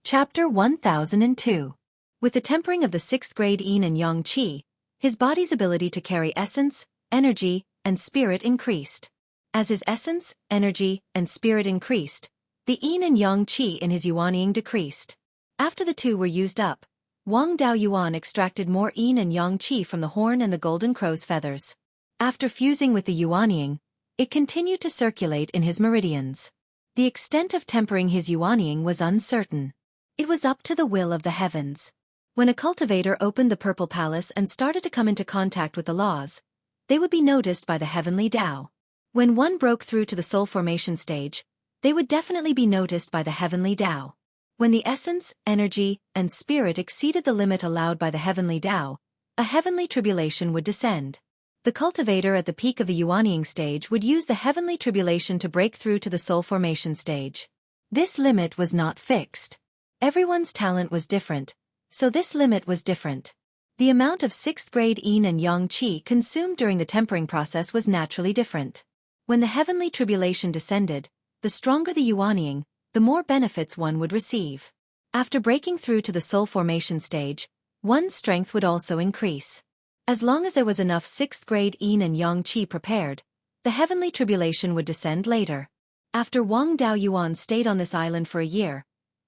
Chapter 1002. With the tempering of the 6th grade yin and yang qi, his body's ability to carry essence, energy, and spirit increased. As his essence, energy, and spirit increased, the yin and yang qi in his yuanying decreased. After the two were used up, Wang Daoyuan extracted more yin and yang qi from the horn and the golden crow's feathers. After fusing with the yuanying, it continued to circulate in his meridians. The extent of tempering his yuanying was uncertain. It was up to the will of the heavens. When a cultivator opened the purple palace and started to come into contact with the laws, they would be noticed by the heavenly Tao. When one broke through to the soul formation stage, they would definitely be noticed by the heavenly Tao. When the essence, energy, and spirit exceeded the limit allowed by the heavenly Tao, a heavenly tribulation would descend. The cultivator at the peak of the yuanying stage would use the heavenly tribulation to break through to the soul formation stage. This limit was not fixed. Everyone's talent was different, so this limit was different. The amount of 6th grade yin and yang qi consumed during the tempering process was naturally different. When the heavenly tribulation descended, the stronger the yuanying, the more benefits one would receive. After breaking through to the soul formation stage, one's strength would also increase. As long as there was enough 6th grade yin and yang qi prepared, the heavenly tribulation would descend later. After Wang Daoyuan stayed on this island for a year,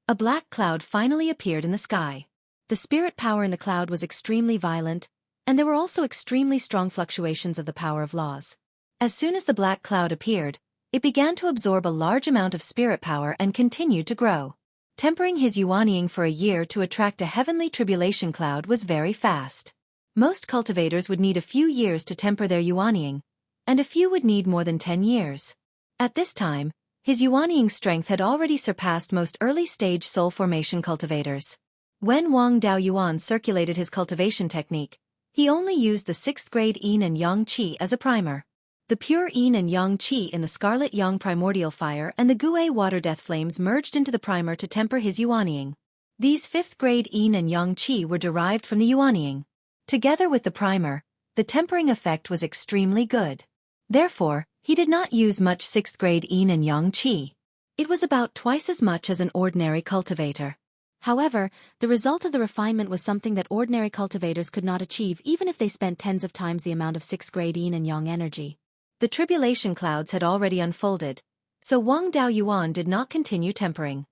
a black cloud finally appeared in the sky. The spirit power in the cloud was extremely violent, and there were also extremely strong fluctuations of the power of laws. As soon as the black cloud appeared, it began to absorb a large amount of spirit power and continued to grow. Tempering his yuanying for a year to attract a heavenly tribulation cloud was very fast. Most cultivators would need a few years to temper their yuanying, and a few would need more than 10 years. At this time, his yuanying strength had already surpassed most early-stage soul formation cultivators. When Wang Daoyuan circulated his cultivation technique, he only used the 6th grade yin and yang qi as a primer. The pure yin and yang qi in the scarlet yang primordial fire and the Gue water death flames merged into the primer to temper his yuanying. These 5th grade yin and yang qi were derived from the yuanying. Together with the primer, the tempering effect was extremely good. Therefore, he did not use much 6th grade yin and yang qi. It was about twice as much as an ordinary cultivator. However, the result of the refinement was something that ordinary cultivators could not achieve even if they spent tens of times the amount of 6th grade yin and yang energy. The tribulation clouds had already unfolded, so Wang Daoyuan did not continue tempering.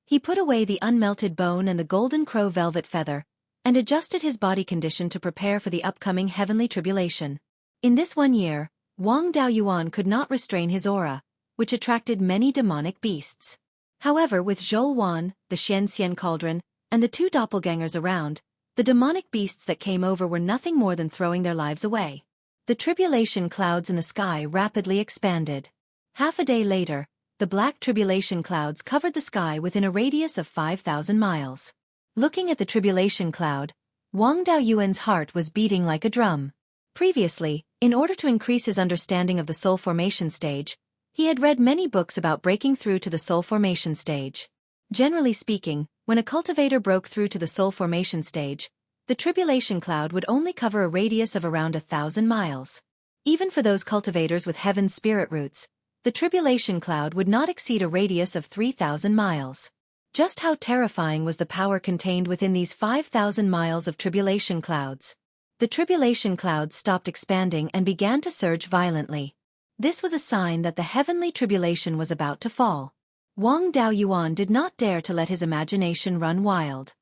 He put away the unmelted bone and the golden crow velvet feather, and adjusted his body condition to prepare for the upcoming heavenly tribulation. In this 1 year, Wang Daoyuan could not restrain his aura, which attracted many demonic beasts. However, with Zhouwan, the Xianxian cauldron, and the 2 doppelgangers around, the demonic beasts that came over were nothing more than throwing their lives away. The tribulation clouds in the sky rapidly expanded. Half a day later, the black tribulation clouds covered the sky within a radius of 5,000 miles. Looking at the tribulation cloud, Wang Daoyuan's heart was beating like a drum. Previously, in order to increase his understanding of the soul formation stage, he had read many books about breaking through to the soul formation stage. Generally speaking, when a cultivator broke through to the soul formation stage, the tribulation cloud would only cover a radius of around 1,000 miles. Even for those cultivators with heaven's spirit roots, the tribulation cloud would not exceed a radius of 3,000 miles. Just how terrifying was the power contained within these 5,000 miles of tribulation clouds? The tribulation clouds stopped expanding and began to surge violently. This was a sign that the heavenly tribulation was about to fall. Wang Daoyuan did not dare to let his imagination run wild.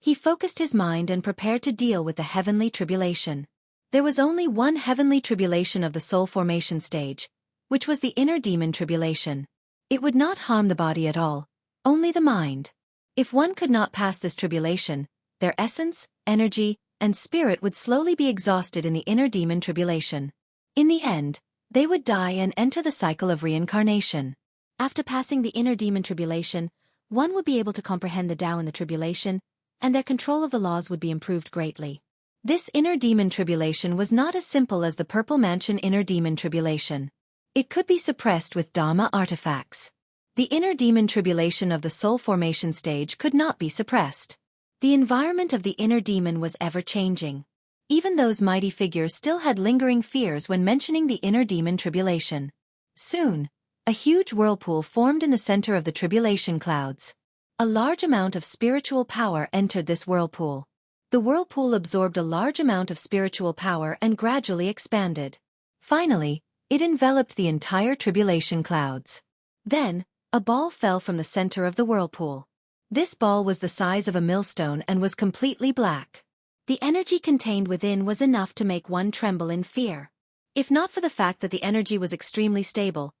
He focused his mind and prepared to deal with the heavenly tribulation. There was only one heavenly tribulation of the soul formation stage, which was the inner demon tribulation. It would not harm the body at all, only the mind. If one could not pass this tribulation, their essence, energy, and spirit would slowly be exhausted in the inner demon tribulation. In the end, they would die and enter the cycle of reincarnation. After passing the inner demon tribulation, one would be able to comprehend the Tao in the tribulation, and their control of the laws would be improved greatly. This inner demon tribulation was not as simple as the Purple Mansion inner demon tribulation. It could be suppressed with Dhamma artifacts. The inner demon tribulation of the soul formation stage could not be suppressed. The environment of the inner demon was ever-changing. Even those mighty figures still had lingering fears when mentioning the inner demon tribulation. Soon, a huge whirlpool formed in the center of the tribulation clouds. A large amount of spiritual power entered this whirlpool. The whirlpool absorbed a large amount of spiritual power and gradually expanded. Finally, it enveloped the entire tribulation clouds. Then, a ball fell from the center of the whirlpool. This ball was the size of a millstone and was completely black. The energy contained within was enough to make one tremble in fear. If not for the fact that the energy was extremely stable,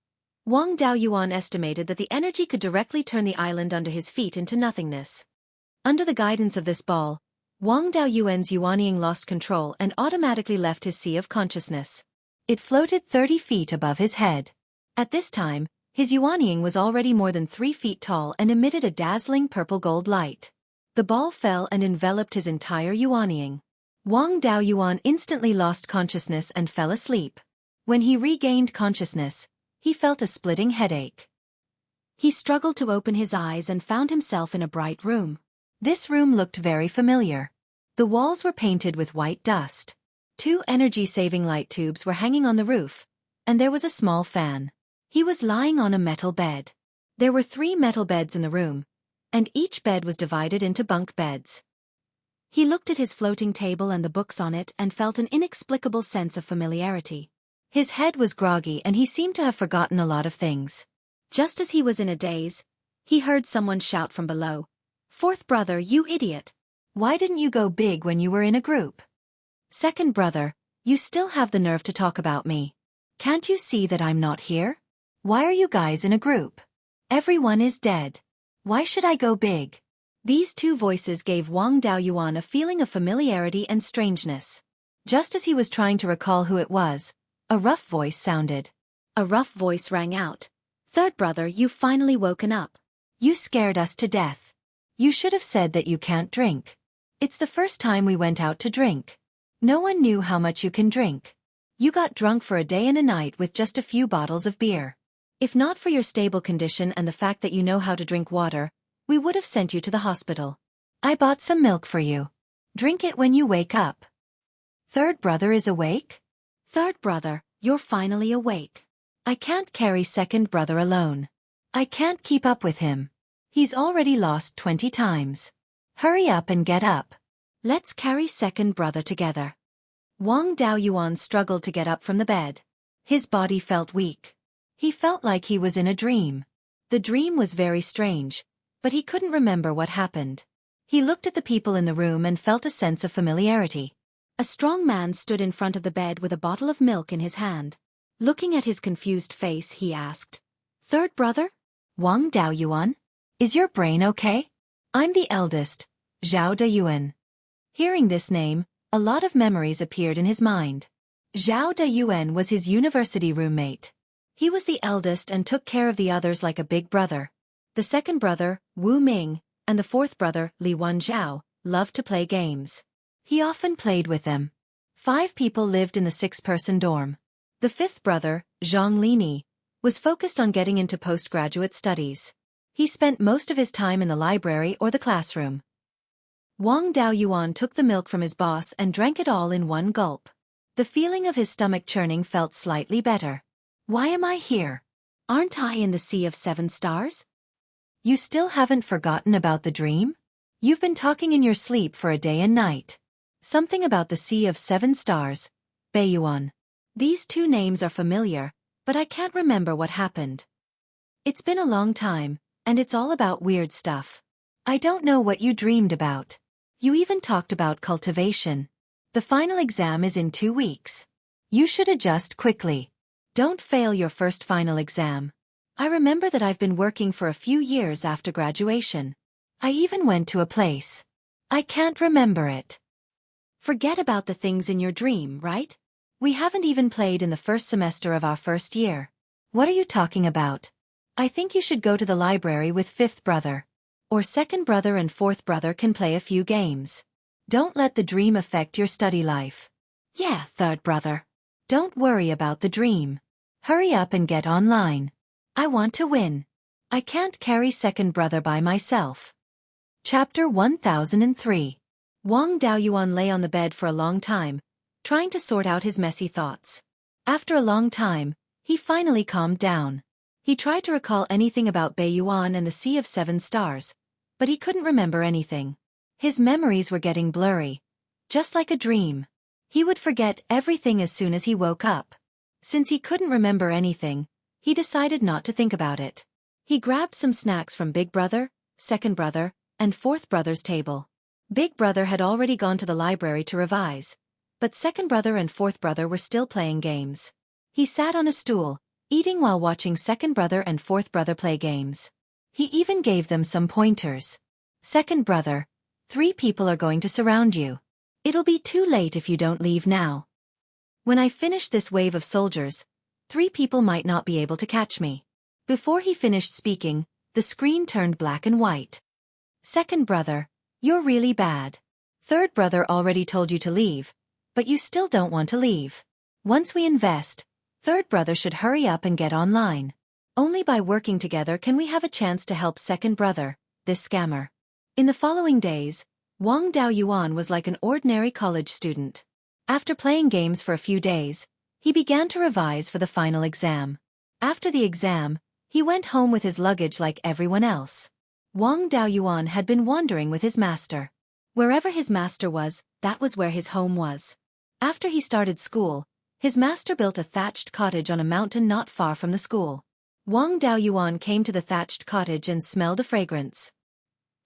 Wang Daoyuan estimated that the energy could directly turn the island under his feet into nothingness. Under the guidance of this ball, Wang Daoyuan's Yuanying lost control and automatically left his sea of consciousness. It floated 30 feet above his head. At this time, his Yuanying was already more than 3 feet tall and emitted a dazzling purple-gold light. The ball fell and enveloped his entire Yuanying. Wang Daoyuan instantly lost consciousness and fell asleep. When he regained consciousness, he felt a splitting headache. He struggled to open his eyes and found himself in a bright room. This room looked very familiar. The walls were painted with white dust. 2 energy-saving light tubes were hanging on the roof, and there was a small fan. He was lying on a metal bed. There were 3 metal beds in the room, and each bed was divided into bunk beds. He looked at his floating table and the books on it and felt an inexplicable sense of familiarity. His head was groggy and he seemed to have forgotten a lot of things. Just as he was in a daze, he heard someone shout from below, "Fourth brother, you idiot! Why didn't you go big when you were in a group? Second brother, you still have the nerve to talk about me. Can't you see that I'm not here? Why are you guys in a group? Everyone is dead. Why should I go big?" These 2 voices gave Wang Daoyuan a feeling of familiarity and strangeness. Just as he was trying to recall who it was, a rough voice sounded. A rough voice rang out. "Third brother, you've finally woken up. You scared us to death. You should have said that you can't drink. It's the first time we went out to drink. No one knew how much you can drink. You got drunk for a day and a night with just a few bottles of beer. If not for your stable condition and the fact that you know how to drink water, we would have sent you to the hospital. I bought some milk for you. Drink it when you wake up." Third brother is awake? Third brother, you're finally awake. I can't carry second brother alone. I can't keep up with him. He's already lost 20 times. Hurry up and get up. Let's carry second brother together. Wang Daoyuan struggled to get up from the bed. His body felt weak. He felt like he was in a dream. The dream was very strange, but he couldn't remember what happened. He looked at the people in the room and felt a sense of familiarity. A strong man stood in front of the bed with a bottle of milk in his hand. Looking at his confused face, he asked, "Third brother? Wang Daoyuan? Is your brain okay? I'm the eldest, Zhao Dayuan." Hearing this name, a lot of memories appeared in his mind. Zhao Dayuan was his university roommate. He was the eldest and took care of the others like a big brother. The second brother, Wu Ming, and the fourth brother, Li Wanzhao, loved to play games. He often played with them. 5 people lived in the 6-person dorm. The 5th brother, Zhang Lini, was focused on getting into postgraduate studies. He spent most of his time in the library or the classroom. Wang Daoyuan took the milk from his boss and drank it all in one gulp. The feeling of his stomach churning felt slightly better. Why am I here? Aren't I in the Sea of 7 Stars? You still haven't forgotten about the dream? You've been talking in your sleep for a day and night. Something about the Sea of 7 Stars, Beiyuan. These 2 names are familiar, but I can't remember what happened. It's been a long time, and it's all about weird stuff. I don't know what you dreamed about. You even talked about cultivation. The final exam is in 2 weeks. You should adjust quickly. Don't fail your first final exam. I remember that I've been working for a few years after graduation. I even went to a place. I can't remember it. Forget about the things in your dream, right? We haven't even played in the first semester of our first year. What are you talking about? I think you should go to the library with 5th brother. Or second brother and 4th brother can play a few games. Don't let the dream affect your study life. Yeah, 3rd brother. Don't worry about the dream. Hurry up and get online. I want to win. I can't carry second brother by myself. Chapter 1003. Wang Daoyuan lay on the bed for a long time, trying to sort out his messy thoughts. After a long time, he finally calmed down. He tried to recall anything about Beiyuan and the Sea of 7 Stars, but he couldn't remember anything. His memories were getting blurry, just like a dream. He would forget everything as soon as he woke up. Since he couldn't remember anything, he decided not to think about it. He grabbed some snacks from Big Brother, Second Brother, and Fourth Brother's table. Big Brother had already gone to the library to revise, but Second Brother and Fourth Brother were still playing games. He sat on a stool, eating while watching Second Brother and Fourth Brother play games. He even gave them some pointers. Second Brother, 3 people are going to surround you. It'll be too late if you don't leave now. When I finish this wave of soldiers, 3 people might not be able to catch me. Before he finished speaking, the screen turned black and white. Second Brother, you're really bad. Third Brother already told you to leave, but you still don't want to leave. Once we invest, Third Brother should hurry up and get online. Only by working together can we have a chance to help Second Brother, this scammer. In the following days, Wang Daoyuan was like an ordinary college student. After playing games for a few days, he began to revise for the final exam. After the exam, he went home with his luggage like everyone else. Wang Daoyuan had been wandering with his master. Wherever his master was, that was where his home was. After he started school, his master built a thatched cottage on a mountain not far from the school. Wang Daoyuan came to the thatched cottage and smelled a fragrance.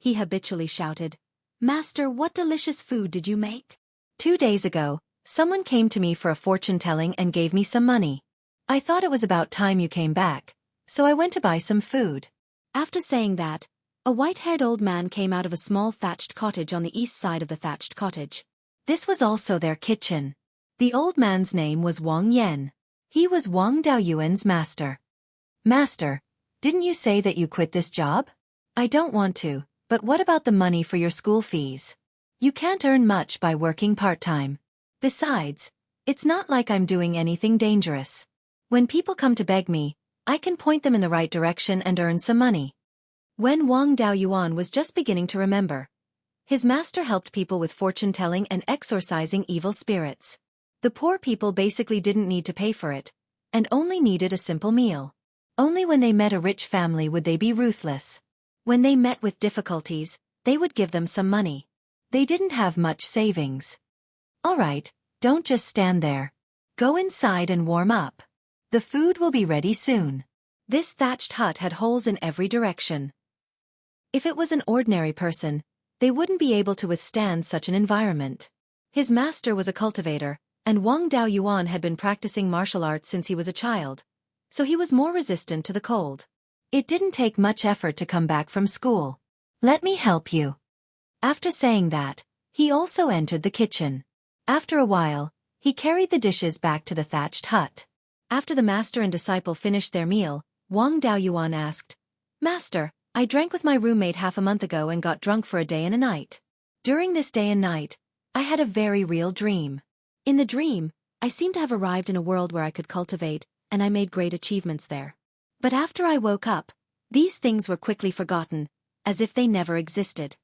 He habitually shouted, "Master, what delicious food did you make?" 2 days ago, someone came to me for a fortune-telling and gave me some money. I thought it was about time you came back, so I went to buy some food. After saying that, a white-haired old man came out of a small thatched cottage on the east side of the thatched cottage. This was also their kitchen. The old man's name was Wang Yan. He was Wang Daoyuan's master. "Master, didn't you say that you quit this job?" "I don't want to, but what about the money for your school fees? You can't earn much by working part-time. Besides, it's not like I'm doing anything dangerous. When people come to beg me, I can point them in the right direction and earn some money." When Wang Daoyuan was just beginning to remember, his master helped people with fortune-telling and exorcising evil spirits. The poor people basically didn't need to pay for it, and only needed a simple meal. Only when they met a rich family would they be ruthless. When they met with difficulties, they would give them some money. They didn't have much savings. "All right, don't just stand there. Go inside and warm up. The food will be ready soon." This thatched hut had holes in every direction. If it was an ordinary person, they wouldn't be able to withstand such an environment. His master was a cultivator, and Wang Daoyuan had been practicing martial arts since he was a child, so he was more resistant to the cold. It didn't take much effort to come back from school. "Let me help you." After saying that, he also entered the kitchen. After a while, he carried the dishes back to the thatched hut. After the master and disciple finished their meal, Wang Daoyuan asked, "Master, I drank with my roommate half a month ago and got drunk for a day and a night. During this day and night, I had a very real dream. In the dream, I seemed to have arrived in a world where I could cultivate, and I made great achievements there. But after I woke up, these things were quickly forgotten, as if they never existed."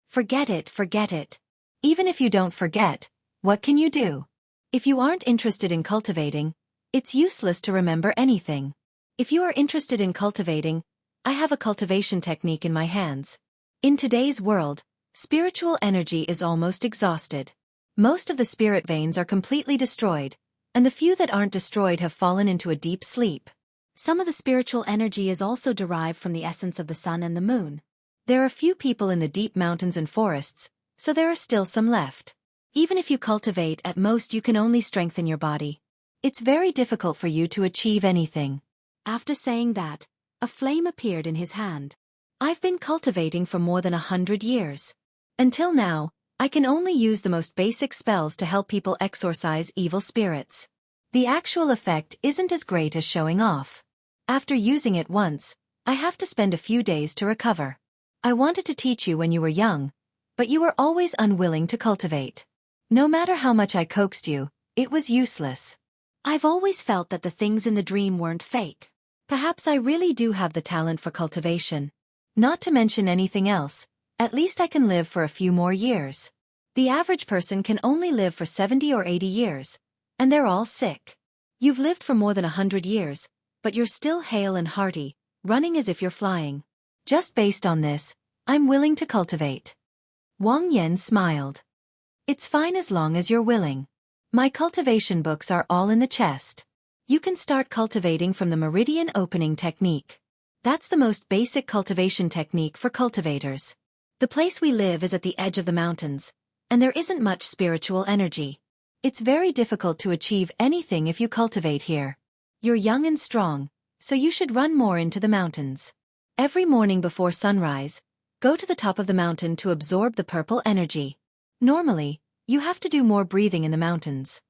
Forget it, forget it. Even if you don't forget, what can you do? If you aren't interested in cultivating, it's useless to remember anything. If you are interested in cultivating, I have a cultivation technique in my hands. In today's world, spiritual energy is almost exhausted. Most of the spirit veins are completely destroyed, and the few that aren't destroyed have fallen into a deep sleep. Some of the spiritual energy is also derived from the essence of the sun and the moon. There are few people in the deep mountains and forests, so there are still some left. Even if you cultivate, at most you can only strengthen your body. It's very difficult for you to achieve anything. After saying that, a flame appeared in his hand. "I've been cultivating for more than 100 years. Until now, I can only use the most basic spells to help people exorcise evil spirits. The actual effect isn't as great as showing off. After using it once, I have to spend a few days to recover. I wanted to teach you when you were young, but you were always unwilling to cultivate. No matter how much I coaxed you, it was useless. I've always felt that the things in the dream weren't fake. Perhaps I really do have the talent for cultivation. Not to mention anything else, at least I can live for a few more years. The average person can only live for 70 or 80 years, and they're all sick. You've lived for more than 100 years, but you're still hale and hearty, running as if you're flying. Just based on this, I'm willing to cultivate. Wang Yan smiled. It's fine as long as you're willing. My cultivation books are all in the chest. You can start cultivating from the meridian opening technique. That's the most basic cultivation technique for cultivators. The place we live is at the edge of the mountains, and there isn't much spiritual energy. It's very difficult to achieve anything if you cultivate here. You're young and strong, so you should run more into the mountains. Every morning before sunrise, go to the top of the mountain to absorb the purple energy. Normally, you have to do more breathing in the mountains.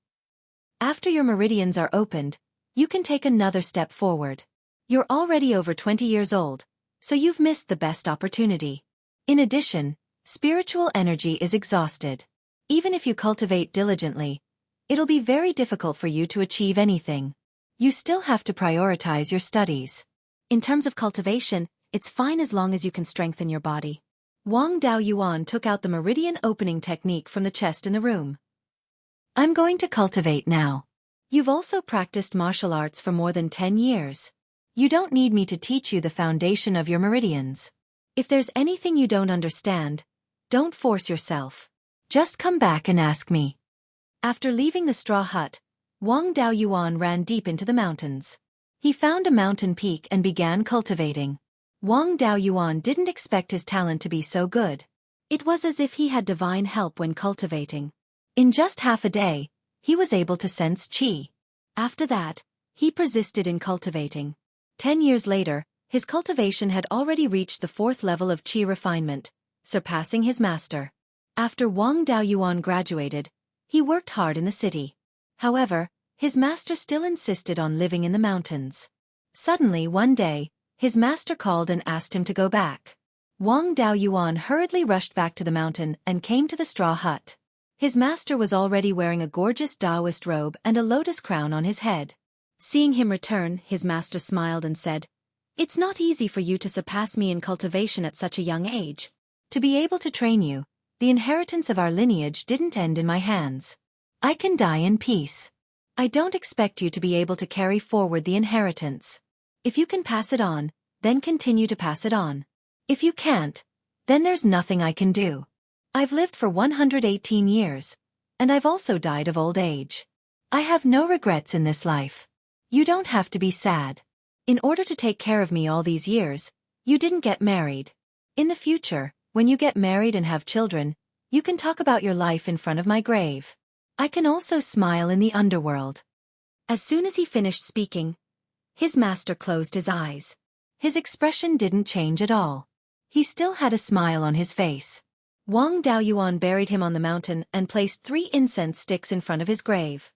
After your meridians are opened, you can take another step forward. You're already over 20 years old, so you've missed the best opportunity. In addition, spiritual energy is exhausted. Even if you cultivate diligently, it'll be very difficult for you to achieve anything. You still have to prioritize your studies. In terms of cultivation, it's fine as long as you can strengthen your body. Wang Daoyuan took out the meridian opening technique from the chest in the room. I'm going to cultivate now. You've also practiced martial arts for more than 10 years. You don't need me to teach you the foundation of your meridians. If there's anything you don't understand, don't force yourself. Just come back and ask me. After leaving the straw hut, Wang Daoyuan ran deep into the mountains. He found a mountain peak and began cultivating. Wang Daoyuan didn't expect his talent to be so good. It was as if he had divine help when cultivating. In just half a day, he was able to sense qi. After that, he persisted in cultivating. 10 years later, his cultivation had already reached the 4th level of qi refinement, surpassing his master. After Wang Daoyuan graduated, he worked hard in the city. However, his master still insisted on living in the mountains. Suddenly one day, his master called and asked him to go back. Wang Daoyuan hurriedly rushed back to the mountain and came to the straw hut. His master was already wearing a gorgeous Taoist robe and a lotus crown on his head. Seeing him return, his master smiled and said, "It's not easy for you to surpass me in cultivation at such a young age. To be able to train you, the inheritance of our lineage didn't end in my hands. I can die in peace. I don't expect you to be able to carry forward the inheritance. If you can pass it on, then continue to pass it on. If you can't, then there's nothing I can do. I've lived for 118 years, and I've also died of old age. I have no regrets in this life. You don't have to be sad. In order to take care of me all these years, you didn't get married. In the future, when you get married and have children, you can talk about your life in front of my grave. I can also smile in the underworld." As soon as he finished speaking, his master closed his eyes. His expression didn't change at all. He still had a smile on his face. Wang Daoyuan buried him on the mountain and placed 3 incense sticks in front of his grave.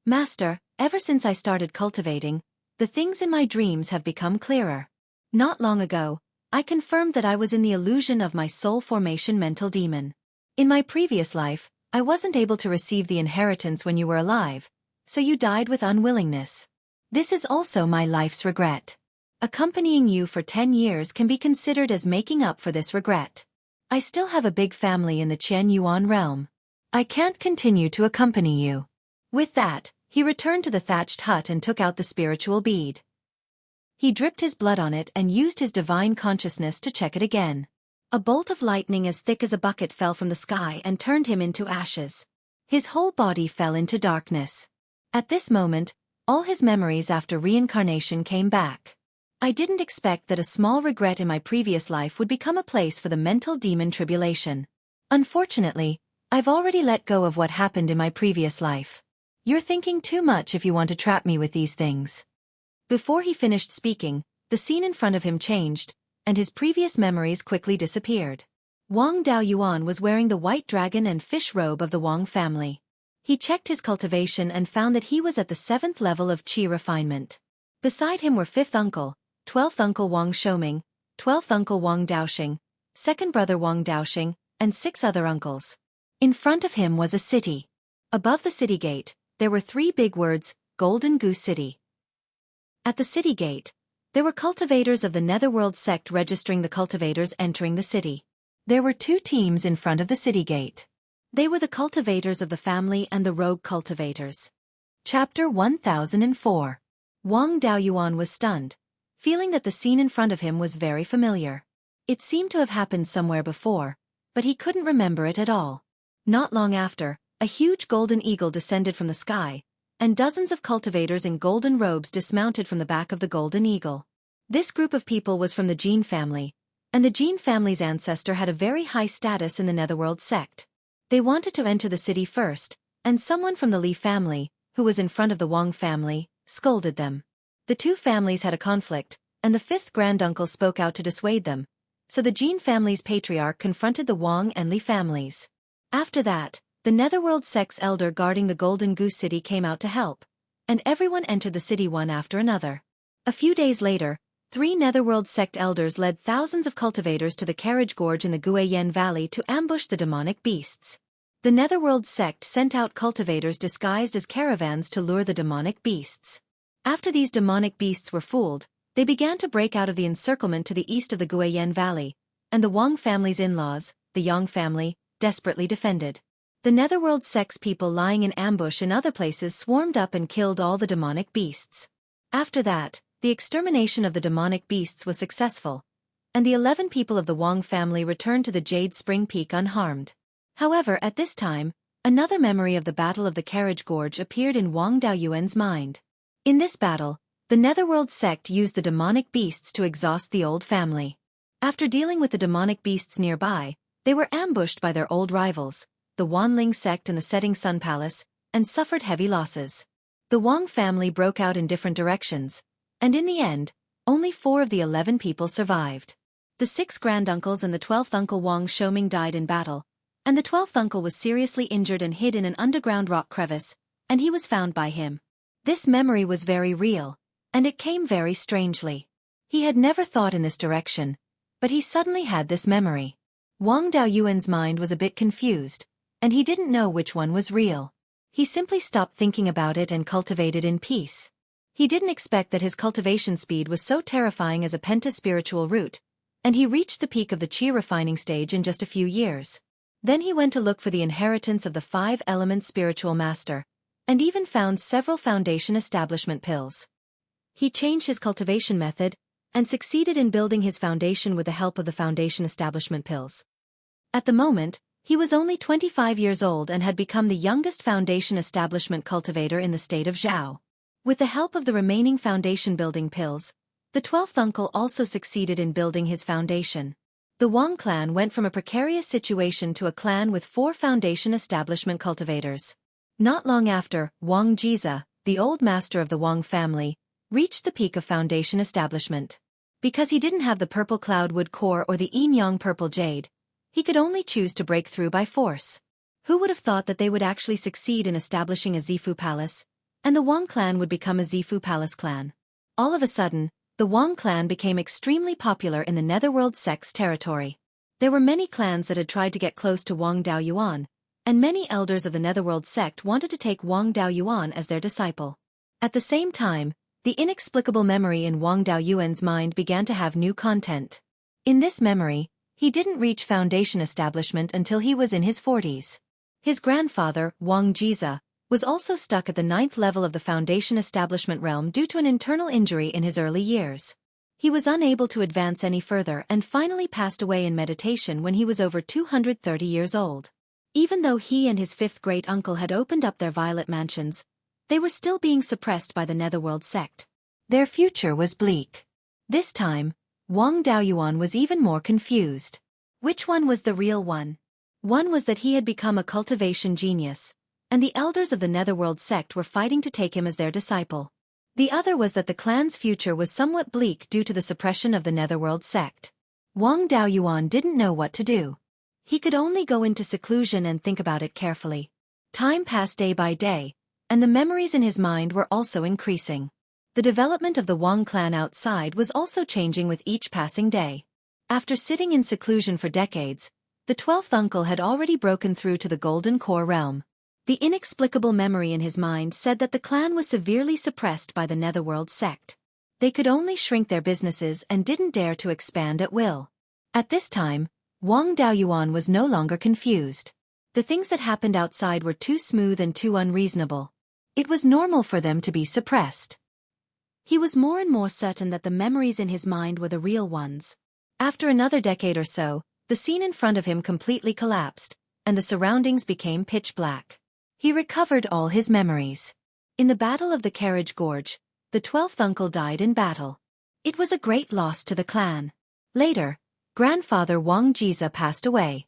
"Master, ever since I started cultivating, the things in my dreams have become clearer. Not long ago, I confirmed that I was in the illusion of my soul formation mental demon. In my previous life, I wasn't able to receive the inheritance when you were alive, so you died with unwillingness. This is also my life's regret. Accompanying you for 10 years can be considered as making up for this regret. I still have a big family in the Qian Yuan realm. I can't continue to accompany you." With that, he returned to the thatched hut and took out the spiritual bead. He dripped his blood on it and used his divine consciousness to check it again. A bolt of lightning as thick as a bucket fell from the sky and turned him into ashes. His whole body fell into darkness. At this moment, all his memories after reincarnation came back. I didn't expect that a small regret in my previous life would become a place for the mental demon tribulation. Unfortunately, I've already let go of what happened in my previous life. You're thinking too much if you want to trap me with these things." Before he finished speaking, the scene in front of him changed, and his previous memories quickly disappeared. Wang Daoyuan was wearing the white dragon and fish robe of the Wang family. He checked his cultivation and found that he was at the 7th level of qi refinement. Beside him were 5th uncle, 12th uncle Wang Shouming, 12th uncle Wang Daoxing, 2nd brother Wang Daoxing, and 6 other uncles. In front of him was a city. Above the city gate, there were 3 big words, Golden Goose City. At the city gate, there were cultivators of the Netherworld sect registering the cultivators entering the city. There were 2 teams in front of the city gate. They were the cultivators of the family and the rogue cultivators. Chapter 1004. Wang Daoyuan was stunned, feeling that the scene in front of him was very familiar. It seemed to have happened somewhere before, but he couldn't remember it at all. Not long after, a huge golden eagle descended from the sky, and dozens of cultivators in golden robes dismounted from the back of the golden eagle. This group of people was from the Jin family, and the Jin family's ancestor had a very high status in the Netherworld sect. They wanted to enter the city first, and someone from the Li family, who was in front of the Wang family, scolded them. The two families had a conflict, and the fifth granduncle spoke out to dissuade them, so the Jin family's patriarch confronted the Wang and Li families. After that, the Netherworld sect's elder guarding the Golden Goose City came out to help, and everyone entered the city one after another. A few days later, 3 Netherworld sect elders led thousands of cultivators to the Carriage Gorge in the Guiyan Valley to ambush the demonic beasts. The Netherworld sect sent out cultivators disguised as caravans to lure the demonic beasts. After these demonic beasts were fooled, they began to break out of the encirclement to the east of the Guiyan Valley, and the Wang family's in-laws, the Yang family, desperately defended. The Netherworld sect's people lying in ambush in other places swarmed up and killed all the demonic beasts. After that, the extermination of the demonic beasts was successful, and the 11 people of the Wang family returned to the Jade Spring Peak unharmed. However, at this time, another memory of the Battle of the Carriage Gorge appeared in Wang Daoyuan's mind. In this battle, the Netherworld sect used the demonic beasts to exhaust the old family. After dealing with the demonic beasts nearby, they were ambushed by their old rivals, the Wanling sect in the Setting Sun Palace, and suffered heavy losses. The Wang family broke out in different directions, and in the end, only 4 of the 11 people survived. The 6 granduncles and the 12th uncle Wang Shoming died in battle, and the 12th uncle was seriously injured and hid in an underground rock crevice, and he was found by him. This memory was very real, and it came very strangely. He had never thought in this direction, but he suddenly had this memory. Wang Daoyuan's mind was a bit confused, and he didn't know which one was real. He simply stopped thinking about it and cultivated in peace. He didn't expect that his cultivation speed was so terrifying as a penta-spiritual root, and he reached the peak of the Qi refining stage in just a few years. Then he went to look for the inheritance of the 5-element spiritual master, and even found several foundation establishment pills. He changed his cultivation method, and succeeded in building his foundation with the help of the foundation establishment pills. At the moment, he was only 25 years old and had become the youngest foundation establishment cultivator in the state of Zhao. With the help of the remaining foundation building pills, the 12th uncle also succeeded in building his foundation. The Wang clan went from a precarious situation to a clan with 4 foundation establishment cultivators. Not long after, Wang Jiza, the old master of the Wang family, reached the peak of foundation establishment. Because he didn't have the purple cloudwood core or the yin-yang purple jade, he could only choose to break through by force. Who would have thought that they would actually succeed in establishing a Zifu palace, and the Wang clan would become a Zifu palace clan? All of a sudden, the Wang clan became extremely popular in the Netherworld sect's territory. There were many clans that had tried to get close to Wang Daoyuan, and many elders of the Netherworld sect wanted to take Wang Daoyuan as their disciple. At the same time, the inexplicable memory in Wang Daoyuan's mind began to have new content. In this memory, he didn't reach foundation establishment until he was in his 40s. His grandfather, Wang Jiza, was also stuck at the 9th level of the foundation establishment realm due to an internal injury in his early years. He was unable to advance any further and finally passed away in meditation when he was over 230 years old. Even though he and his 5th great-uncle had opened up their violet mansions, they were still being suppressed by the Netherworld sect. Their future was bleak. This time, Wang Daoyuan was even more confused. Which one was the real one? One was that he had become a cultivation genius, and the elders of the Netherworld sect were fighting to take him as their disciple. The other was that the clan's future was somewhat bleak due to the suppression of the Netherworld sect. Wang Daoyuan didn't know what to do. He could only go into seclusion and think about it carefully. Time passed day by day, and the memories in his mind were also increasing. The development of the Wang clan outside was also changing with each passing day. After sitting in seclusion for decades, the 12th uncle had already broken through to the Golden Core realm. The inexplicable memory in his mind said that the clan was severely suppressed by the Netherworld sect. They could only shrink their businesses and didn't dare to expand at will. At this time, Wang Daoyuan was no longer confused. The things that happened outside were too smooth and too unreasonable. It was normal for them to be suppressed. He was more and more certain that the memories in his mind were the real ones. After another decade or so, the scene in front of him completely collapsed, and the surroundings became pitch black. He recovered all his memories. In the Battle of the Carriage Gorge, the 12th uncle died in battle. It was a great loss to the clan. Later, grandfather Wang Jiza passed away.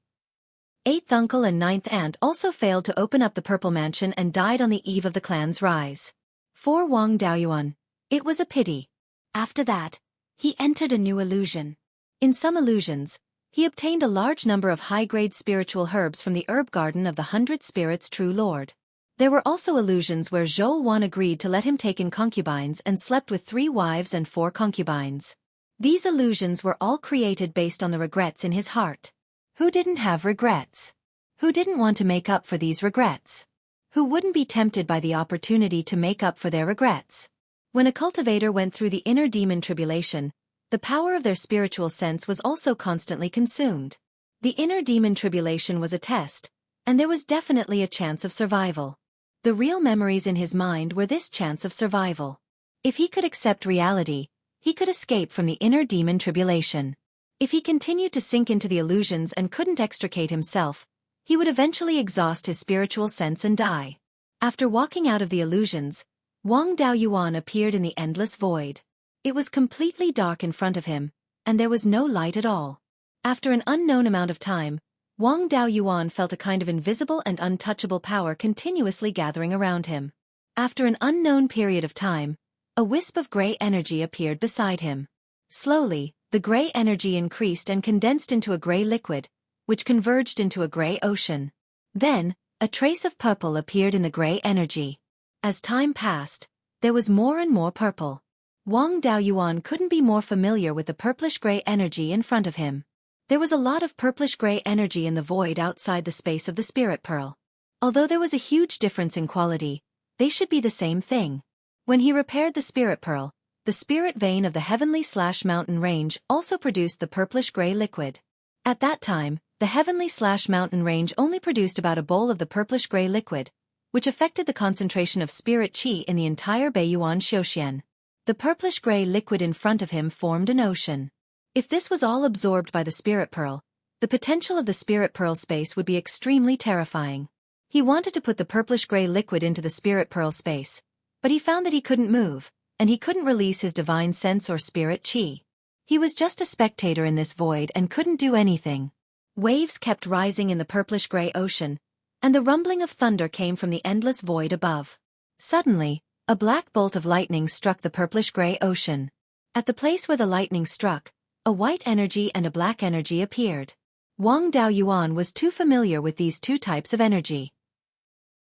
8th uncle and 9th aunt also failed to open up the Purple Mansion and died on the eve of the clan's rise. For Wang Daoyuan, it was a pity. After that, he entered a new illusion. In some illusions, he obtained a large number of high-grade spiritual herbs from the herb garden of the 100 Spirits True Lord. There were also illusions where Zhou Wan agreed to let him take in concubines and slept with 3 wives and 4 concubines. These illusions were all created based on the regrets in his heart. Who didn't have regrets? Who didn't want to make up for these regrets? Who wouldn't be tempted by the opportunity to make up for their regrets? When a cultivator went through the inner demon tribulation, the power of their spiritual sense was also constantly consumed. The inner demon tribulation was a test, and there was definitely a chance of survival. The real memories in his mind were this chance of survival. If he could accept reality, he could escape from the inner demon tribulation. If he continued to sink into the illusions and couldn't extricate himself, he would eventually exhaust his spiritual sense and die. After walking out of the illusions, Wang Daoyuan appeared in the endless void. It was completely dark in front of him, and there was no light at all. After an unknown amount of time, Wang Daoyuan felt a kind of invisible and untouchable power continuously gathering around him. After an unknown period of time, a wisp of gray energy appeared beside him. Slowly, the gray energy increased and condensed into a gray liquid, which converged into a gray ocean. Then, a trace of purple appeared in the gray energy. As time passed, there was more and more purple. Wang Daoyuan couldn't be more familiar with the purplish-gray energy in front of him. There was a lot of purplish-gray energy in the void outside the space of the spirit pearl. Although there was a huge difference in quality, they should be the same thing. When he repaired the spirit pearl, the spirit vein of the heavenly/mountain range also produced the purplish-gray liquid. At that time, the heavenly/mountain range only produced about a bowl of the purplish-gray liquid, which affected the concentration of spirit qi in the entire Beiyuan Xiuxian. The purplish-gray liquid in front of him formed an ocean. If this was all absorbed by the spirit pearl, the potential of the spirit pearl space would be extremely terrifying. He wanted to put the purplish-gray liquid into the spirit pearl space, but he found that he couldn't move, and he couldn't release his divine sense or spirit qi. He was just a spectator in this void and couldn't do anything. Waves kept rising in the purplish-gray ocean, and the rumbling of thunder came from the endless void above. Suddenly, a black bolt of lightning struck the purplish-gray ocean. At the place where the lightning struck, a white energy and a black energy appeared. Wang Daoyuan was too familiar with these two types of energy.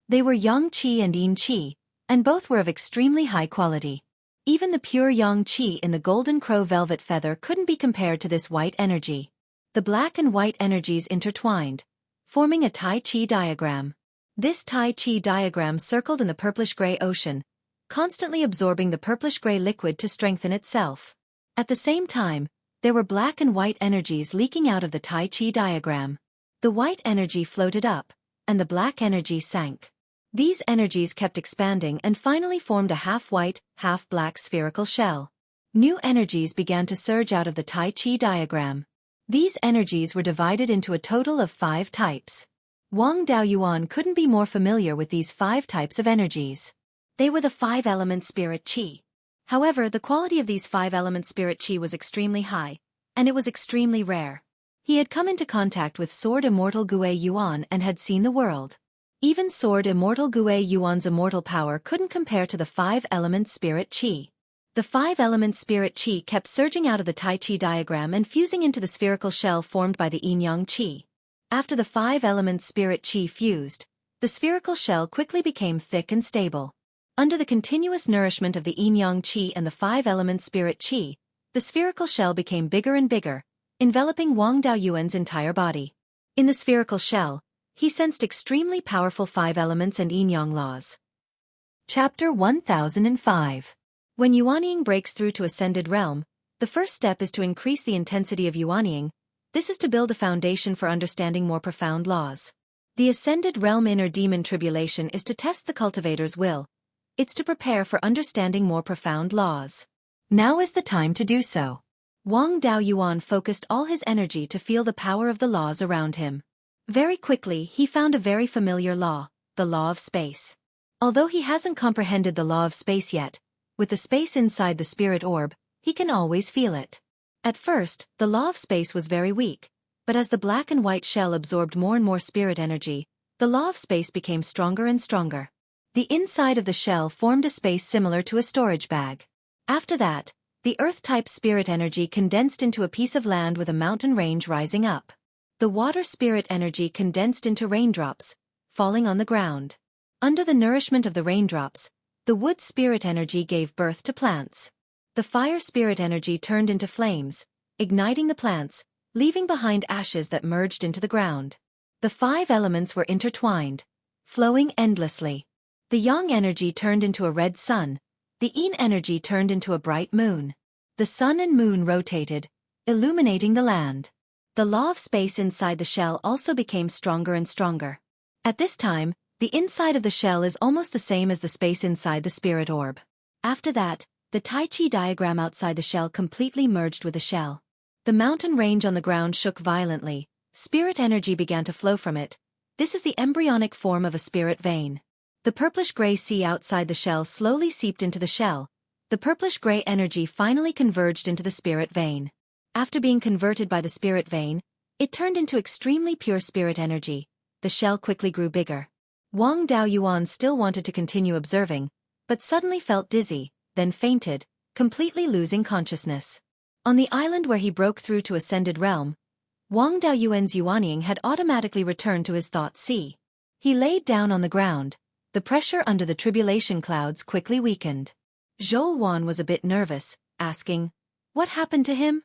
They were Yang Qi and Yin Qi, and both were of extremely high quality. Even the pure Yang Qi in the golden crow velvet feather couldn't be compared to this white energy. The black and white energies intertwined, forming a Tai Chi diagram. This Tai Chi diagram circled in the purplish-gray ocean, constantly absorbing the purplish-gray liquid to strengthen itself. At the same time, there were black and white energies leaking out of the Tai Chi diagram. The white energy floated up, and the black energy sank. These energies kept expanding and finally formed a half-white, half-black spherical shell. New energies began to surge out of the Tai Chi diagram. These energies were divided into a total of 5 types. Wang Daoyuan couldn't be more familiar with these 5 types of energies. They were the 5-element spirit qi. However, the quality of these 5-element spirit qi was extremely high, and it was extremely rare. He had come into contact with Sword Immortal Gue Yuan and had seen the world. Even Sword Immortal Gue Yuan's immortal power couldn't compare to the 5-element spirit qi. The 5-element spirit qi kept surging out of the Tai Chi diagram and fusing into the spherical shell formed by the yin-yang qi. After the 5-element spirit qi fused, the spherical shell quickly became thick and stable. Under the continuous nourishment of the yin-yang qi and the 5-element spirit qi, the spherical shell became bigger and bigger, enveloping Wang Daoyuan's entire body. In the spherical shell, he sensed extremely powerful 5 elements and yin-yang laws. Chapter 1005. When Yuanying breaks through to Ascended Realm, the first step is to increase the intensity of Yuanying. This is to build a foundation for understanding more profound laws. The Ascended Realm inner demon tribulation is to test the cultivator's will. It's to prepare for understanding more profound laws. Now is the time to do so. Wang Daoyuan focused all his energy to feel the power of the laws around him. Very quickly he found a very familiar law, the law of space. Although he hasn't comprehended the law of space yet, with the space inside the spirit orb, he can always feel it. At first, the law of space was very weak, but as the black and white shell absorbed more and more spirit energy, the law of space became stronger and stronger. The inside of the shell formed a space similar to a storage bag. After that, the earth-type spirit energy condensed into a piece of land with a mountain range rising up. The water spirit energy condensed into raindrops, falling on the ground. Under the nourishment of the raindrops, the wood spirit energy gave birth to plants. The fire spirit energy turned into flames, igniting the plants, leaving behind ashes that merged into the ground. The 5 elements were intertwined, flowing endlessly. The yang energy turned into a red sun, the yin energy turned into a bright moon. The sun and moon rotated, illuminating the land. The law of space inside the shell also became stronger and stronger. At this time, the inside of the shell is almost the same as the space inside the spirit orb. After that, the Tai Chi diagram outside the shell completely merged with the shell. The mountain range on the ground shook violently, spirit energy began to flow from it. This is the embryonic form of a spirit vein. The purplish-gray sea outside the shell slowly seeped into the shell. The purplish-gray energy finally converged into the spirit vein. After being converted by the spirit vein, it turned into extremely pure spirit energy. The shell quickly grew bigger. Wang Daoyuan still wanted to continue observing, but suddenly felt dizzy, then fainted, completely losing consciousness. On the island where he broke through to Ascended Realm, Wang Daoyuan's Yuanying had automatically returned to his thought sea. He laid down on the ground. The pressure under the tribulation clouds quickly weakened. Zhou was a bit nervous, asking, "What happened to him?"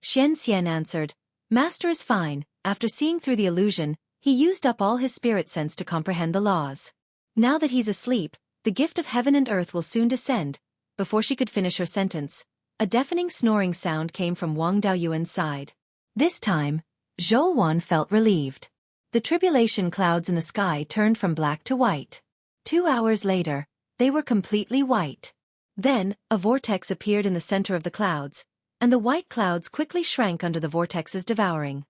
Xian Xian answered, "Master is fine." After seeing through the illusion, he used up all his spirit sense to comprehend the laws. Now that he's asleep, the gift of heaven and earth will soon descend. Before she could finish her sentence, a deafening snoring sound came from Wang Daoyuan's side. This time, Zhou felt relieved. The tribulation clouds in the sky turned from black to white. 2 hours later, they were completely white. Then, a vortex appeared in the center of the clouds, and the white clouds quickly shrank under the vortex's devouring.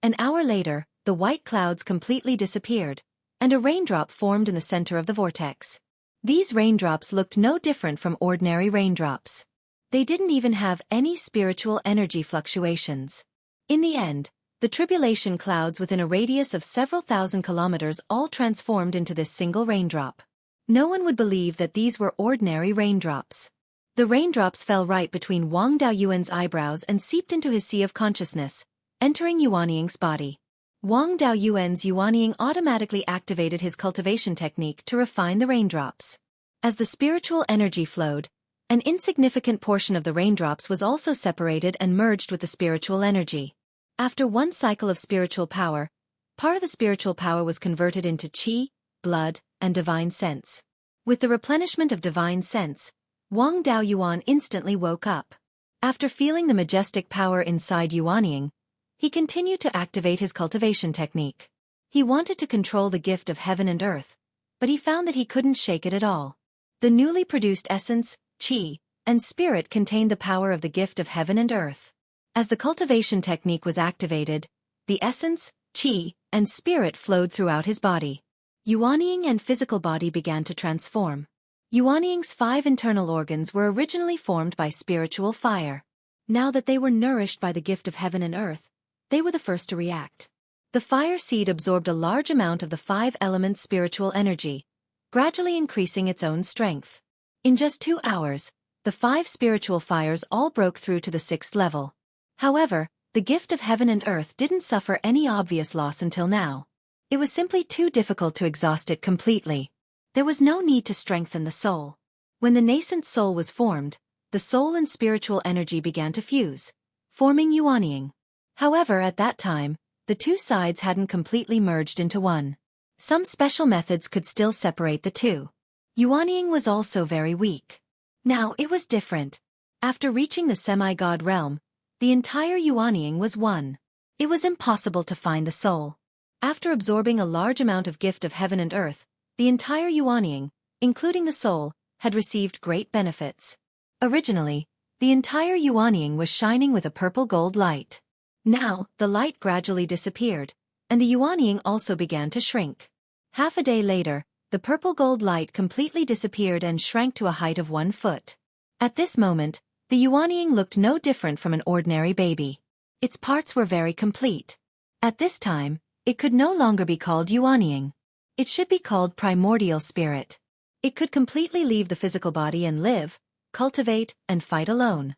An hour later, the white clouds completely disappeared, and a raindrop formed in the center of the vortex. These raindrops looked no different from ordinary raindrops. They didn't even have any spiritual energy fluctuations. In the end, the tribulation clouds within a radius of several thousand kilometers all transformed into this single raindrop. No one would believe that these were ordinary raindrops. The raindrops fell right between Wang Daoyuan's eyebrows and seeped into his sea of consciousness, entering Yuanying's body. Wang Daoyuan's Yuanying automatically activated his cultivation technique to refine the raindrops. As the spiritual energy flowed, an insignificant portion of the raindrops was also separated and merged with the spiritual energy. After one cycle of spiritual power, part of the spiritual power was converted into qi, blood, and divine sense. With the replenishment of divine sense, Wang Daoyuan instantly woke up. After feeling the majestic power inside Yuanying, he continued to activate his cultivation technique. He wanted to control the gift of heaven and earth, but he found that he couldn't shake it at all. The newly produced essence, qi, and spirit contained the power of the gift of heaven and earth. As the cultivation technique was activated, the essence, qi, and spirit flowed throughout his body. Yuanying and physical body began to transform. Yuanying's 5 internal organs were originally formed by spiritual fire. Now that they were nourished by the gift of heaven and earth, they were the first to react. The fire seed absorbed a large amount of the 5 elements' spiritual energy, gradually increasing its own strength. In just 2 hours, the 5 spiritual fires all broke through to the 6th level. However, the gift of heaven and earth didn't suffer any obvious loss until now. It was simply too difficult to exhaust it completely. There was no need to strengthen the soul. When the nascent soul was formed, the soul and spiritual energy began to fuse, forming Yuanying. However, at that time, the 2 sides hadn't completely merged into one. Some special methods could still separate the 2. Yuanying was also very weak. Now it was different. After reaching the semi-god realm, the entire Yuanying was one. It was impossible to find the soul. After absorbing a large amount of gift of heaven and earth, the entire Yuanying, including the soul, had received great benefits. Originally, The entire Yuanying was shining with a purple-gold light. Now, the light gradually disappeared, and the Yuanying also began to shrink. Half a day later, the purple-gold light completely disappeared and shrank to a height of 1 foot. At this moment, the Yuanying looked no different from an ordinary baby. Its parts were very complete. At this time, it could no longer be called Yuanying. It should be called primordial spirit. It could completely leave the physical body and live, cultivate, and fight alone.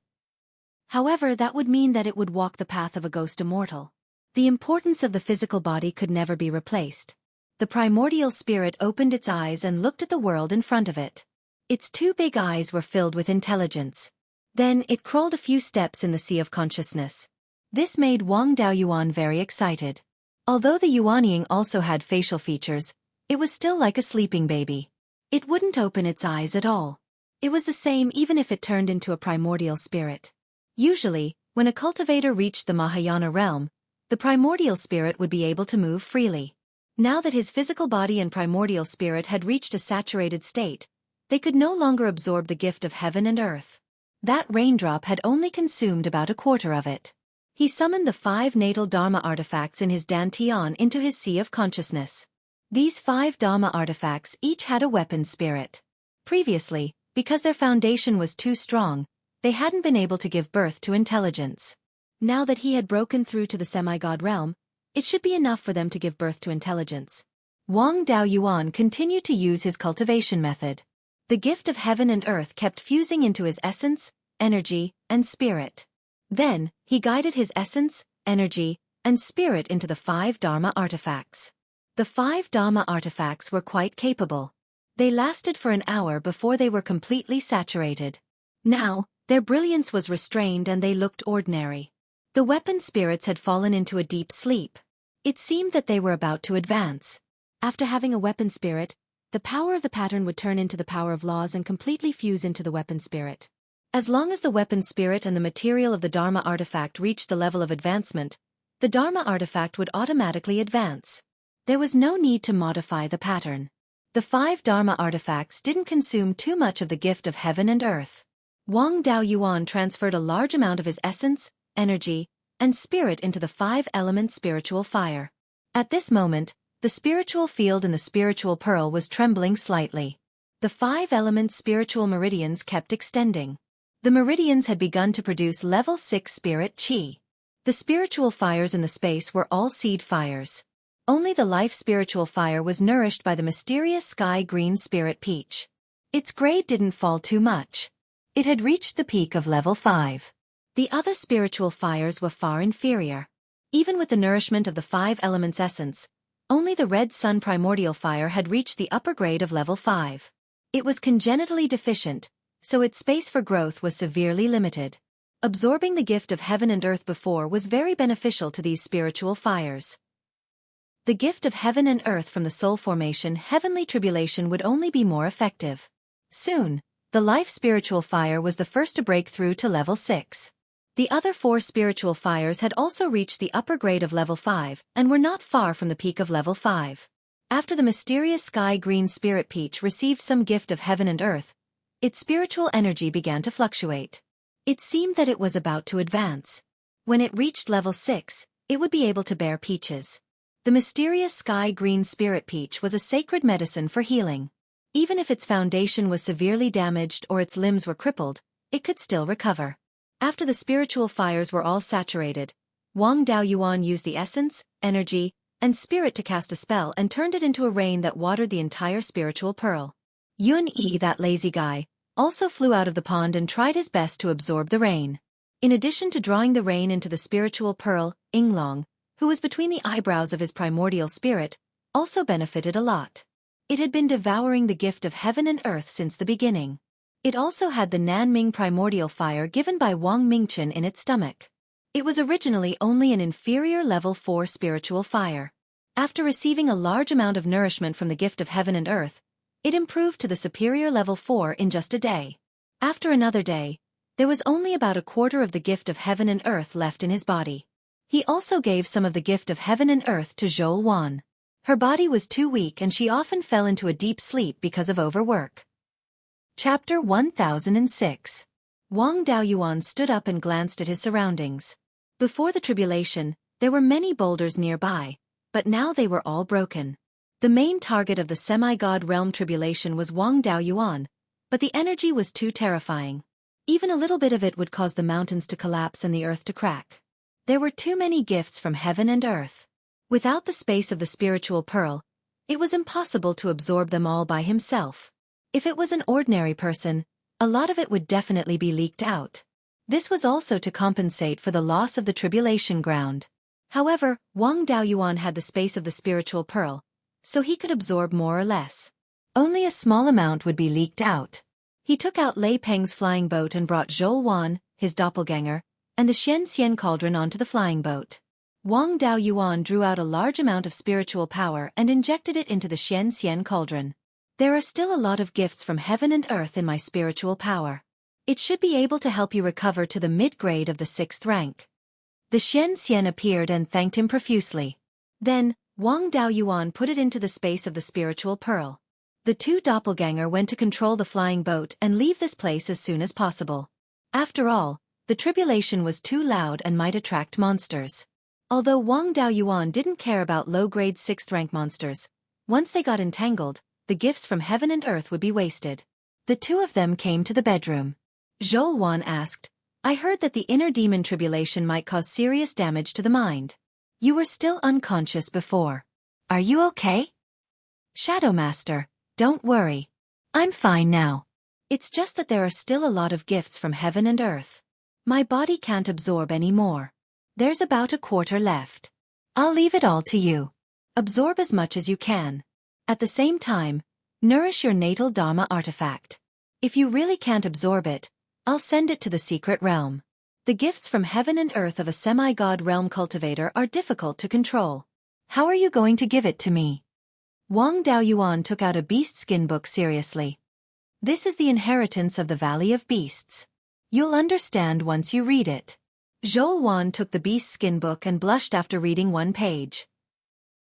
However, that would mean that it would walk the path of a ghost immortal. The importance of the physical body could never be replaced. The primordial spirit opened its eyes and looked at the world in front of it. Its 2 big eyes were filled with intelligence. Then it crawled a few steps in the sea of consciousness. This made Wang Daoyuan very excited. Although the Yuanying also had facial features, it was still like a sleeping baby. It wouldn't open its eyes at all. It was the same even if it turned into a primordial spirit. Usually, when a cultivator reached the Mahayana realm, the primordial spirit would be able to move freely. Now that his physical body and primordial spirit had reached a saturated state, they could no longer absorb the gift of heaven and earth. That raindrop had only consumed about a quarter of it. He summoned the 5 natal Dharma artifacts in his dantian into his sea of consciousness. These 5 Dharma artifacts each had a weapon spirit. Previously, because their foundation was too strong, they hadn't been able to give birth to intelligence. Now that he had broken through to the semi-god realm, it should be enough for them to give birth to intelligence. Wang Daoyuan continued to use his cultivation method. The gift of heaven and earth kept fusing into his essence, energy, and spirit. Then, he guided his essence, energy, and spirit into the 5 Dharma artifacts. The 5 Dharma artifacts were quite capable. They lasted for an hour before they were completely saturated. Now, their brilliance was restrained and they looked ordinary. The weapon spirits had fallen into a deep sleep. It seemed that they were about to advance. After having a weapon spirit, the power of the pattern would turn into the power of laws and completely fuse into the weapon spirit. As long as the weapon spirit and the material of the Dharma artifact reached the level of advancement, the Dharma artifact would automatically advance. There was no need to modify the pattern. The 5 Dharma artifacts didn't consume too much of the gift of heaven and earth. Wang Daoyuan transferred a large amount of his essence, energy, and spirit into the 5-element spiritual fire. At this moment, the spiritual field in the spiritual pearl was trembling slightly. The 5-element spiritual meridians kept extending. The meridians had begun to produce level 6 spirit chi. The spiritual fires in the space were all seed fires. Only the life spiritual fire was nourished by the mysterious sky green spirit peach. Its grade didn't fall too much. It had reached the peak of level 5. The other spiritual fires were far inferior. Even with the nourishment of the 5 elements essence, only the red sun primordial fire had reached the upper grade of level 5. It was congenitally deficient, so its space for growth was severely limited. Absorbing the gift of heaven and earth before was very beneficial to these spiritual fires. The gift of heaven and earth from the soul formation heavenly tribulation would only be more effective. Soon, the life spiritual fire was the first to break through to level 6. The other 4 spiritual fires had also reached the upper grade of level 5 and were not far from the peak of level 5. After the mysterious sky green spirit peach received some gift of heaven and earth, its spiritual energy began to fluctuate. It seemed that it was about to advance. When it reached level 6, it would be able to bear peaches. The mysterious sky green spirit peach was a sacred medicine for healing. Even if its foundation was severely damaged or its limbs were crippled, it could still recover. After the spiritual fires were all saturated, Wang Daoyuan used the essence, energy, and spirit to cast a spell and turned it into a rain that watered the entire spiritual pearl. Yun-Yi, that lazy guy, also flew out of the pond and tried his best to absorb the rain. In addition to drawing the rain into the spiritual pearl, Yinglong, who was between the eyebrows of his primordial spirit, also benefited a lot. It had been devouring the gift of heaven and earth since the beginning. It also had the Nanming primordial fire given by Wang Mingchen in its stomach. It was originally only an inferior level 4 spiritual fire. After receiving a large amount of nourishment from the gift of heaven and earth, it improved to the superior level 4 in just a day. After another day, there was only about a quarter of the gift of heaven and earth left in his body. He also gave some of the gift of heaven and earth to Zhou Wan. Her body was too weak and she often fell into a deep sleep because of overwork. Chapter 1006. Wang Daoyuan stood up and glanced at his surroundings. Before the tribulation, there were many boulders nearby, but now they were all broken. The main target of the semi-god realm tribulation was Wang Daoyuan, but the energy was too terrifying. Even a little bit of it would cause the mountains to collapse and the earth to crack. There were too many gifts from heaven and earth. Without the space of the spiritual pearl, it was impossible to absorb them all by himself. If it was an ordinary person, a lot of it would definitely be leaked out. This was also to compensate for the loss of the tribulation ground. However, Wang Daoyuan had the space of the spiritual pearl, so he could absorb more or less. Only a small amount would be leaked out. He took out Lei Peng's flying boat and brought Zhou Wan, his doppelganger, and the Xian cauldron onto the flying boat. Wang Daoyuan drew out a large amount of spiritual power and injected it into the Xian cauldron. There are still a lot of gifts from heaven and earth in my spiritual power. It should be able to help you recover to the mid-grade of the 6th rank. The Xian appeared and thanked him profusely. Then, Wang Daoyuan put it into the space of the spiritual pearl. The two doppelganger went to control the flying boat and leave this place as soon as possible. After all, the tribulation was too loud and might attract monsters. Although Wang Daoyuan didn't care about low-grade 6th rank monsters, once they got entangled, the gifts from heaven and earth would be wasted. The two of them came to the bedroom. Zhou Wan asked, I heard that the inner demon tribulation might cause serious damage to the mind. You were still unconscious before. Are you okay? Shadow Master, don't worry. I'm fine now. It's just that there are still a lot of gifts from heaven and earth. My body can't absorb any more. There's about a quarter left. I'll leave it all to you. Absorb as much as you can. At the same time, nourish your natal Dharma artifact. If you really can't absorb it, I'll send it to the secret realm. The gifts from heaven and earth of a semi-god realm cultivator are difficult to control. How are you going to give it to me? Wang Daoyuan took out a beast skin book seriously. This is the inheritance of the Valley of Beasts. You'll understand once you read it. Zhou Wan took the beast skin book and blushed after reading one page.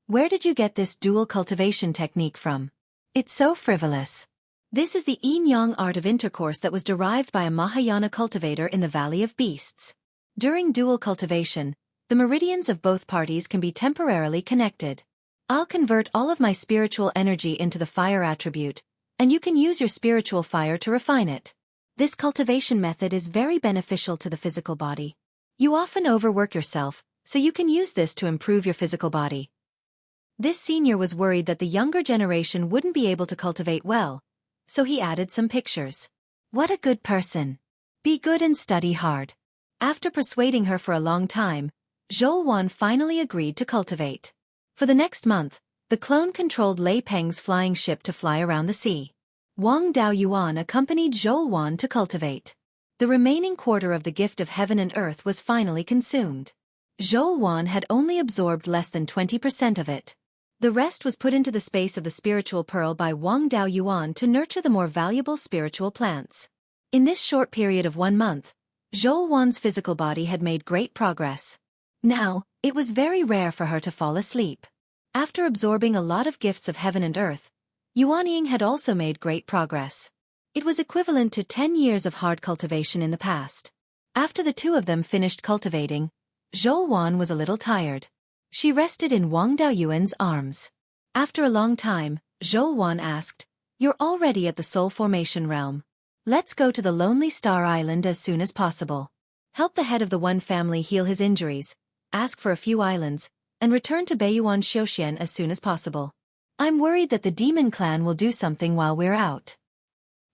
Where did you get this dual cultivation technique from? It's so frivolous. This is the yin-yang art of intercourse that was derived by a Mahayana cultivator in the Valley of Beasts. During dual cultivation, the meridians of both parties can be temporarily connected. I'll convert all of my spiritual energy into the fire attribute, and you can use your spiritual fire to refine it. This cultivation method is very beneficial to the physical body. You often overwork yourself, so you can use this to improve your physical body. This senior was worried that the younger generation wouldn't be able to cultivate well, so he added some pictures. What a good person. Be good and study hard. After persuading her for a long time, Zhou Wan finally agreed to cultivate. For the next month, the clone controlled Lei Peng's flying ship to fly around the sea. Wang Daoyuan accompanied Zhou Wan to cultivate. The remaining quarter of the gift of heaven and earth was finally consumed. Zhou Wan had only absorbed less than 20% of it. The rest was put into the space of the spiritual pearl by Wang Daoyuan to nurture the more valuable spiritual plants. In this short period of 1 month, Zhou Wan's physical body had made great progress. Now, it was very rare for her to fall asleep. After absorbing a lot of gifts of heaven and earth, Yuanying had also made great progress. It was equivalent to 10 years of hard cultivation in the past. After the two of them finished cultivating, Zhou Wan was a little tired. She rested in Wang Daoyuan's arms. After a long time, Zhou Wan asked, You're already at the soul formation realm. Let's go to the Lonely Star Island as soon as possible. Help the head of the One family heal his injuries, ask for a few islands, and return to Beiyuan Xiaoxian as soon as possible. I'm worried that the demon clan will do something while we're out.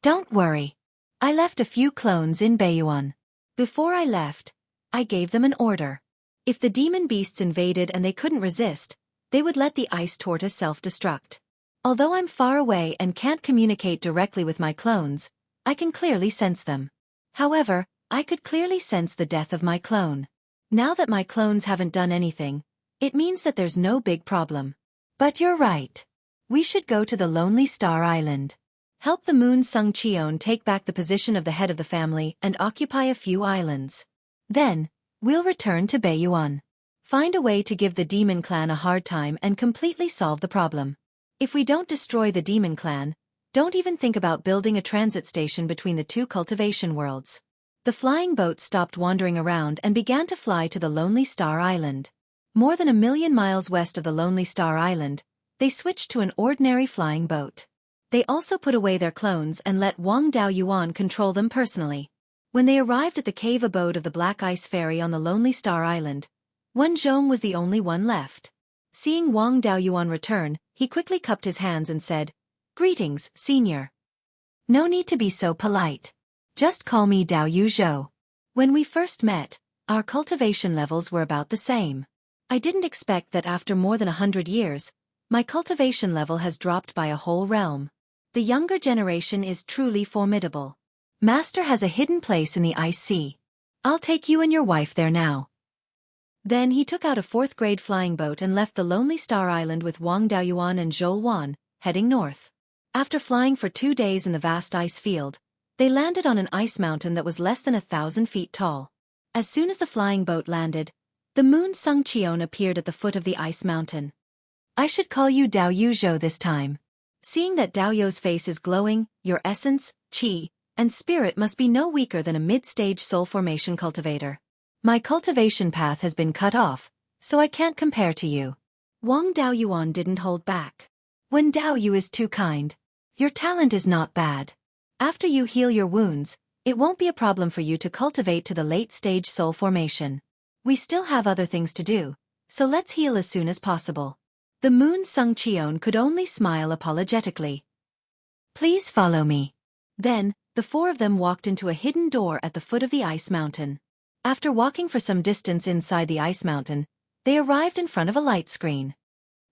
Don't worry. I left a few clones in Beiyuan. Before I left, I gave them an order. If the demon beasts invaded and they couldn't resist, they would let the ice tortoise self-destruct. Although I'm far away and can't communicate directly with my clones, I can clearly sense them. However, I could clearly sense the death of my clone. Now that my clones haven't done anything, it means that there's no big problem. But you're right. We should go to the Lonely Star Island. Help the Moon Sung Cheon take back the position of the head of the family and occupy a few islands. Then, we'll return to Beiyuan. Find a way to give the demon clan a hard time and completely solve the problem. If we don't destroy the demon clan, don't even think about building a transit station between the two cultivation worlds. The flying boat stopped wandering around and began to fly to the Lonely Star Island. More than 1,000,000 miles west of the Lonely Star Island, they switched to an ordinary flying boat. They also put away their clones and let Wang Daoyuan control them personally. When they arrived at the cave abode of the Black Ice Fairy on the Lonely Star Island, Wen Zhong was the only one left. Seeing Wang Daoyuan return, he quickly cupped his hands and said, "Greetings, Senior. No need to be so polite. Just call me Dao Yu Zhou. When we first met, our cultivation levels were about the same. I didn't expect that after more than 100 years, my cultivation level has dropped by a whole realm. The younger generation is truly formidable. Master has a hidden place in the Ice Sea. I'll take you and your wife there now." Then he took out a 4th-grade flying boat and left the Lonely Star Island with Wang Daoyuan and Zhou Wan, heading north. After flying for 2 days in the vast ice field, they landed on an ice mountain that was less than 1,000 feet tall. As soon as the flying boat landed, the moon Sung Cheon appeared at the foot of the ice mountain. "I should call you Dao Yu Zhou this time. Seeing that Dao You's face is glowing, your essence, qi, and spirit must be no weaker than a mid-stage soul formation cultivator. My cultivation path has been cut off, so I can't compare to you." Wang Daoyuan didn't hold back. "When Dao Yu is too kind. Your talent is not bad. After you heal your wounds, it won't be a problem for you to cultivate to the late-stage soul formation. We still have other things to do, so let's heal as soon as possible." The moon Sung Cheon could only smile apologetically. "Please follow me." Then, the 4 of them walked into a hidden door at the foot of the ice mountain. After walking for some distance inside the ice mountain, they arrived in front of a light screen.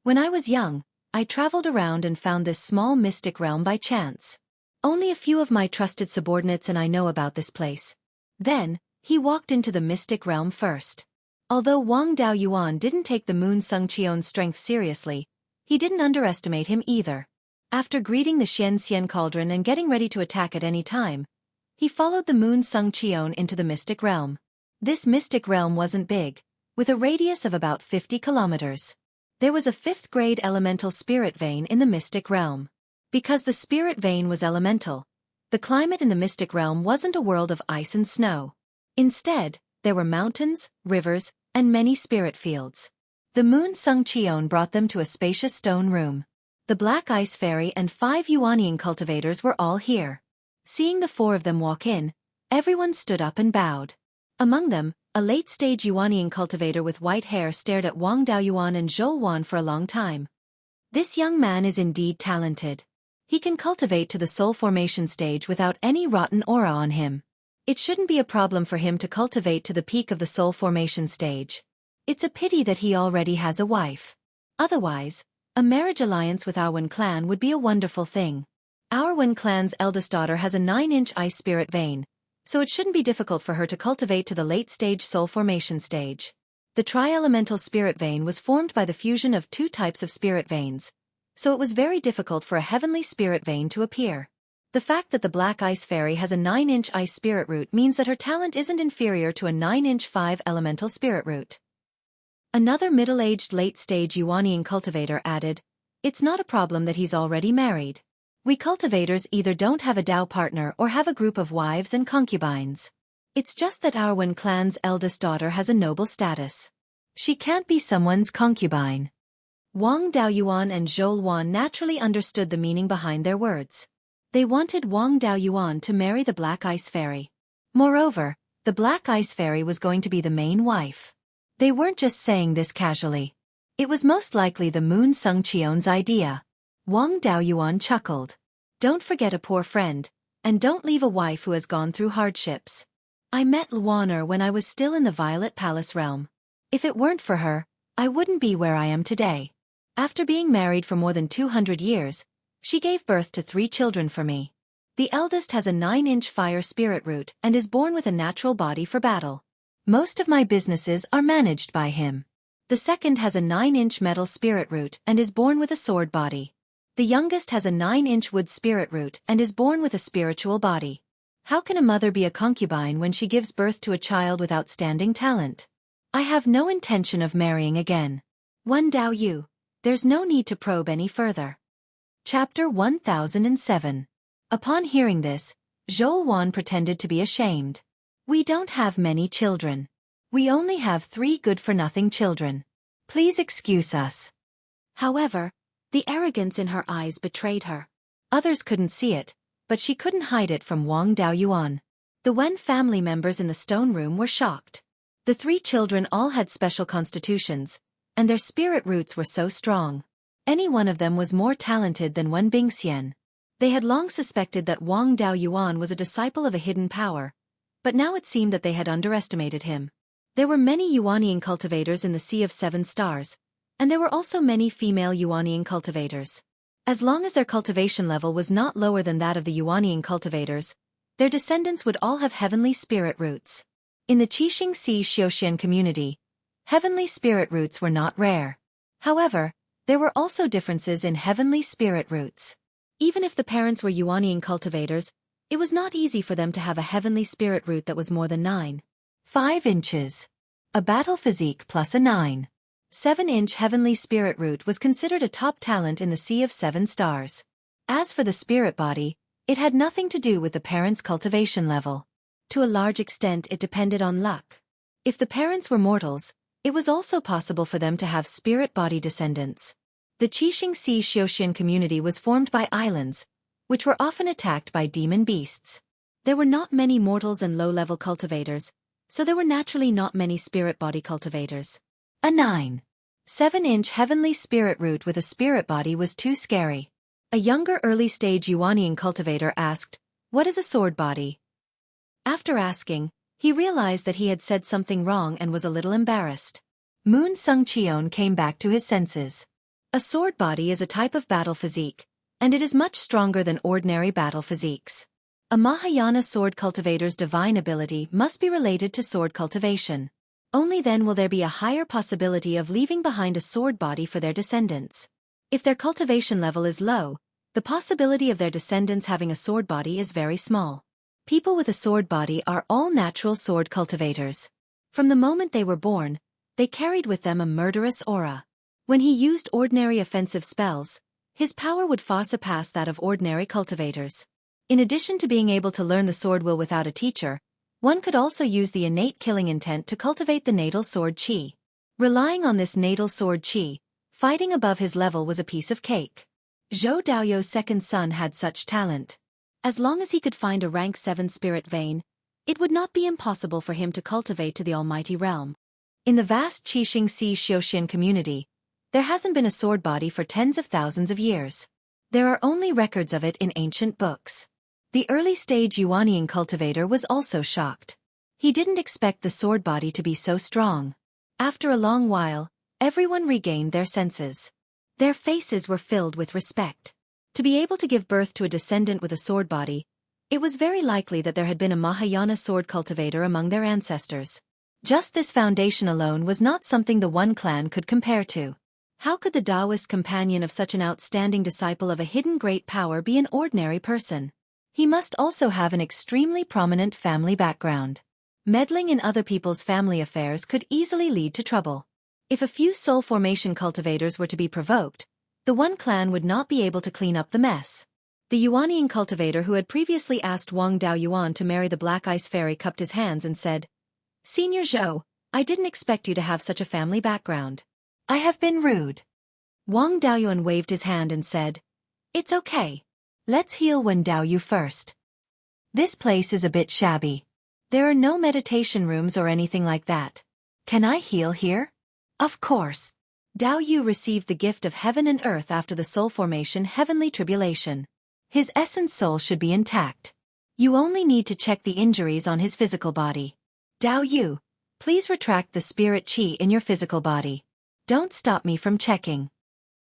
"When I was young, I traveled around and found this small mystic realm by chance. Only a few of my trusted subordinates and I know about this place." Then, he walked into the mystic realm first. Although Wang Daoyuan didn't take the moon Sung Cheon's strength seriously, he didn't underestimate him either. After greeting the Xian cauldron and getting ready to attack at any time, he followed the moon Sung Cheon into the mystic realm. This mystic realm wasn't big, with a radius of about 50 kilometers. There was a 5th-grade elemental spirit vein in the mystic realm. Because the spirit vein was elemental, the climate in the mystic realm wasn't a world of ice and snow. Instead, there were mountains, rivers, and many spirit fields. The moon Sung Cheon brought them to a spacious stone room. The Black Ice Fairy and 5 Yuanian cultivators were all here. Seeing the 4 of them walk in, everyone stood up and bowed. Among them, a late-stage Yuanian cultivator with white hair stared at Wang Daoyuan and Zhou Wan for a long time. This young man is indeed talented. He can cultivate to the soul formation stage without any rotten aura on him. It shouldn't be a problem for him to cultivate to the peak of the soul formation stage. It's a pity that he already has a wife. Otherwise, a marriage alliance with our Wen clan would be a wonderful thing. Our Wen clan's eldest daughter has a 9-inch ice spirit vein, so it shouldn't be difficult for her to cultivate to the late-stage soul formation stage. The tri-elemental spirit vein was formed by the fusion of 2 types of spirit veins, so it was very difficult for a heavenly spirit vein to appear. The fact that the Black Ice Fairy has a 9-inch ice spirit root means that her talent isn't inferior to a 9-inch 5-elemental spirit root. Another middle-aged late-stage Yuanian cultivator added, "It's not a problem that he's already married. We cultivators either don't have a Dao partner or have a group of wives and concubines. It's just that our Wen clan's eldest daughter has a noble status. She can't be someone's concubine." Wang Daoyuan and Zhou Wan naturally understood the meaning behind their words. They wanted Wang Daoyuan to marry the Black Ice Fairy. Moreover, the Black Ice Fairy was going to be the main wife. They weren't just saying this casually. It was most likely the moon Sung Cheon's idea. Wang Daoyuan chuckled. "Don't forget a poor friend, and don't leave a wife who has gone through hardships. I met Luaner when I was still in the Violet Palace realm. If it weren't for her, I wouldn't be where I am today. After being married for more than 200 years, she gave birth to 3 children for me. The eldest has a 9-inch fire spirit root and is born with a natural body for battle. Most of my businesses are managed by him. The second has a 9-inch metal spirit root and is born with a sword body. The youngest has a 9-inch wood spirit root and is born with a spiritual body. How can a mother be a concubine when she gives birth to a child with outstanding talent? I have no intention of marrying again. Wen Dao Yu. There's no need to probe any further." Chapter 1007. Upon hearing this, Zhou Wan pretended to be ashamed. We don't have many children. We only have 3 good-for-nothing children. Please excuse us. However, the arrogance in her eyes betrayed her. Others couldn't see it, but she couldn't hide it from Wang Daoyuan. The Wen family members in the stone room were shocked. The 3 children all had special constitutions, and their spirit roots were so strong. Any one of them was more talented than Wen Bingxian. They had long suspected that Wang Daoyuan was a disciple of a hidden power, but now it seemed that they had underestimated him. There were many Yuanian cultivators in the Sea of 7 Stars, and there were also many female Yuanian cultivators. As long as their cultivation level was not lower than that of the Yuanian cultivators, their descendants would all have heavenly spirit roots. In the Qixing Sea Xiuxian community, heavenly spirit roots were not rare. However, there were also differences in heavenly spirit roots. Even if the parents were Yuanian cultivators, it was not easy for them to have a heavenly spirit root that was more than 9.5 inches. A battle physique plus a 9.7-inch heavenly spirit root was considered a top talent in the Sea of 7 Stars. As for the spirit body, it had nothing to do with the parents' cultivation level. To a large extent it depended on luck. If the parents were mortals, it was also possible for them to have spirit body descendants. The Qixing Sea Xiuxian community was formed by islands, which were often attacked by demon beasts. There were not many mortals and low-level cultivators, so there were naturally not many spirit body cultivators. A 9.7-inch heavenly spirit root with a spirit body was too scary. A younger early-stage Yuanian cultivator asked, "What is a sword body?" After asking, he realized that he had said something wrong and was a little embarrassed. Moon Sungcheon came back to his senses. A sword body is a type of battle physique, and it is much stronger than ordinary battle physiques. A Mahayana sword cultivator's divine ability must be related to sword cultivation. Only then will there be a higher possibility of leaving behind a sword body for their descendants. If their cultivation level is low, the possibility of their descendants having a sword body is very small. People with a sword body are all natural sword cultivators. From the moment they were born, they carried with them a murderous aura. When he used ordinary offensive spells, his power would far surpass that of ordinary cultivators. In addition to being able to learn the sword will without a teacher, one could also use the innate killing intent to cultivate the natal sword qi. Relying on this natal sword qi, fighting above his level was a piece of cake. Zhou Daoyu's second son had such talent. As long as he could find a rank 7 spirit vein, it would not be impossible for him to cultivate to the almighty realm. In the vast Qixing Sea Xiuxian community, there hasn't been a sword body for tens of thousands of years. There are only records of it in ancient books. The early-stage Yuanian cultivator was also shocked. He didn't expect the sword body to be so strong. After a long while, everyone regained their senses. Their faces were filled with respect. To be able to give birth to a descendant with a sword body, it was very likely that there had been a Mahayana sword cultivator among their ancestors. Just this foundation alone was not something the One clan could compare to. How could the Taoist companion of such an outstanding disciple of a hidden great power be an ordinary person? He must also have an extremely prominent family background. Meddling in other people's family affairs could easily lead to trouble. If a few soul formation cultivators were to be provoked, the One clan would not be able to clean up the mess. The Yuanian cultivator who had previously asked Wang Daoyuan to marry the Black Ice Fairy cupped his hands and said, "Senior Zhou, I didn't expect you to have such a family background. I have been rude." Wang Daoyuan waved his hand and said, "It's okay. Let's heal Wen Daoyu first. This place is a bit shabby. There are no meditation rooms or anything like that. Can I heal here?" Of course. Daoyu received the gift of heaven and earth after the soul formation heavenly tribulation. His essence soul should be intact. You only need to check the injuries on his physical body. Daoyu, please retract the spirit qi in your physical body. Don't stop me from checking.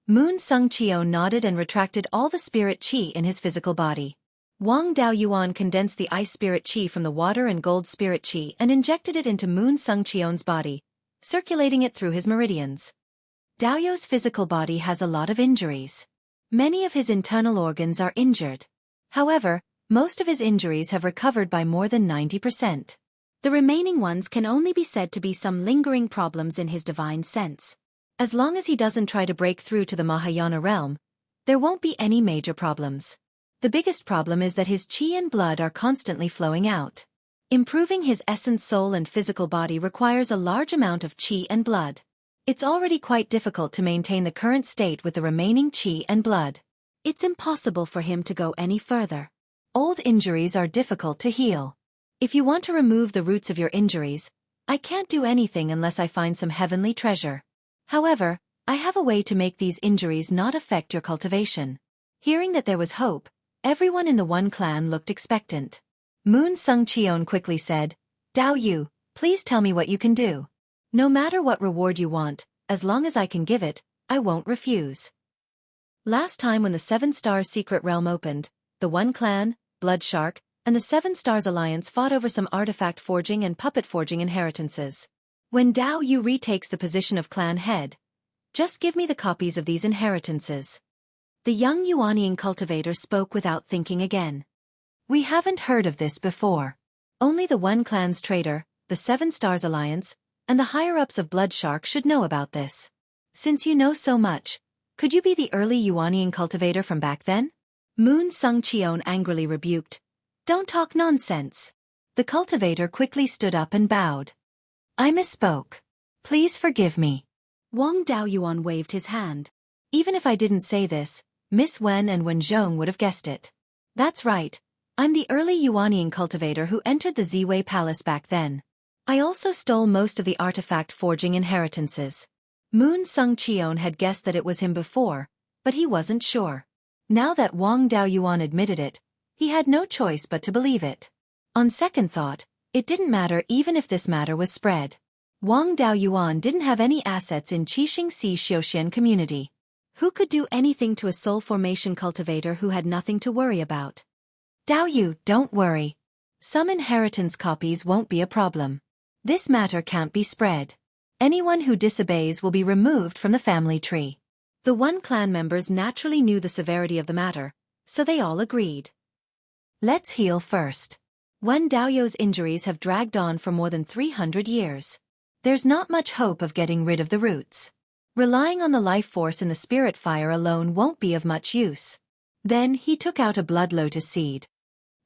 Moon Sungcheon nodded and retracted all the spirit qi in his physical body. Wang Daoyuan condensed the ice spirit qi from the water and gold spirit qi and injected it into Moon Sungcheon's body, circulating it through his meridians. Daoyu's physical body has a lot of injuries. Many of his internal organs are injured. However, most of his injuries have recovered by more than 90%. The remaining ones can only be said to be some lingering problems in his divine sense. As long as he doesn't try to break through to the Mahayana realm, there won't be any major problems. The biggest problem is that his qi and blood are constantly flowing out. Improving his essence, soul and physical body requires a large amount of qi and blood. It's already quite difficult to maintain the current state with the remaining qi and blood. It's impossible for him to go any further. Old injuries are difficult to heal. If you want to remove the roots of your injuries, I can't do anything unless I find some heavenly treasure. However, I have a way to make these injuries not affect your cultivation. Hearing that there was hope, everyone in the One clan looked expectant. Moon Sung Cheon quickly said, Dao Yu, please tell me what you can do. No matter what reward you want, as long as I can give it, I won't refuse. Last time when the Seven Stars Secret Realm opened, the One Clan, Blood Shark, and the Seven Stars Alliance fought over some artifact forging and puppet forging inheritances. When Dao Yu retakes the position of clan head, just give me the copies of these inheritances. The young Yuanying cultivator spoke without thinking again. We haven't heard of this before. Only the One Clan's trader, the Seven Stars Alliance, and the higher-ups of Blood Shark should know about this. Since you know so much, could you be the early Yuanying cultivator from back then? Moon Sung Cheon angrily rebuked. Don't talk nonsense. The cultivator quickly stood up and bowed. I misspoke. Please forgive me. Wang Daoyuan waved his hand. Even if I didn't say this, Miss Wen and Wen Zhong would have guessed it. That's right. I'm the early Yuanying cultivator who entered the Ziwei Palace back then. I also stole most of the artifact forging inheritances. Moon Sung Cheon had guessed that it was him before, but he wasn't sure. Now that Wang Daoyuan admitted it, he had no choice but to believe it. On second thought, it didn't matter even if this matter was spread. Wang Daoyuan didn't have any assets in Qixing Si Xiuxian community. Who could do anything to a soul formation cultivator who had nothing to worry about? Dao Yu, don't worry. Some inheritance copies won't be a problem. This matter can't be spread. Anyone who disobeys will be removed from the family tree. The One Clan members naturally knew the severity of the matter, so they all agreed. Let's heal first. Wen Daoyu's injuries have dragged on for more than 300 years. There's not much hope of getting rid of the roots. Relying on the life force in the spirit fire alone won't be of much use. Then he took out a blood lotus seed.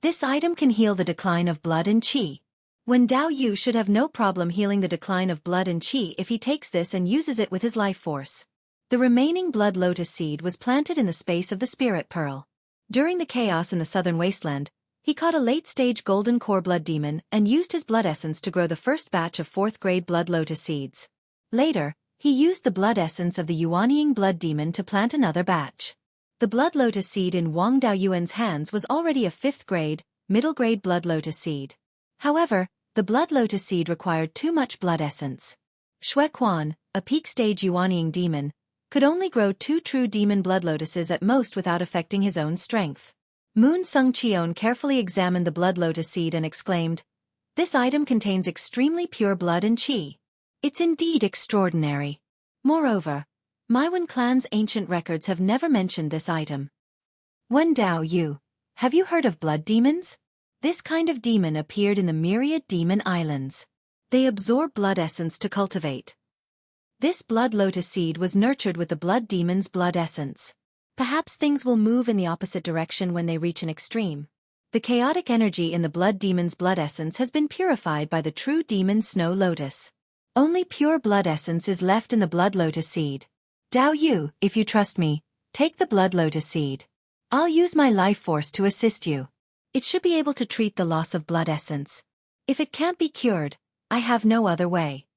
This item can heal the decline of blood and qi. Wen Daoyu should have no problem healing the decline of blood and qi if he takes this and uses it with his life force. The remaining blood lotus seed was planted in the space of the spirit pearl. During the chaos in the southern wasteland, he caught a late-stage golden core blood demon and used his blood essence to grow the first batch of 4th-grade blood lotus seeds. Later, he used the blood essence of the Yuanying blood demon to plant another batch. The blood lotus seed in Wang Daoyuan's hands was already a 5th-grade, middle-grade blood lotus seed. However, the blood lotus seed required too much blood essence. Xueqi, a peak-stage Yuanying demon, could only grow 2 true demon blood lotuses at most without affecting his own strength. Moon Sung Cheon carefully examined the blood lotus seed and exclaimed, This item contains extremely pure blood and qi. It's indeed extraordinary. Moreover, Maiwan clan's ancient records have never mentioned this item. Wen Dao Yu, have you heard of blood demons? This kind of demon appeared in the myriad demon islands. They absorb blood essence to cultivate. This blood lotus seed was nurtured with the blood demon's blood essence. Perhaps things will move in the opposite direction when they reach an extreme. The chaotic energy in the blood demon's blood essence has been purified by the true demon snow lotus. Only pure blood essence is left in the blood lotus seed. Dao Yu, if you trust me, take the blood lotus seed. I'll use my life force to assist you. It should be able to treat the loss of blood essence. If it can't be cured, I have no other way.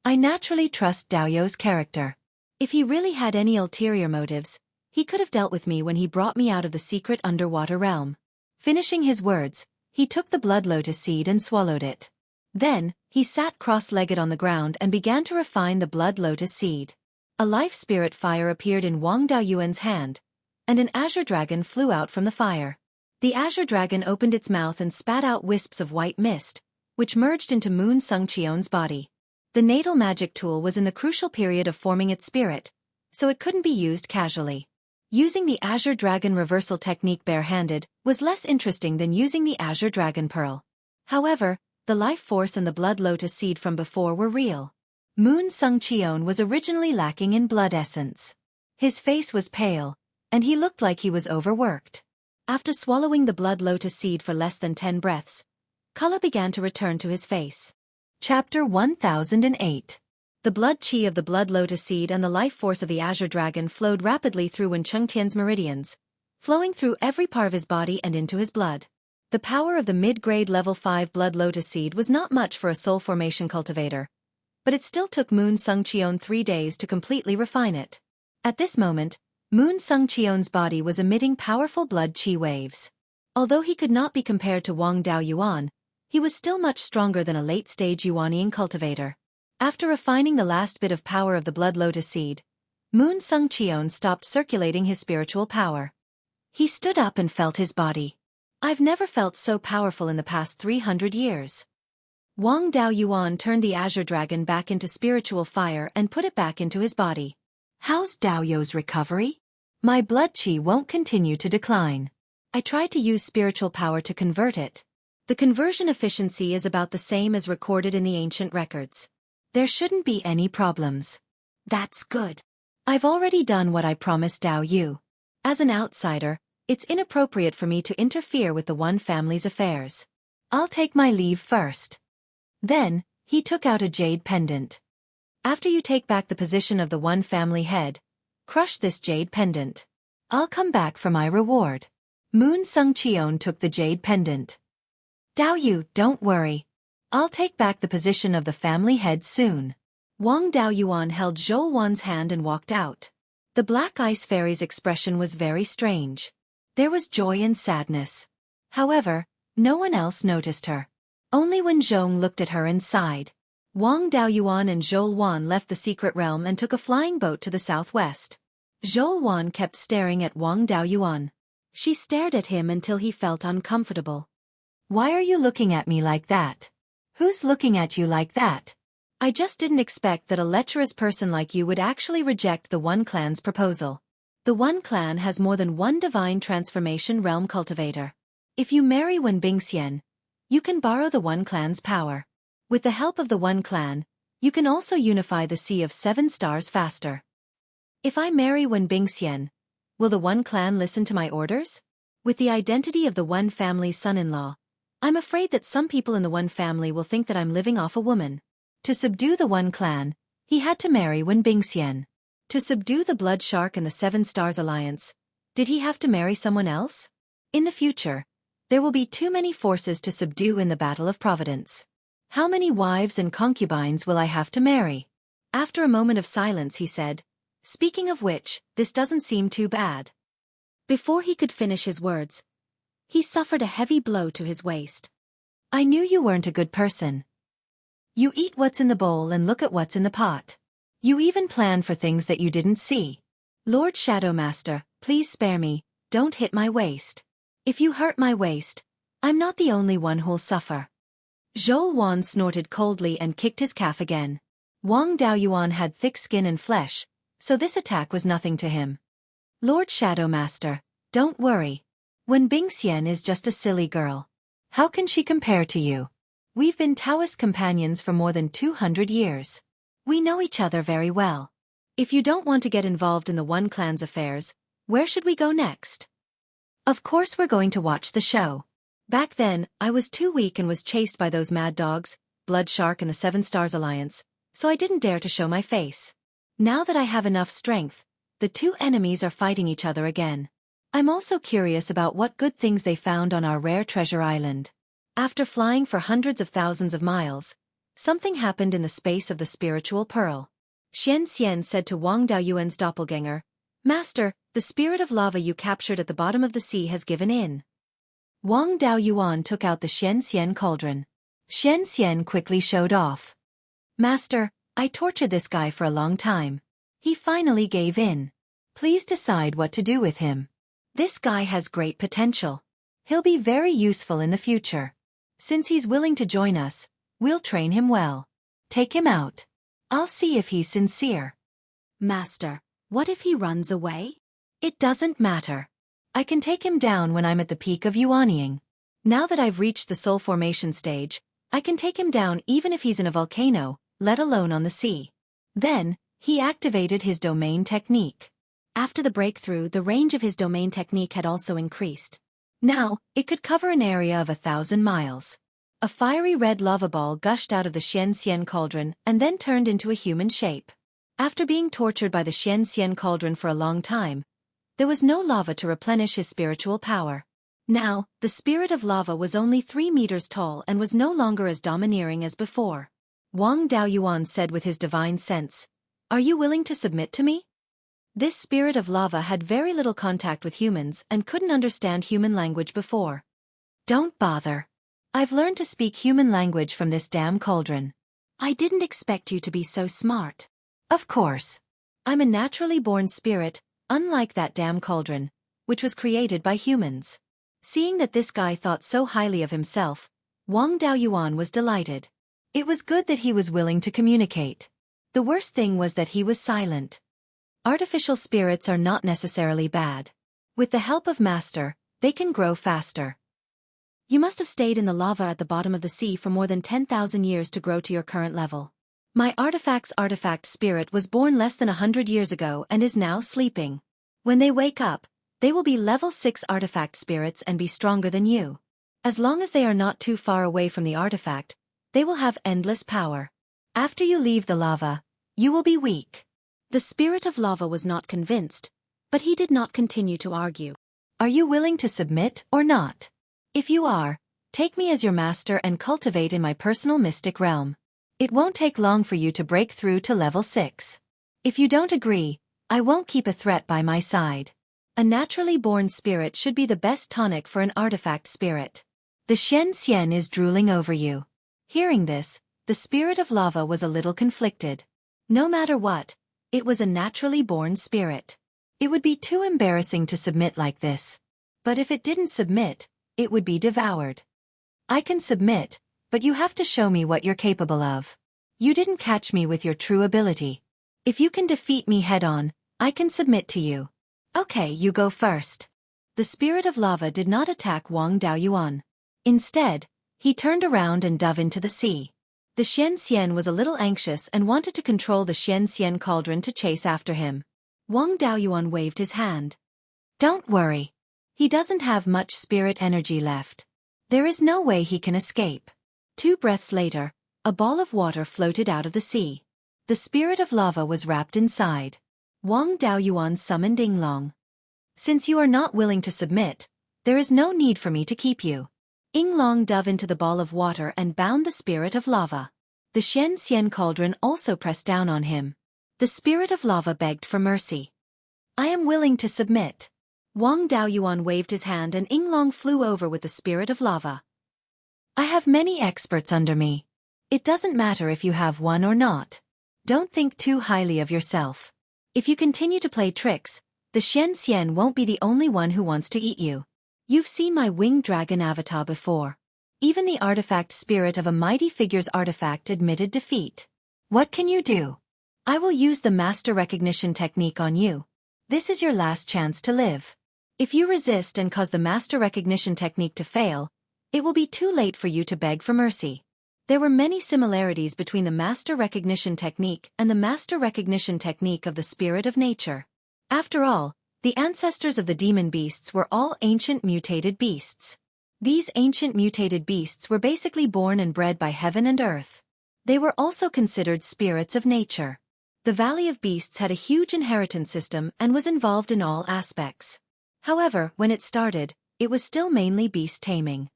I naturally trust Dao Yu's character. If he really had any ulterior motives, he could have dealt with me when he brought me out of the secret underwater realm. Finishing his words, he took the blood lotus seed and swallowed it. Then, he sat cross-legged on the ground and began to refine the blood lotus seed. A life spirit fire appeared in Wang Daoyuan's hand, and an azure dragon flew out from the fire. The azure dragon opened its mouth and spat out wisps of white mist, which merged into Moon Sung Cheon's body. The natal magic tool was in the crucial period of forming its spirit, so it couldn't be used casually. Using the azure dragon reversal technique barehanded was less interesting than using the azure dragon pearl. However, the life force and the blood lotus seed from before were real. Moon Sung Cheon was originally lacking in blood essence. His face was pale, and he looked like he was overworked. After swallowing the blood lotus seed for less than 10 breaths, Color began to return to his face. Chapter 1008. The blood chi of the blood lotus seed and the life force of the azure dragon flowed rapidly through Wen Chengtian's meridians, flowing through every part of his body and into his blood. The power of the mid-grade level 5 blood lotus seed was not much for a soul formation cultivator, but it still took Moon Sung Cheon 3 days to completely refine it. At this moment, Moon Sung Cheon's body was emitting powerful blood chi waves. Although he could not be compared to Wang Dao Yuan, he was still much stronger than a late-stage Yuanian cultivator. After refining the last bit of power of the blood lotus seed, Moon Sung Cheon stopped circulating his spiritual power. He stood up and felt his body. I've never felt so powerful in the past 300 years. Wang Dao Yuan turned the azure dragon back into spiritual fire and put it back into his body. How's Daoyo's recovery? My blood chi won't continue to decline. I tried to use spiritual power to convert it. The conversion efficiency is about the same as recorded in the ancient records. There shouldn't be any problems. That's good. I've already done what I promised Dao Yu. As an outsider, it's inappropriate for me to interfere with the One family's affairs. I'll take my leave first. Then, he took out a jade pendant. After you take back the position of the One family head, crush this jade pendant. I'll come back for my reward. Moon Sung Cheon took the jade pendant. Dao Yu, don't worry. I'll take back the position of the family head soon. Wang Dao Yuan held Zhou Wan's hand and walked out. The Black Ice Fairy's expression was very strange. There was joy and sadness. However, no one else noticed her. Only when Zhong looked at her and sighed. Wang Dao Yuan and Zhou Wan left the secret realm and took a flying boat to the southwest. Zhou Wan kept staring at Wang Dao Yuan. She stared at him until he felt uncomfortable. Why are you looking at me like that? Who's looking at you like that? I just didn't expect that a lecherous person like you would actually reject the One clan's proposal. The One clan has more than one divine transformation realm cultivator. If you marry Wen Bingxian, you can borrow the One clan's power. With the help of the One clan, you can also unify the Sea of 7 Stars faster. If I marry Wen Bingxian, will the One clan listen to my orders? With the identity of the One family's son-in-law, I'm afraid that some people in the One family will think that I'm living off a woman. To subdue the One clan, he had to marry Wen Bingxian. To subdue the Blood Shark and the 7 Stars Alliance, did he have to marry someone else? In the future, there will be too many forces to subdue in the Battle of Providence. How many wives and concubines will I have to marry? After a moment of silence he said, speaking of which, this doesn't seem too bad. Before he could finish his words, he suffered a heavy blow to his waist. I knew you weren't a good person. You eat what's in the bowl and look at what's in the pot. You even plan for things that you didn't see. Lord Shadowmaster, please spare me, don't hit my waist. If you hurt my waist, I'm not the only one who'll suffer. Zhou Wan snorted coldly and kicked his calf again. Wang Dao Yuan had thick skin and flesh, so this attack was nothing to him. Lord Shadowmaster, don't worry. Wen Bingxian is just a silly girl. How can she compare to you? We've been Taoist companions for more than 200 years. We know each other very well. If you don't want to get involved in the One clan's affairs, where should we go next? Of course we're going to watch the show. Back then, I was too weak and was chased by those mad dogs, Blood Shark and the 7 Stars Alliance, so I didn't dare to show my face. Now that I have enough strength, the two enemies are fighting each other again. I'm also curious about what good things they found on our rare treasure island. After flying for hundreds of thousands of miles, something happened in the space of the spiritual pearl. Xian Xian said to Wang Dao Yuan's doppelganger, Master, the spirit of lava you captured at the bottom of the sea has given in. Wang Dao Yuan took out the Xian Xian cauldron. Xian Xian quickly showed off. Master, I tortured this guy for a long time. He finally gave in. Please decide what to do with him. This guy has great potential. He'll be very useful in the future. Since he's willing to join us, we'll train him well. Take him out. I'll see if he's sincere. Master, what if he runs away? It doesn't matter. I can take him down when I'm at the peak of Yuanying. Now that I've reached the soul formation stage, I can take him down even if he's in a volcano, let alone on the sea. Then, he activated his domain technique. After the breakthrough, the range of his domain technique had also increased. Now, it could cover an area of 1,000 miles. A fiery red lava ball gushed out of the Xian cauldron and then turned into a human shape. After being tortured by the Xian cauldron for a long time, there was no lava to replenish his spiritual power. Now, the spirit of lava was only 3 meters tall and was no longer as domineering as before. Wang Daoyuan said with his divine sense, "Are you willing to submit to me?" This spirit of lava had very little contact with humans and couldn't understand human language before. "Don't bother. I've learned to speak human language from this damn cauldron. I didn't expect you to be so smart. Of course. I'm a naturally born spirit, unlike that damn cauldron, which was created by humans." Seeing that this guy thought so highly of himself, Wang Daoyuan was delighted. It was good that he was willing to communicate. The worst thing was that he was silent. Artificial spirits are not necessarily bad. With the help of Master, they can grow faster. You must have stayed in the lava at the bottom of the sea for more than 10,000 years to grow to your current level. My artifact spirit was born less than 100 years ago and is now sleeping. When they wake up, they will be level 6 artifact spirits and be stronger than you. As long as they are not too far away from the artifact, they will have endless power. After you leave the lava, you will be weak. The spirit of lava was not convinced, but he did not continue to argue. Are you willing to submit or not? If you are, take me as your master and cultivate in my personal mystic realm. It won't take long for you to break through to level 6. If you don't agree, I won't keep a threat by my side. A naturally born spirit should be the best tonic for an artifact spirit. The Xian is drooling over you. Hearing this, the spirit of lava was a little conflicted. No matter what, it was a naturally born spirit. It would be too embarrassing to submit like this. But if it didn't submit, it would be devoured. I can submit, but you have to show me what you're capable of. You didn't catch me with your true ability. If you can defeat me head-on, I can submit to you. Okay, you go first. The spirit of lava did not attack Wang Daoyuan. Instead, he turned around and dove into the sea. The Xian was a little anxious and wanted to control the Xian cauldron to chase after him. Wang Daoyuan waved his hand. Don't worry. He doesn't have much spirit energy left. There is no way he can escape. 2 breaths later, a ball of water floated out of the sea. The spirit of lava was wrapped inside. Wang Daoyuan summoned Yinglong. Since you are not willing to submit, there is no need for me to keep you. Yinglong dove into the ball of water and bound the spirit of lava. The Xian cauldron also pressed down on him. The spirit of lava begged for mercy. I am willing to submit. Wang Daoyuan waved his hand and Yinglong flew over with the spirit of lava. I have many experts under me. It doesn't matter if you have one or not. Don't think too highly of yourself. If you continue to play tricks, the Xian won't be the only one who wants to eat you. You've seen my winged dragon avatar before. Even the artifact spirit of a mighty figure's artifact admitted defeat. What can you do? I will use the master recognition technique on you. This is your last chance to live. If you resist and cause the master recognition technique to fail, it will be too late for you to beg for mercy. There were many similarities between the master recognition technique and the master recognition technique of the spirit of nature. After all, the ancestors of the demon beasts were all ancient mutated beasts. These ancient mutated beasts were basically born and bred by heaven and earth. They were also considered spirits of nature. The Valley of Beasts had a huge inheritance system and was involved in all aspects. However, when it started, it was still mainly beast taming.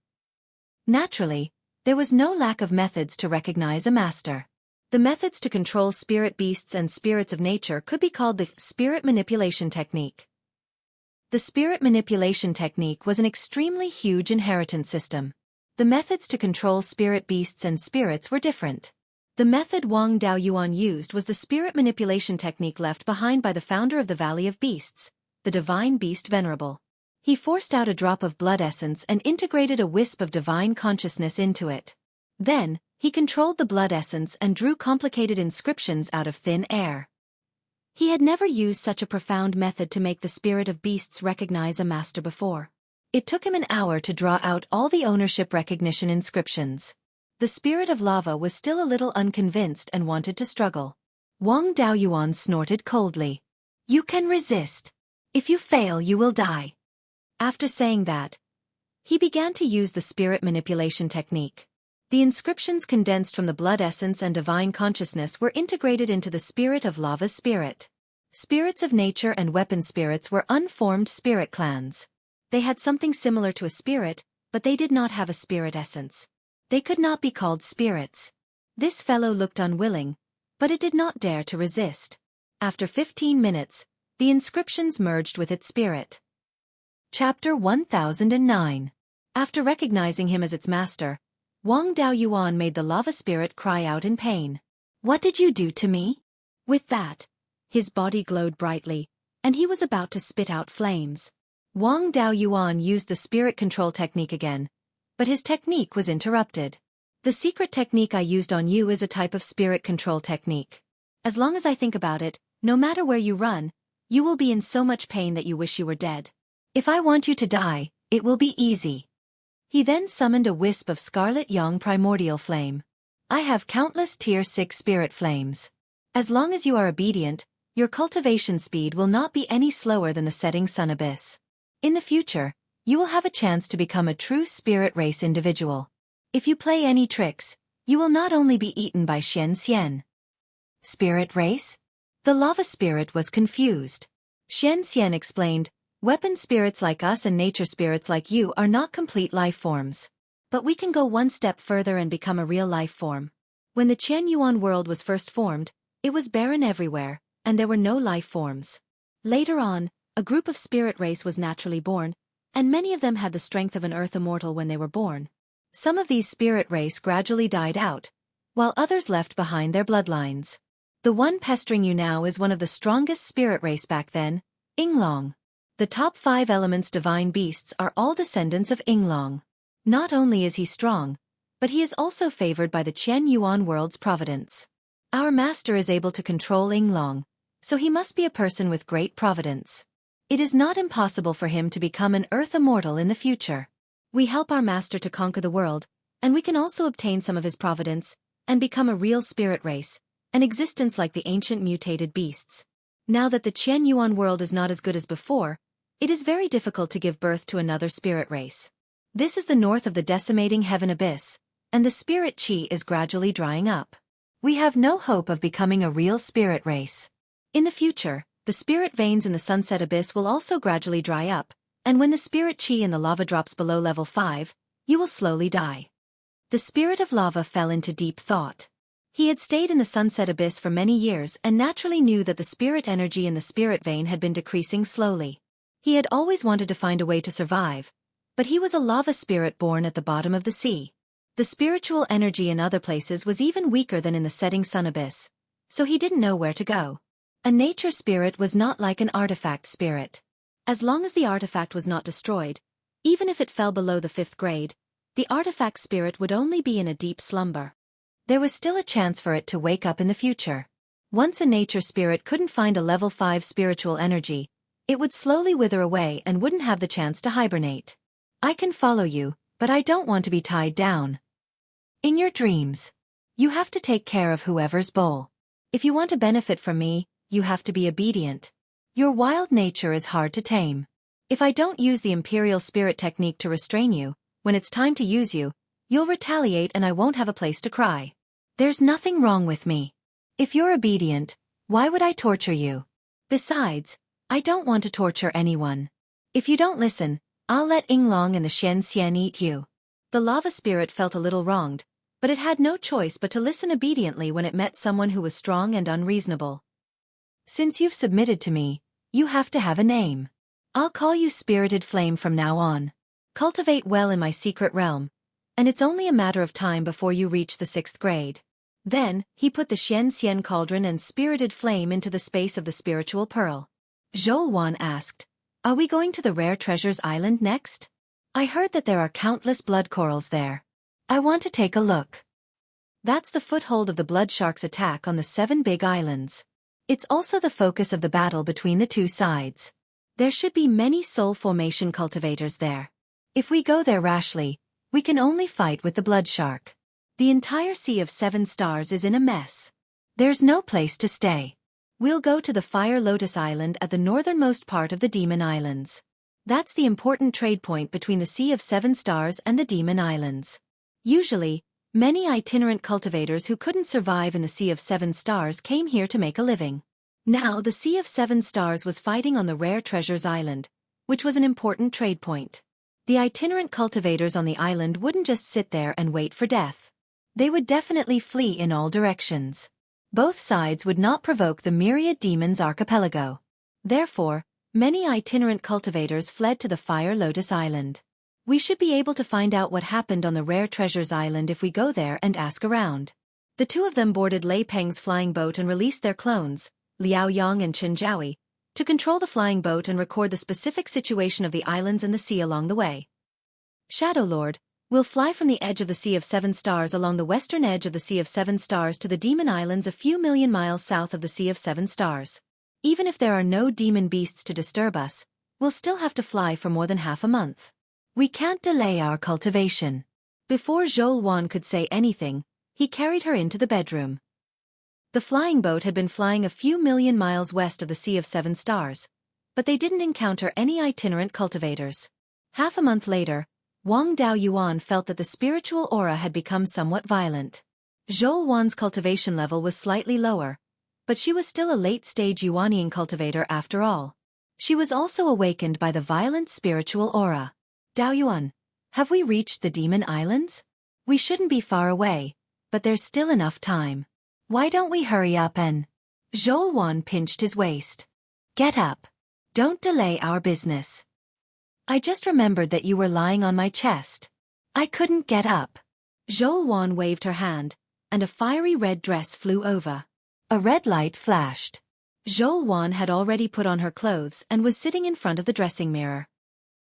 Naturally, there was no lack of methods to recognize a master. The methods to control spirit beasts and spirits of nature could be called the spirit manipulation technique. The spirit manipulation technique was an extremely huge inheritance system. The methods to control spirit beasts and spirits were different. The method Wang Daoyuan used was the spirit manipulation technique left behind by the founder of the Valley of Beasts, the Divine Beast Venerable. He forced out a drop of blood essence and integrated a wisp of divine consciousness into it. Then, he controlled the blood essence and drew complicated inscriptions out of thin air. He had never used such a profound method to make the spirit of beasts recognize a master before. It took him an hour to draw out all the ownership recognition inscriptions. The spirit of lava was still a little unconvinced and wanted to struggle. Wang Daoyuan snorted coldly. You can resist. If you fail, you will die. After saying that, he began to use the spirit manipulation technique. The inscriptions condensed from the blood essence and divine consciousness were integrated into the spirit of lava's spirit. Spirits of nature and weapon spirits were unformed spirit clans. They had something similar to a spirit, but they did not have a spirit essence. They could not be called spirits. This fellow looked unwilling, but it did not dare to resist. After 15 minutes, the inscriptions merged with its spirit. Chapter 1009. After recognizing him as its master, Wang Daoyuan made the lava spirit cry out in pain. "What did you do to me?" With that, his body glowed brightly, and he was about to spit out flames. Wang Daoyuan used the spirit control technique again, but his technique was interrupted. "The secret technique I used on you is a type of spirit control technique. As long as I think about it, no matter where you run, you will be in so much pain that you wish you were dead. If I want you to die, it will be easy." He then summoned a wisp of scarlet yang primordial flame. "I have countless tier 6 spirit flames. As long as you are obedient, your cultivation speed will not be any slower than the setting sun abyss. In the future, you will have a chance to become a true spirit race individual. If you play any tricks, you will not only be eaten by Xian Xian." Spirit race? The lava spirit was confused. Xian Xian explained, "Weapon spirits like us and nature spirits like you are not complete life forms. But we can go one step further and become a real life form. When the Qianyuan world was first formed, it was barren everywhere, and there were no life forms. Later on, a group of spirit race was naturally born, and many of them had the strength of an earth immortal when they were born. Some of these spirit race gradually died out, while others left behind their bloodlines. The one pestering you now is one of the strongest spirit race back then, Yinglong. The top 5 elements divine beasts are all descendants of Yinglong. Not only is he strong, but he is also favored by the Qianyuan world's providence. Our master is able to control Yinglong, so he must be a person with great providence. It is not impossible for him to become an earth immortal in the future. We help our master to conquer the world, and we can also obtain some of his providence, and become a real spirit race, an existence like the ancient mutated beasts. Now that the Qianyuan world is not as good as before, it is very difficult to give birth to another spirit race. This is the north of the decimating heaven abyss, and the spirit chi is gradually drying up. We have no hope of becoming a real spirit race. In the future, the spirit veins in the sunset abyss will also gradually dry up, and when the spirit chi in the lava drops below level 5, you will slowly die." The spirit of lava fell into deep thought. He had stayed in the sunset abyss for many years and naturally knew that the spirit energy in the spirit vein had been decreasing slowly. He had always wanted to find a way to survive, but he was a lava spirit born at the bottom of the sea. The spiritual energy in other places was even weaker than in the setting sun abyss, so he didn't know where to go. A nature spirit was not like an artifact spirit. As long as the artifact was not destroyed, even if it fell below the 5th grade, the artifact spirit would only be in a deep slumber. There was still a chance for it to wake up in the future. Once a nature spirit couldn't find a level 5 spiritual energy, it would slowly wither away and wouldn't have the chance to hibernate. "I can follow you, but I don't want to be tied down. In your dreams, you have to take care of whoever's bowl. If you want to benefit from me, you have to be obedient. Your wild nature is hard to tame. If I don't use the imperial spirit technique to restrain you, when it's time to use you, you'll retaliate and I won't have a place to cry. There's nothing wrong with me. If you're obedient, why would I torture you? Besides, I don't want to torture anyone. If you don't listen, I'll let Yinglong and the Xian Xian eat you." The lava spirit felt a little wronged, but it had no choice but to listen obediently when it met someone who was strong and unreasonable. "Since you've submitted to me, you have to have a name. I'll call you Spirited Flame from now on. Cultivate well in my secret realm, and it's only a matter of time before you reach the 6th grade." Then, he put the Xian Xian cauldron and Spirited Flame into the space of the spiritual pearl. Zhouwan asked, "Are we going to the Rare Treasures Island next? I heard that there are countless blood corals there. I want to take a look." That's the foothold of the blood shark's attack on the 7 big islands. It's also the focus of the battle between the 2 sides. There should be many soul formation cultivators there. If we go there rashly, we can only fight with the blood shark. The entire Sea of 7 Stars is in a mess. There's no place to stay. We'll go to the Fire Lotus Island at the northernmost part of the Demon Islands. That's the important trade point between the Sea of 7 Stars and the Demon Islands. Usually, Many itinerant cultivators who couldn't survive in the Sea of Seven Stars came here to make a living. Now the Sea of Seven Stars was fighting on the Rare Treasures Island, which was an important trade point. The itinerant cultivators on the island wouldn't just sit there and wait for death. They would definitely flee in all directions. Both sides would not provoke the myriad demons archipelago. Therefore, many itinerant cultivators fled to the Fire Lotus Island. We should be able to find out what happened on the Rare Treasures Island if we go there and ask around. The two of them boarded Lei Peng's flying boat and released their clones, Liao Yang and Chen Jiaoyi, to control the flying boat and record the specific situation of the islands and the sea along the way. Shadow Lord, we'll fly from the edge of the Sea of Seven Stars along the western edge of the Sea of Seven Stars to the Demon Islands a few million miles south of the Sea of Seven Stars. Even if there are no demon beasts to disturb us, we'll still have to fly for more than half a month. We can't delay our cultivation. Before Xueqi could say anything, he carried her into the bedroom. The flying boat had been flying a few million miles west of the Sea of Seven Stars, but they didn't encounter any itinerant cultivators. Half a month later, Wang Daoyuan felt that the spiritual aura had become somewhat violent. Xueqi's cultivation level was slightly lower, but she was still a late-stage Yuanian cultivator after all. She was also awakened by the violent spiritual aura. Daoyuan, have we reached the Demon Islands? We shouldn't be far away, but there's still enough time. Why don't we hurry up and... Xueqi pinched his waist. Get up. Don't delay our business. I just remembered that you were lying on my chest. I couldn't get up. Xueqi waved her hand, and a fiery red dress flew over. A red light flashed. Xueqi had already put on her clothes and was sitting in front of the dressing mirror.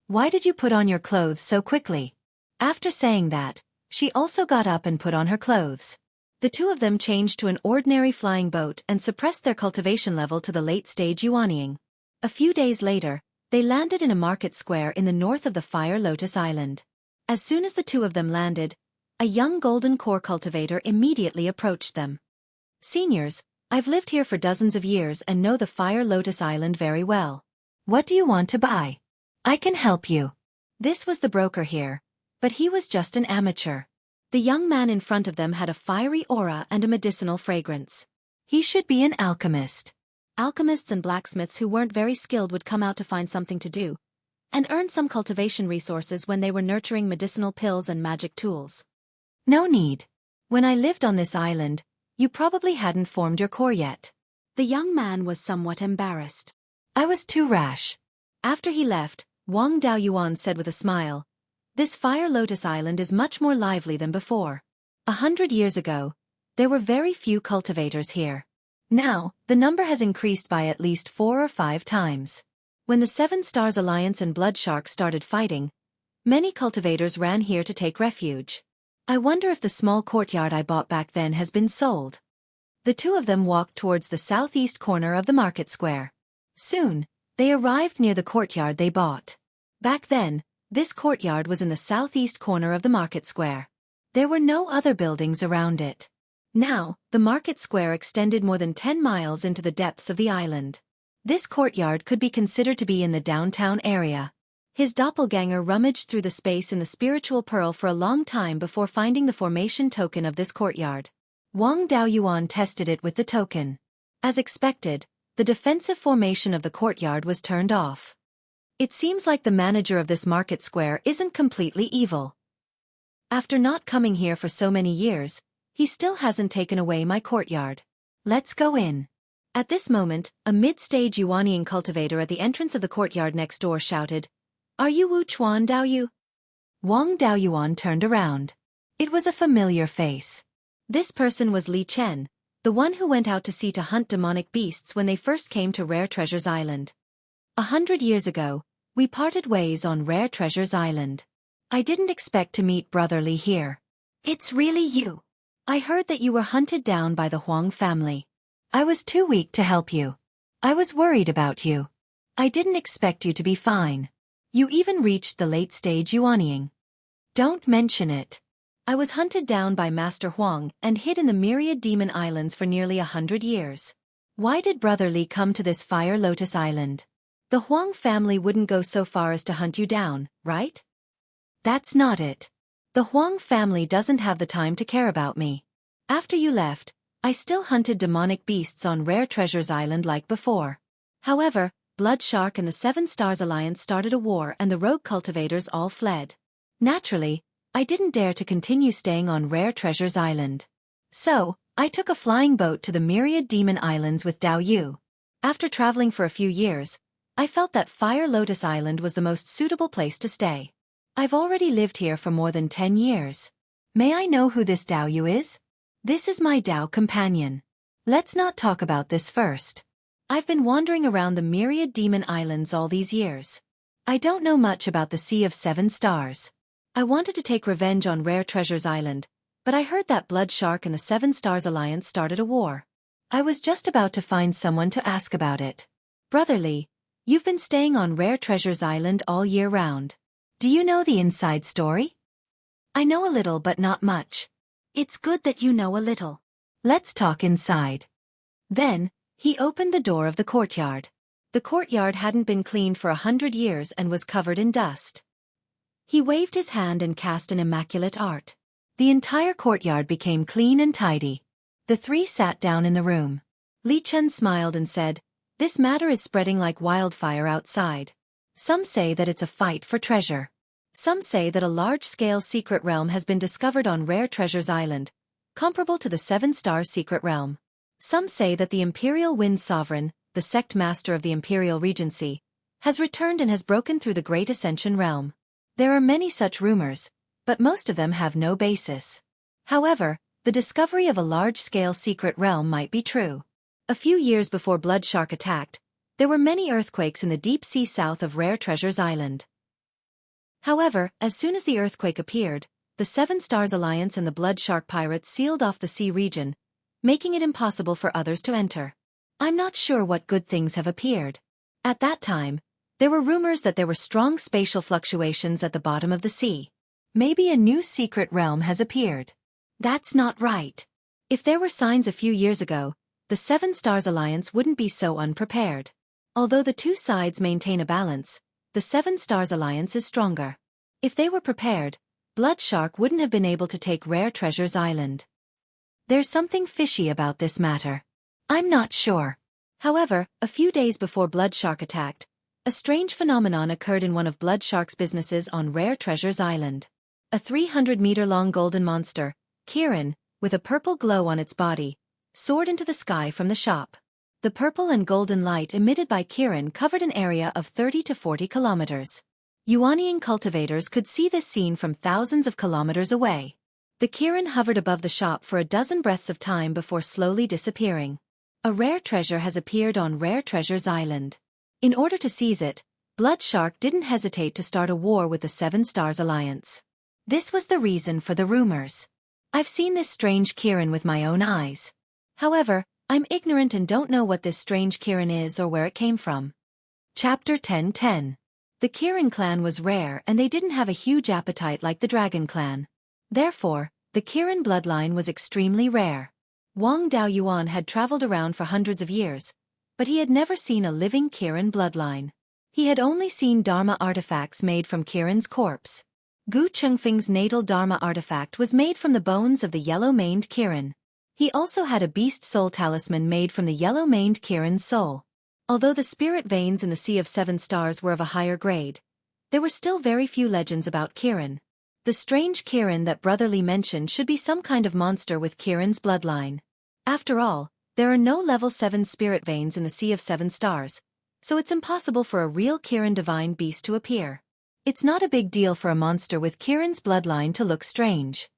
Why did you put on your clothes so quickly? After saying that, she also got up and put on her clothes. The two of them changed to an ordinary flying boat and suppressed their cultivation level to the late-stage Yuaniing. A few days later, they landed in a market square in the north of the Fire Lotus Island. As soon as the two of them landed, a young golden core cultivator immediately approached them. Seniors, I've lived here for dozens of years and know the Fire Lotus Island very well. What do you want to buy? I can help you. This was the broker here, but he was just an amateur. The young man in front of them had a fiery aura and a medicinal fragrance. He should be an alchemist. Alchemists and blacksmiths who weren't very skilled would come out to find something to do, and earn some cultivation resources when they were nurturing medicinal pills and magic tools. No need. When I lived on this island, you probably hadn't formed your core yet. The young man was somewhat embarrassed. I was too rash. After he left, Wang Daoyuan said with a smile, "This Fire Lotus Island is much more lively than before. 100 years ago, there were very few cultivators here. Now, the number has increased by at least 4 or 5 times. When the Seven Stars Alliance and Blood Sharks started fighting, many cultivators ran here to take refuge. I wonder if the small courtyard I bought back then has been sold." The two of them walked towards the southeast corner of the market square. Soon, they arrived near the courtyard they bought. Back then, this courtyard was in the southeast corner of the market square. There were no other buildings around it. Now, the market square extended more than 10 miles into the depths of the island. This courtyard could be considered to be in the downtown area. His doppelganger rummaged through the space in the spiritual pearl for a long time before finding the formation token of this courtyard. Wang Daoyuan tested it with the token. As expected, the defensive formation of the courtyard was turned off. It seems like the manager of this market square isn't completely evil. After not coming here for so many years, he still hasn't taken away my courtyard. Let's go in. At this moment, a mid-stage Yuanian cultivator at the entrance of the courtyard next door shouted, "Are you Wu Chuan Daoyu?" Wang Daoyuan turned around. It was a familiar face. This person was Li Chen, the one who went out to sea to hunt demonic beasts when they first came to Rare Treasures Island. 100 years ago, we parted ways on Rare Treasures Island. I didn't expect to meet Brother Li here. It's really you. I heard that you were hunted down by the Huang family. I was too weak to help you. I was worried about you. I didn't expect you to be fine. You even reached the late stage Yuaniing. Don't mention it. I was hunted down by Master Huang and hid in the myriad demon islands for nearly 100 years. Why did Brother Li come to this Fire Lotus Island? The Huang family wouldn't go so far as to hunt you down, right? That's not it. The Huang family doesn't have the time to care about me. After you left, I still hunted demonic beasts on Rare Treasures Island like before. However, Blood Shark and the Seven Stars Alliance started a war and the rogue cultivators all fled. Naturally, I didn't dare to continue staying on Rare Treasures Island. So, I took a flying boat to the Myriad Demon Islands with Dao Yu. After traveling for a few years, I felt that Fire Lotus Island was the most suitable place to stay. I've already lived here for more than 10 years. May I know who this Dao Yu is? This is my Dao companion. Let's not talk about this first. I've been wandering around the Myriad Demon Islands all these years. I don't know much about the Sea of Seven Stars. I wanted to take revenge on Rare Treasures Island, but I heard that Blood Shark and the Seven Stars Alliance started a war. I was just about to find someone to ask about it. Brother Lee, you've been staying on Rare Treasures Island all year round. Do you know the inside story? I know a little but not much. It's good that you know a little. Let's talk inside. Then, he opened the door of the courtyard. The courtyard hadn't been cleaned for 100 years and was covered in dust. He waved his hand and cast an immaculate art. The entire courtyard became clean and tidy. The three sat down in the room. Li Chen smiled and said, "This matter is spreading like wildfire outside. Some say that it's a fight for treasure. Some say that a large-scale secret realm has been discovered on Rare Treasures Island, comparable to the Seven Stars Secret Realm. Some say that the Imperial Wind Sovereign, the sect master of the Imperial Regency, has returned and has broken through the Great Ascension Realm. There are many such rumors, but most of them have no basis. However, the discovery of a large-scale secret realm might be true. A few years before Blood Shark attacked, there were many earthquakes in the deep sea south of Rare Treasures Island. However, as soon as the earthquake appeared, the Seven Stars Alliance and the Blood Shark pirates sealed off the sea region, making it impossible for others to enter. I'm not sure what good things have appeared. At that time, there were rumors that there were strong spatial fluctuations at the bottom of the sea. Maybe a new secret realm has appeared. That's not right. If there were signs a few years ago, the Seven Stars Alliance wouldn't be so unprepared. Although the two sides maintain a balance, the Seven Stars Alliance is stronger. If they were prepared, Blood Shark wouldn't have been able to take Rare Treasures Island. There's something fishy about this matter. I'm not sure. However, a few days before Blood Shark attacked, a strange phenomenon occurred in one of Blood Shark's businesses on Rare Treasures Island. A 300-meter-long golden monster, Kirin, with a purple glow on its body, soared into the sky from the shop. The purple and golden light emitted by Kirin covered an area of 30 to 40 kilometers. Yuanian cultivators could see this scene from thousands of kilometers away. The Kirin hovered above the shop for a dozen breaths of time before slowly disappearing. A rare treasure has appeared on Rare Treasures Island. In order to seize it, Blood Shark didn't hesitate to start a war with the Seven Stars Alliance. This was the reason for the rumors. I've seen this strange Kirin with my own eyes. However, I'm ignorant and don't know what this strange Kirin is or where it came from. Chapter 10:10. The Kirin clan was rare and they didn't have a huge appetite like the Dragon clan. Therefore, the Kirin bloodline was extremely rare. Wang Daoyuan had traveled around for hundreds of years, but he had never seen a living Kirin bloodline. He had only seen Dharma artifacts made from Kirin's corpse. Gu Chengfeng's natal Dharma artifact was made from the bones of the yellow-maned Kirin. He also had a beast soul talisman made from the yellow-maned Kirin's soul. Although the spirit veins in the Sea of Seven Stars were of a higher grade, there were still very few legends about Kirin. The strange Kirin that Brother Lee mentioned should be some kind of monster with Kirin's bloodline. After all, there are no level 7 spirit veins in the Sea of Seven Stars, so it's impossible for a real Kirin divine beast to appear. It's not a big deal for a monster with Kirin's bloodline to look strange.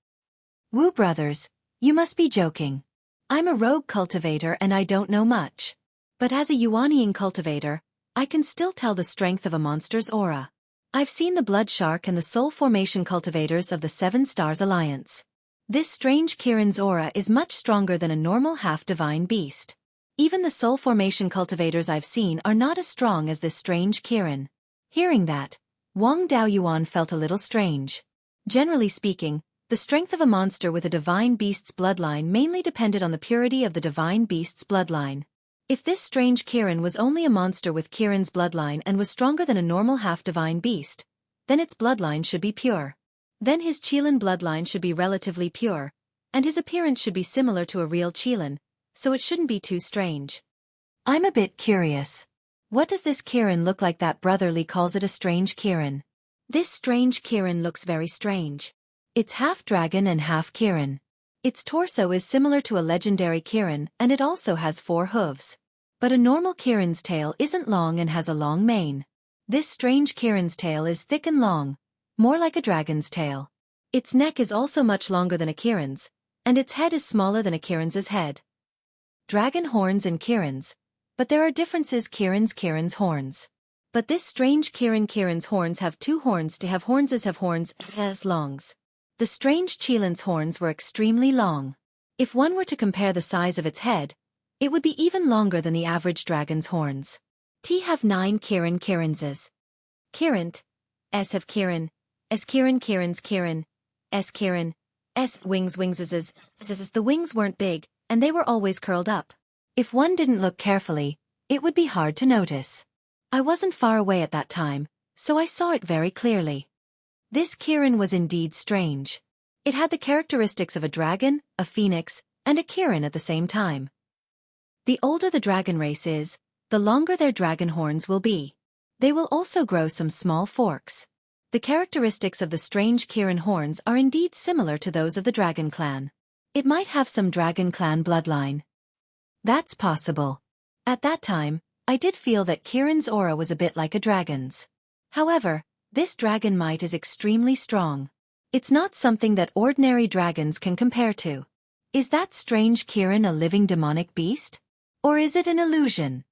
Wu brothers, you must be joking. I'm a rogue cultivator and I don't know much. But as a Yuanian cultivator, I can still tell the strength of a monster's aura. I've seen the Blood Shark and the Soul Formation cultivators of the Seven Stars Alliance. This strange Kirin's aura is much stronger than a normal half-divine beast. Even the Soul Formation cultivators I've seen are not as strong as this strange Kirin. Hearing that, Wang Daoyuan felt a little strange. Generally speaking, the strength of a monster with a divine beast's bloodline mainly depended on the purity of the divine beast's bloodline. If this strange Kirin was only a monster with Kirin's bloodline and was stronger than a normal half-divine beast, then its bloodline should be pure. Then his Qilin bloodline should be relatively pure, and his appearance should be similar to a real Qilin, so it shouldn't be too strange. I'm a bit curious. What does this Kirin look like that Brother Li calls it a strange Kirin? This strange Kirin looks very strange. It's half dragon and half Kirin. Its torso is similar to a legendary Kirin and it also has 4 hooves. But a normal Kirin's tail isn't long and has a long mane. This strange Kirin's tail is thick and long, more like a dragon's tail. Its neck is also much longer than a Kirin's, and its head is smaller than a Kirin's head. Dragon horns and Kirins, but there are differences Kirin's horns. But this strange Kirin's horns have 2 horns to have horns as longs. The strange Qilin's horns were extremely long. If one were to compare the size of its head, it would be even longer than the average dragon's horns. T have 9 Kirin's. Kirint, S have Kirin, S Kirin's Kirin, S Kirin, S wings as the wings weren't big, and they were always curled up. If one didn't look carefully, it would be hard to notice. I wasn't far away at that time, so I saw it very clearly. This Kirin was indeed strange. It had the characteristics of a dragon, a phoenix, and a Kirin at the same time. The older the dragon race is, the longer their dragon horns will be. They will also grow some small forks. The characteristics of the strange Kirin horns are indeed similar to those of the dragon clan. It might have some dragon clan bloodline. That's possible. At that time, I did feel that Kirin's aura was a bit like a dragon's. However, this dragon might is extremely strong. It's not something that ordinary dragons can compare to. Is that strange Kirin a living demonic beast? Or is it an illusion?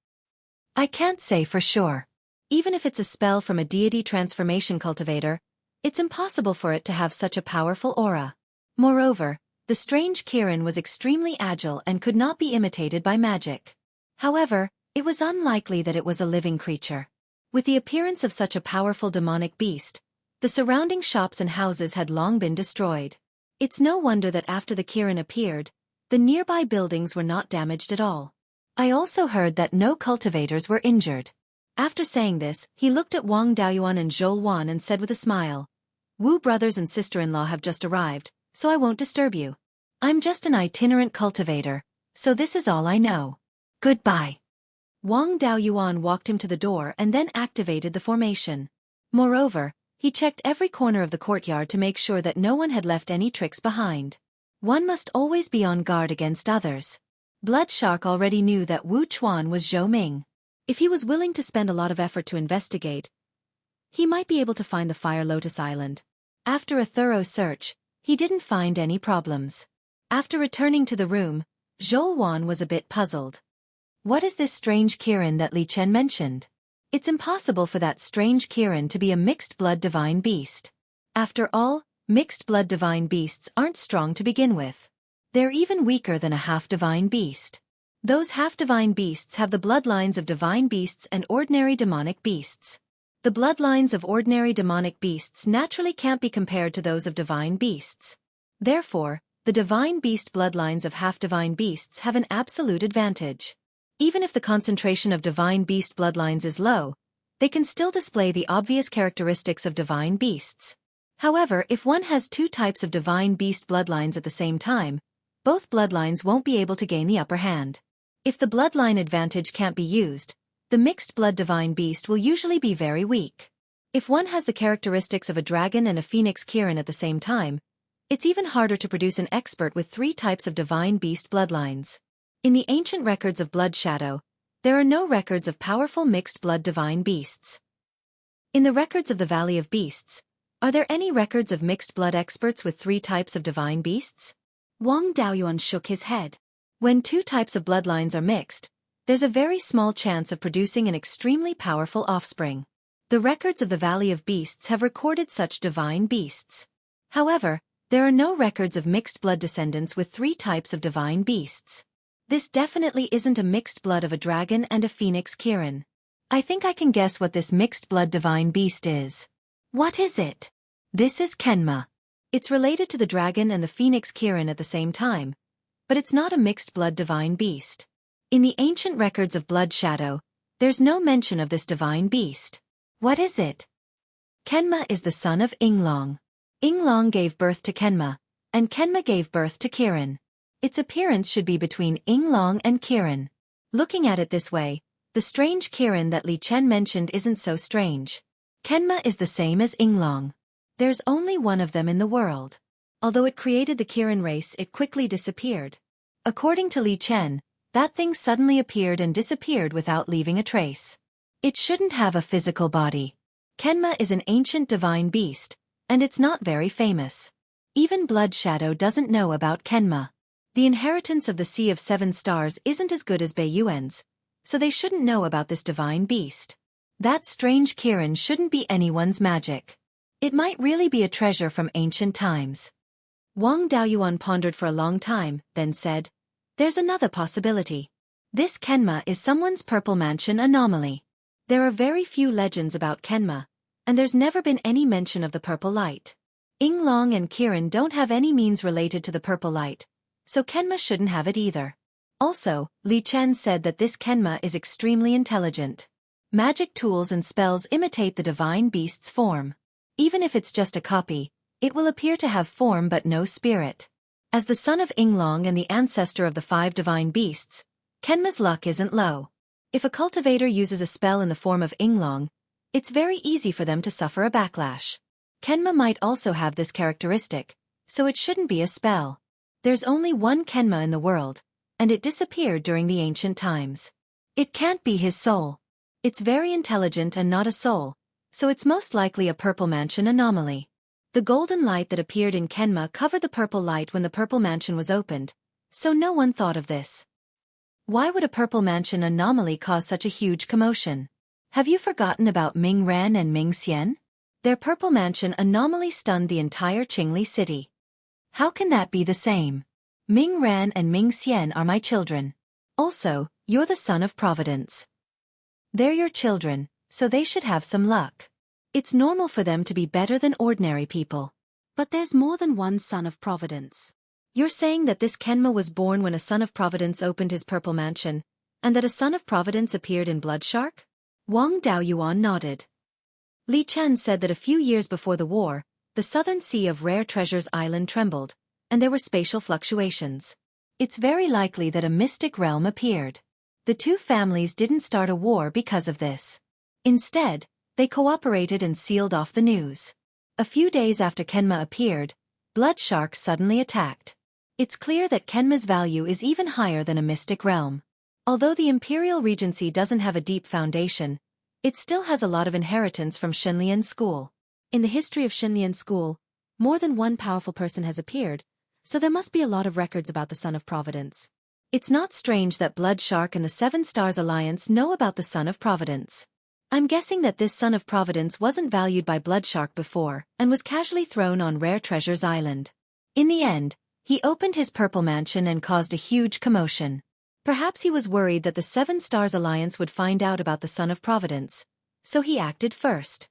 I can't say for sure. Even if it's a spell from a deity transformation cultivator, it's impossible for it to have such a powerful aura. Moreover, the strange Kirin was extremely agile and could not be imitated by magic. However, it was unlikely that it was a living creature. With the appearance of such a powerful demonic beast, the surrounding shops and houses had long been destroyed. It's no wonder that after the Kirin appeared, the nearby buildings were not damaged at all. I also heard that no cultivators were injured. After saying this, he looked at Wang Daoyuan and Zhou Wan and said with a smile, "Wu brothers and sister-in-law have just arrived, so I won't disturb you. I'm just an itinerant cultivator, so this is all I know. Goodbye." Wang Daoyuan walked him to the door and then activated the formation. Moreover, he checked every corner of the courtyard to make sure that no one had left any tricks behind. One must always be on guard against others. Blood Shark already knew that Wu Chuan was Zhou Ming. If he was willing to spend a lot of effort to investigate, he might be able to find the Fire Lotus Island. After a thorough search, he didn't find any problems. After returning to the room, Zhou Wan was a bit puzzled. What is this strange Kirin that Li Chen mentioned? It's impossible for that strange Kirin to be a mixed-blood divine beast. After all, mixed-blood divine beasts aren't strong to begin with. They're even weaker than a half-divine beast. Those half-divine beasts have the bloodlines of divine beasts and ordinary demonic beasts. The bloodlines of ordinary demonic beasts naturally can't be compared to those of divine beasts. Therefore, the divine beast bloodlines of half-divine beasts have an absolute advantage. Even if the concentration of divine beast bloodlines is low, they can still display the obvious characteristics of divine beasts. However, if one has 2 types of divine beast bloodlines at the same time, both bloodlines won't be able to gain the upper hand. If the bloodline advantage can't be used, the mixed blood divine beast will usually be very weak. If one has the characteristics of a dragon and a phoenix Kirin at the same time, it's even harder to produce an expert with 3 types of divine beast bloodlines. In the ancient records of Blood Shadow, there are no records of powerful mixed-blood divine beasts. In the records of the Valley of Beasts, are there any records of mixed-blood experts with 3 types of divine beasts? Wang Daoyuan shook his head. When 2 types of bloodlines are mixed, there's a very small chance of producing an extremely powerful offspring. The records of the Valley of Beasts have recorded such divine beasts. However, there are no records of mixed-blood descendants with 3 types of divine beasts. This definitely isn't a mixed blood of a dragon and a phoenix Kirin. I think I can guess what this mixed blood divine beast is. What is it? This is Kenma. It's related to the dragon and the phoenix Kirin at the same time, but it's not a mixed blood divine beast. In the ancient records of Blood Shadow, there's no mention of this divine beast. What is it? Kenma is the son of Inglong. Yinglong gave birth to Kenma, and Kenma gave birth to Kiran. Its appearance should be between Yinglong and Kiran. Looking at it this way, the strange Kiran that Li Chen mentioned isn't so strange. Kenma is the same as Yinglong. There's only one of them in the world. Although it created the Kiran race, it quickly disappeared. According to Li Chen, that thing suddenly appeared and disappeared without leaving a trace. It shouldn't have a physical body. Kenma is an ancient divine beast, and it's not very famous. Even Blood Shadow doesn't know about Kenma. The inheritance of the Sea of Seven Stars isn't as good as Beiyuan's, so they shouldn't know about this divine beast. That strange Kiran shouldn't be anyone's magic. It might really be a treasure from ancient times. Wang Daoyuan pondered for a long time, then said, "There's another possibility. This Kenma is someone's purple mansion anomaly. There are very few legends about Kenma, and there's never been any mention of the purple light. Yinglong and Kiran don't have any means related to the purple light, so Kenma shouldn't have it either." Also, Li Chen said that this Kenma is extremely intelligent. Magic tools and spells imitate the divine beast's form. Even if it's just a copy, it will appear to have form but no spirit. As the son of Yinglong and the ancestor of the 5 divine beasts, Kenma's luck isn't low. If a cultivator uses a spell in the form of Yinglong, it's very easy for them to suffer a backlash. Kenma might also have this characteristic, so it shouldn't be a spell. There's only one Kenma in the world, and it disappeared during the ancient times. It can't be his soul. It's very intelligent and not a soul, so it's most likely a purple mansion anomaly. The golden light that appeared in Kenma covered the purple light when the purple mansion was opened, so no one thought of this. Why would a purple mansion anomaly cause such a huge commotion? Have you forgotten about Ming Ran and Ming Xian? Their purple mansion anomaly stunned the entire Qingli city. How can that be the same? Ming Ran and Ming Xian are my children. Also, you're the son of Providence. They're your children, so they should have some luck. It's normal for them to be better than ordinary people. But there's more than one son of Providence. You're saying that this Kenma was born when a son of Providence opened his purple mansion, and that a son of Providence appeared in Blood Shark? Wang Daoyuan nodded. Li Chen said that a few years before the war, the southern sea of Rare Treasures Island trembled, and there were spatial fluctuations. It's very likely that a mystic realm appeared. The two families didn't start a war because of this. Instead, they cooperated and sealed off the news. A few days after Kenma appeared, Blood Shark suddenly attacked. It's clear that Kenma's value is even higher than a mystic realm. Although the Imperial Regency doesn't have a deep foundation, it still has a lot of inheritance from Shenlian School. In the history of Shenlian School, more than one powerful person has appeared, so there must be a lot of records about the Son of Providence. It's not strange that Blood Shark and the Seven Stars Alliance know about the Son of Providence. I'm guessing that this Son of Providence wasn't valued by Blood Shark before and was casually thrown on Rare Treasures Island. In the end, he opened his purple mansion and caused a huge commotion. Perhaps he was worried that the Seven Stars Alliance would find out about the Son of Providence, so he acted first.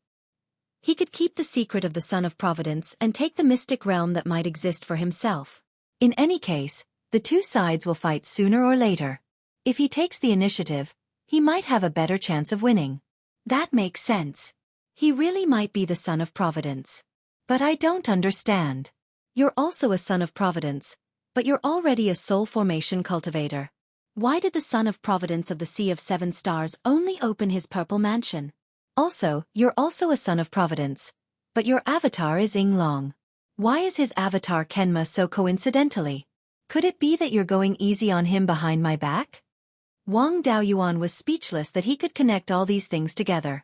He could keep the secret of the Son of Providence and take the mystic realm that might exist for himself. In any case, the two sides will fight sooner or later. If he takes the initiative, he might have a better chance of winning. That makes sense. He really might be the Son of Providence. But I don't understand. You're also a Son of Providence, but you're already a soul formation cultivator. Why did the Son of Providence of the Sea of Seven Stars only open his purple mansion? Also, you're also a Son of Providence, but your avatar is Yinglong. Why is his avatar Kenma so coincidentally? Could it be that you're going easy on him behind my back? Wang Daoyuan was speechless that he could connect all these things together.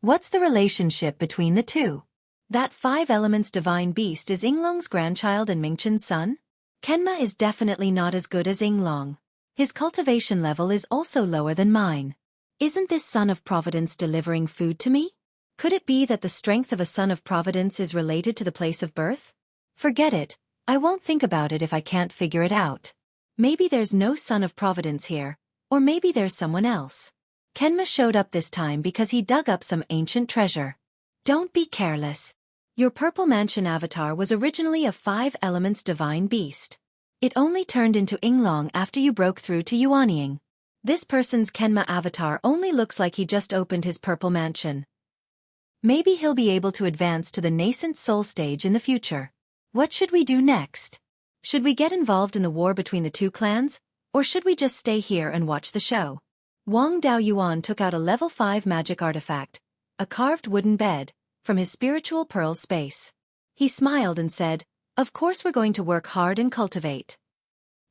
What's the relationship between the two? That 5 elements divine beast is Yinglong's grandchild and Mingchen's son? Kenma is definitely not as good as Yinglong. His cultivation level is also lower than mine. Isn't this Son of Providence delivering food to me? Could it be that the strength of a Son of Providence is related to the place of birth? Forget it, I won't think about it if I can't figure it out. Maybe there's no Son of Providence here, or maybe there's someone else. Kenma showed up this time because he dug up some ancient treasure. Don't be careless. Your purple mansion avatar was originally a 5 elements divine beast. It only turned into Yinglong after you broke through to Yuanying. This person's Kenma avatar only looks like he just opened his purple mansion. Maybe he'll be able to advance to the nascent soul stage in the future. What should we do next? Should we get involved in the war between the two clans, or should we just stay here and watch the show? Wang Daoyuan took out a level 5 magic artifact, a carved wooden bed, from his spiritual pearl space. He smiled and said, "Of course we're going to work hard and cultivate."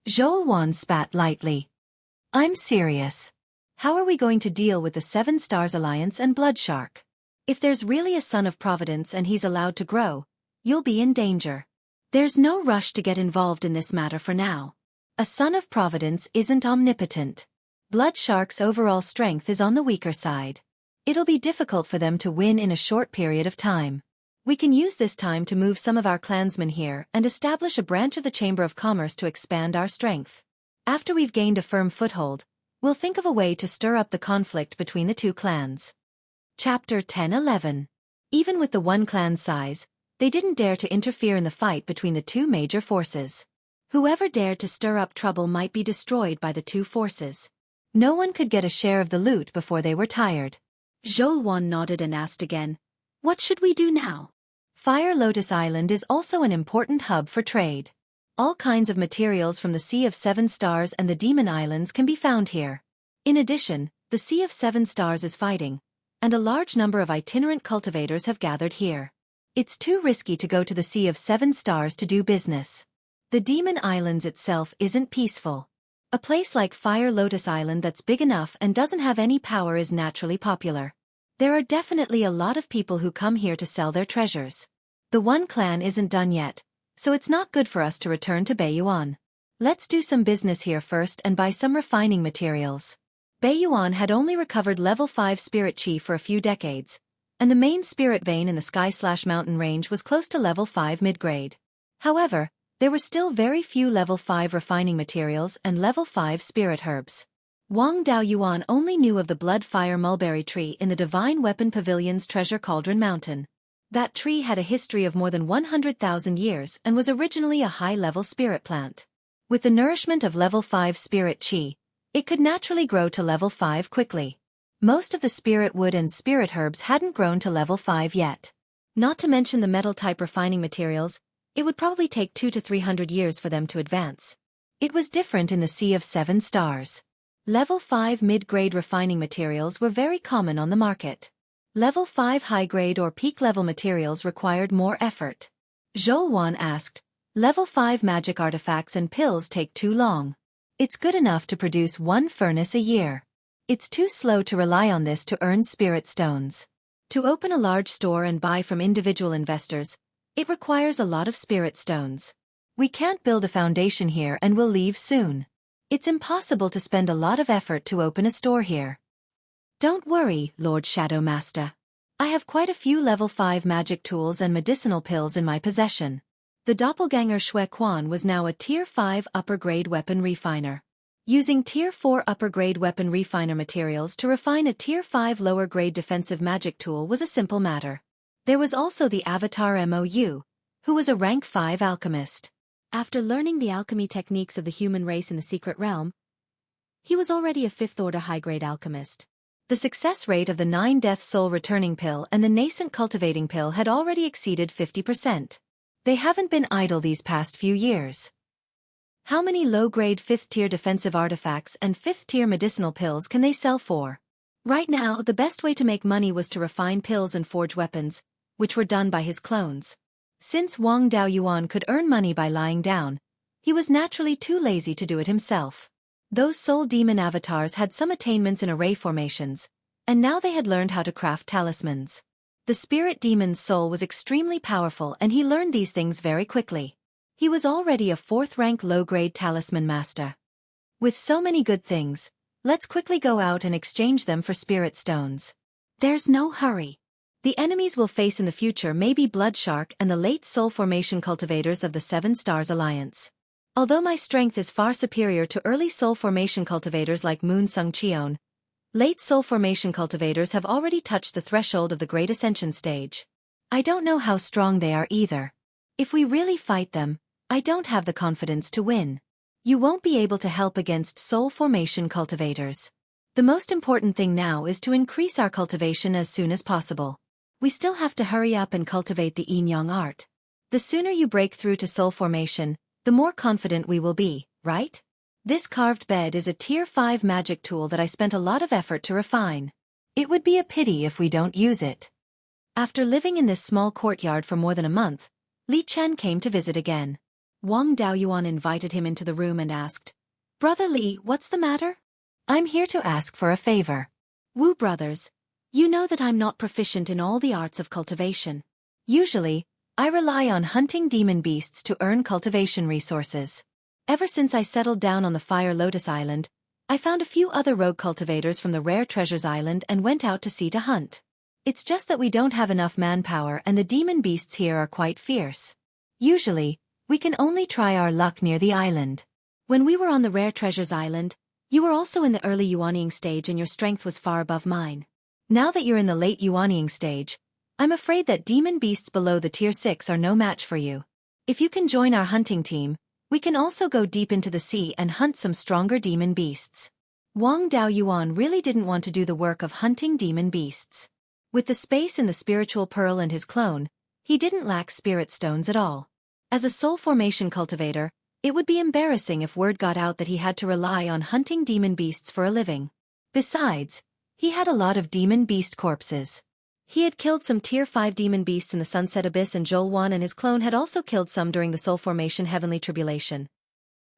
Zhou Wan spat lightly. "I'm serious. How are we going to deal with the Seven Stars Alliance and Blood Shark? If there's really a son of Providence and he's allowed to grow, you'll be in danger. There's no rush to get involved in this matter for now. A son of Providence isn't omnipotent. Blood Shark's overall strength is on the weaker side. It'll be difficult for them to win in a short period of time. We can use this time to move some of our clansmen here and establish a branch of the Chamber of Commerce to expand our strength. After we've gained a firm foothold, we'll think of a way to stir up the conflict between the two clans." Chapter 10-11. Even with the one clan's size, they didn't dare to interfere in the fight between the two major forces. Whoever dared to stir up trouble might be destroyed by the two forces. No one could get a share of the loot before they were tired. Zhou Wan nodded and asked again, "What should we do now?" Fire Lotus Island is also an important hub for trade. All kinds of materials from the Sea of Seven Stars and the Demon Islands can be found here. In addition, the Sea of Seven Stars is fighting, and a large number of itinerant cultivators have gathered here. It's too risky to go to the Sea of Seven Stars to do business. The Demon Islands itself isn't peaceful. A place like Fire Lotus Island that's big enough and doesn't have any power is naturally popular. There are definitely a lot of people who come here to sell their treasures. The one clan isn't done yet, so it's not good for us to return to Beiyuan. Let's do some business here first and buy some refining materials. Beiyuan had only recovered level 5 spirit chi for a few decades, and the main spirit vein in the Sky/Mountain range was close to level 5 mid-grade. However, there were still very few level 5 refining materials and level 5 spirit herbs. Wang Daoyuan only knew of the blood-fire mulberry tree in the Divine Weapon Pavilion's Treasure Cauldron Mountain. That tree had a history of more than 100,000 years and was originally a high-level spirit plant. With the nourishment of level 5 spirit chi, it could naturally grow to level 5 quickly. Most of the spirit wood and spirit herbs hadn't grown to level 5 yet. Not to mention the metal-type refining materials, it would probably take 200 to 300 years for them to advance. It was different in the Sea of Seven Stars. Level 5 mid-grade refining materials were very common on the market. Level 5 high-grade or peak-level materials required more effort. Zhou Wan asked, "Level 5 magic artifacts and pills take too long. It's good enough to produce one furnace a year. It's too slow to rely on this to earn spirit stones. To open a large store and buy from individual investors, it requires a lot of spirit stones. We can't build a foundation here and we'll leave soon. It's impossible to spend a lot of effort to open a store here." "Don't worry, Lord Shadow Master. I have quite a few level 5 magic tools and medicinal pills in my possession." The doppelganger Xueqi was now a Tier 5 upper-grade weapon refiner. Using Tier 4 upper-grade weapon refiner materials to refine a Tier 5 lower-grade defensive magic tool was a simple matter. There was also the Avatar Mou, who was a rank 5 alchemist. After learning the alchemy techniques of the human race in the secret realm, he was already a 5th-order high-grade alchemist. The success rate of the 9 Death Soul Returning Pill and the Nascent Cultivating Pill had already exceeded 50%. They haven't been idle these past few years. How many low-grade 5th-tier defensive artifacts and 5th-tier medicinal pills can they sell for? Right now, the best way to make money was to refine pills and forge weapons, which were done by his clones. Since Wang Daoyuan could earn money by lying down, he was naturally too lazy to do it himself. Those soul demon avatars had some attainments in array formations, and now they had learned how to craft talismans. The spirit demon's soul was extremely powerful and he learned these things very quickly. He was already a 4th-rank low-grade talisman master. With so many good things, let's quickly go out and exchange them for spirit stones. There's no hurry. The enemies we'll face in the future may be Blood Shark and the late soul formation cultivators of the Seven Stars Alliance. Although my strength is far superior to early soul formation cultivators like Moon Sung Cheon, late soul formation cultivators have already touched the threshold of the Great Ascension stage. I don't know how strong they are either. If we really fight them, I don't have the confidence to win. You won't be able to help against soul formation cultivators. The most important thing now is to increase our cultivation as soon as possible. We still have to hurry up and cultivate the yin-yang art. The sooner you break through to soul formation, the more confident we will be, right? This carved bed is a Tier 5 magic tool that I spent a lot of effort to refine. It would be a pity if we don't use it. After living in this small courtyard for more than a month, Li Chen came to visit again. Wang Daoyuan invited him into the room and asked, "Brother Li, what's the matter?" "I'm here to ask for a favor." "Wu brothers, you know that I'm not proficient in all the arts of cultivation. Usually, I rely on hunting demon beasts to earn cultivation resources. Ever since I settled down on the Fire Lotus Island, I found a few other rogue cultivators from the Rare Treasures Island and went out to sea to hunt. It's just that we don't have enough manpower and the demon beasts here are quite fierce. Usually, we can only try our luck near the island. When we were on the Rare Treasures Island, you were also in the early Yuanying stage and your strength was far above mine. Now that you're in the late Yuanying stage, I'm afraid that demon beasts below the Tier 6 are no match for you. If you can join our hunting team, we can also go deep into the sea and hunt some stronger demon beasts." Wang Daoyuan really didn't want to do the work of hunting demon beasts. With the space in the spiritual pearl and his clone, he didn't lack spirit stones at all. As a soul formation cultivator, it would be embarrassing if word got out that he had to rely on hunting demon beasts for a living. Besides, he had a lot of demon beast corpses. He had killed some Tier 5 demon beasts in the Sunset Abyss and Joel and his clone had also killed some during the Soul Formation Heavenly Tribulation.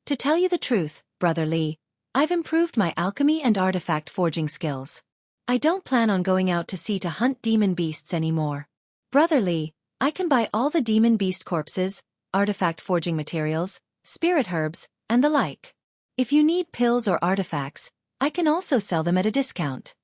"To tell you the truth, Brother Li, I've improved my alchemy and artifact forging skills. I don't plan on going out to sea to hunt demon beasts anymore. Brother Li, I can buy all the demon beast corpses, artifact forging materials, spirit herbs, and the like. If you need pills or artifacts, I can also sell them at a discount."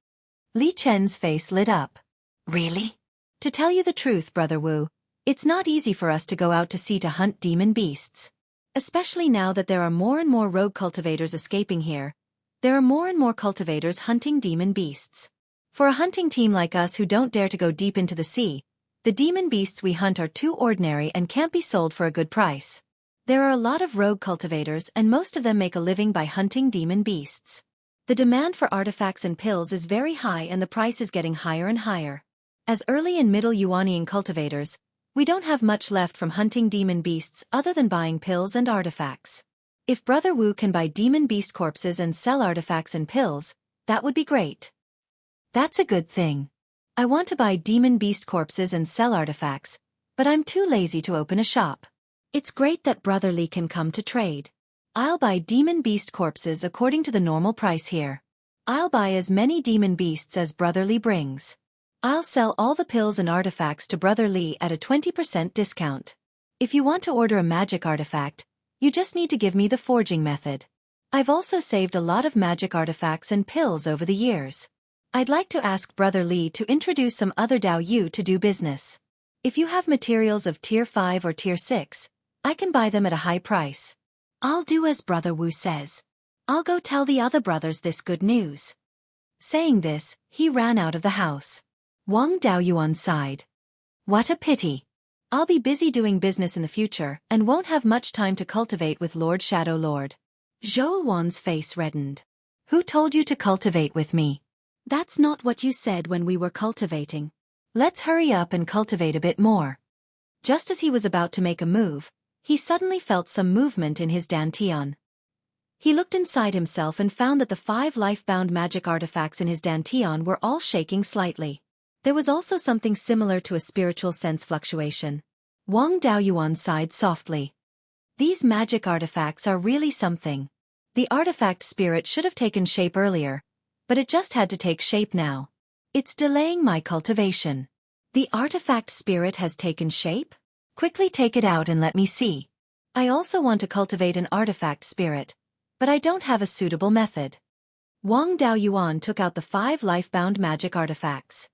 Li Chen's face lit up. "Really? To tell you the truth, Brother Wu, it's not easy for us to go out to sea to hunt demon beasts. Especially now that there are more and more rogue cultivators escaping here, there are more and more cultivators hunting demon beasts. For a hunting team like us who don't dare to go deep into the sea, the demon beasts we hunt are too ordinary and can't be sold for a good price. There are a lot of rogue cultivators and most of them make a living by hunting demon beasts. The demand for artifacts and pills is very high and the price is getting higher and higher. As early and middle Yuanying cultivators, we don't have much left from hunting demon beasts other than buying pills and artifacts. If Brother Wu can buy demon beast corpses and sell artifacts and pills, that would be great." "That's a good thing. I want to buy demon beast corpses and sell artifacts, but I'm too lazy to open a shop. It's great that Brother Li can come to trade. I'll buy demon beast corpses according to the normal price here. I'll buy as many demon beasts as Brother Li brings. I'll sell all the pills and artifacts to Brother Li at a 20% discount. If you want to order a magic artifact, you just need to give me the forging method. I've also saved a lot of magic artifacts and pills over the years. I'd like to ask Brother Li to introduce some other Dao Yu to do business. If you have materials of Tier 5 or Tier 6, I can buy them at a high price. I'll do as Brother Wu says. I'll go tell the other brothers this good news." Saying this, he ran out of the house. Wang Daoyuan sighed. "What a pity. I'll be busy doing business in the future and won't have much time to cultivate with Lord Shadow Lord." Zhou Wan's face reddened. "Who told you to cultivate with me? That's not what you said when we were cultivating. Let's hurry up and cultivate a bit more." Just as he was about to make a move, he suddenly felt some movement in his dantian. He looked inside himself and found that the 5 life-bound magic artifacts in his dantian were all shaking slightly. There was also something similar to a spiritual sense fluctuation. Wang Daoyuan sighed softly. "These magic artifacts are really something. The artifact spirit should have taken shape earlier, but it just had to take shape now. It's delaying my cultivation." "The artifact spirit has taken shape? Quickly take it out and let me see. I also want to cultivate an artifact spirit, but I don't have a suitable method." Wang Daoyuan took out the 5 life-bound magic artifacts.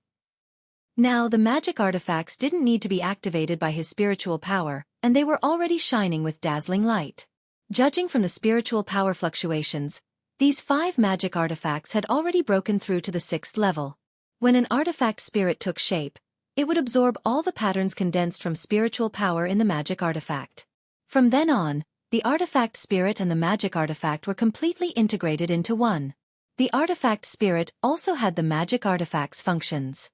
Now the magic artifacts didn't need to be activated by his spiritual power, and they were already shining with dazzling light. Judging from the spiritual power fluctuations, these 5 magic artifacts had already broken through to the 6th level. When an artifact spirit took shape, it would absorb all the patterns condensed from spiritual power in the magic artifact. From then on, the artifact spirit and the magic artifact were completely integrated into one. The artifact spirit also had the magic artifact's functions.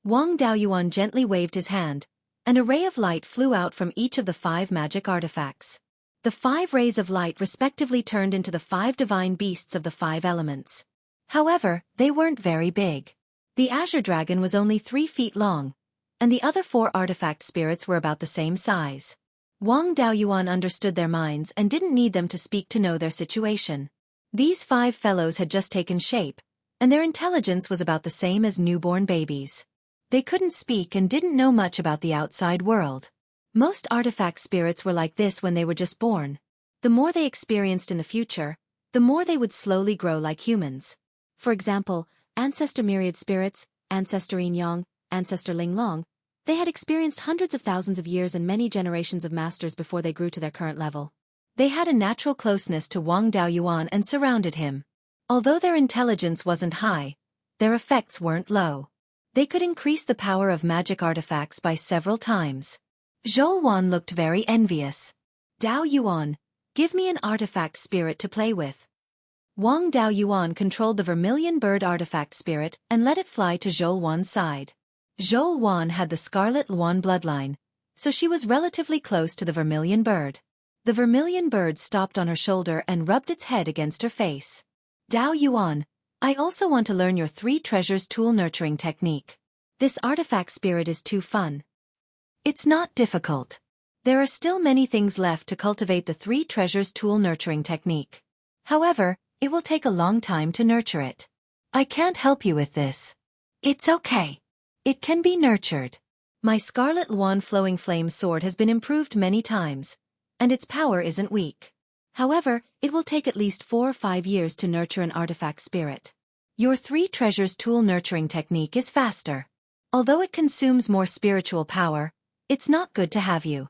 Wang Daoyuan gently waved his hand, and a ray of light flew out from each of the 5 magic artifacts. The 5 rays of light respectively turned into the 5 divine beasts of the 5 elements. However, they weren't very big. The azure dragon was only 3 feet long, and the other 4 artifact spirits were about the same size. Wang Daoyuan understood their minds and didn't need them to speak to know their situation. These 5 fellows had just taken shape, and their intelligence was about the same as newborn babies. They couldn't speak and didn't know much about the outside world. Most artifact spirits were like this when they were just born. The more they experienced in the future, the more they would slowly grow like humans. For example, Ancestor Myriad Spirits, Ancestor Yin Yang, Ancestor Ling Long, they had experienced hundreds of thousands of years and many generations of masters before they grew to their current level. They had a natural closeness to Wang Daoyuan and surrounded him. Although their intelligence wasn't high, their effects weren't low. They could increase the power of magic artifacts by several times. Zhou looked very envious. Daoyuan, give me an artifact spirit to play with. Wang Daoyuan controlled the vermilion bird artifact spirit and let it fly to Zhou side. Zhou had the Scarlet Luan bloodline, so she was relatively close to the vermilion bird. The vermilion bird stopped on her shoulder and rubbed its head against her face. Daoyuan, I also want to learn your 3 treasures tool nurturing technique. This artifact spirit is too fun. It's not difficult. There are still many things left to cultivate the 3 treasures tool nurturing technique. However, it will take a long time to nurture it. I can't help you with this. It's okay. It can be nurtured. My Scarlet Luan Flowing Flame sword has been improved many times, and its power isn't weak. However, it will take at least 4 or 5 years to nurture an artifact spirit. Your 3 treasures tool nurturing technique is faster. Although it consumes more spiritual power, it's not good to have you.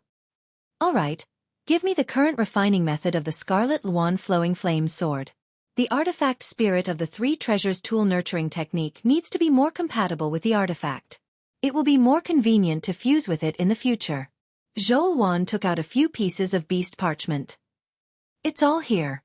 Alright, give me the current refining method of the Scarlet Luan Flowing Flame sword. The artifact spirit of the 3 treasures tool nurturing technique needs to be more compatible with the artifact. It will be more convenient to fuse with it in the future. Zhou took out a few pieces of beast parchment. It's all here.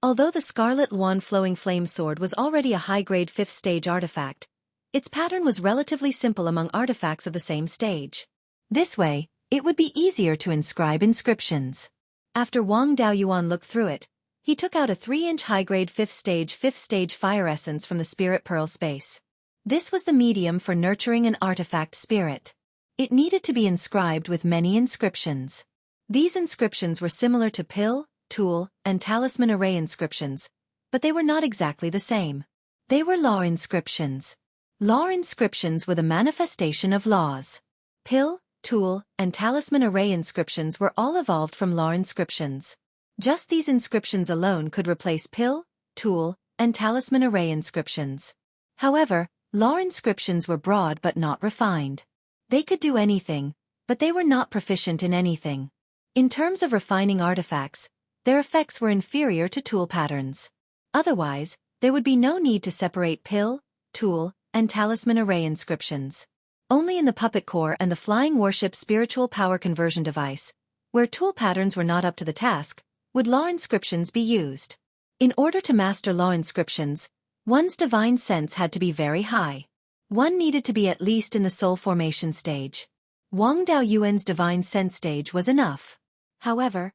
Although the Scarlet Luan Flowing Flame sword was already a high-grade 5th stage artifact, its pattern was relatively simple among artifacts of the same stage. This way, it would be easier to inscribe inscriptions. After Wang Daoyuan looked through it, he took out a 3-inch high-grade 5th stage fire essence from the spirit pearl space. This was the medium for nurturing an artifact spirit. It needed to be inscribed with many inscriptions. These inscriptions were similar to pill, tool, and talisman array inscriptions, but they were not exactly the same. They were law inscriptions. Law inscriptions were the manifestation of laws. Pill, tool, and talisman array inscriptions were all evolved from law inscriptions. Just these inscriptions alone could replace pill, tool, and talisman array inscriptions. However, law inscriptions were broad but not refined. They could do anything, but they were not proficient in anything. In terms of refining artifacts, their effects were inferior to tool patterns. Otherwise, there would be no need to separate pill, tool, and talisman array inscriptions. Only in the puppet core and the flying warship spiritual power conversion device, where tool patterns were not up to the task, would law inscriptions be used. In order to master law inscriptions, one's divine sense had to be very high. One needed to be at least in the soul formation stage. Wang Daoyuan's divine sense stage was enough. However,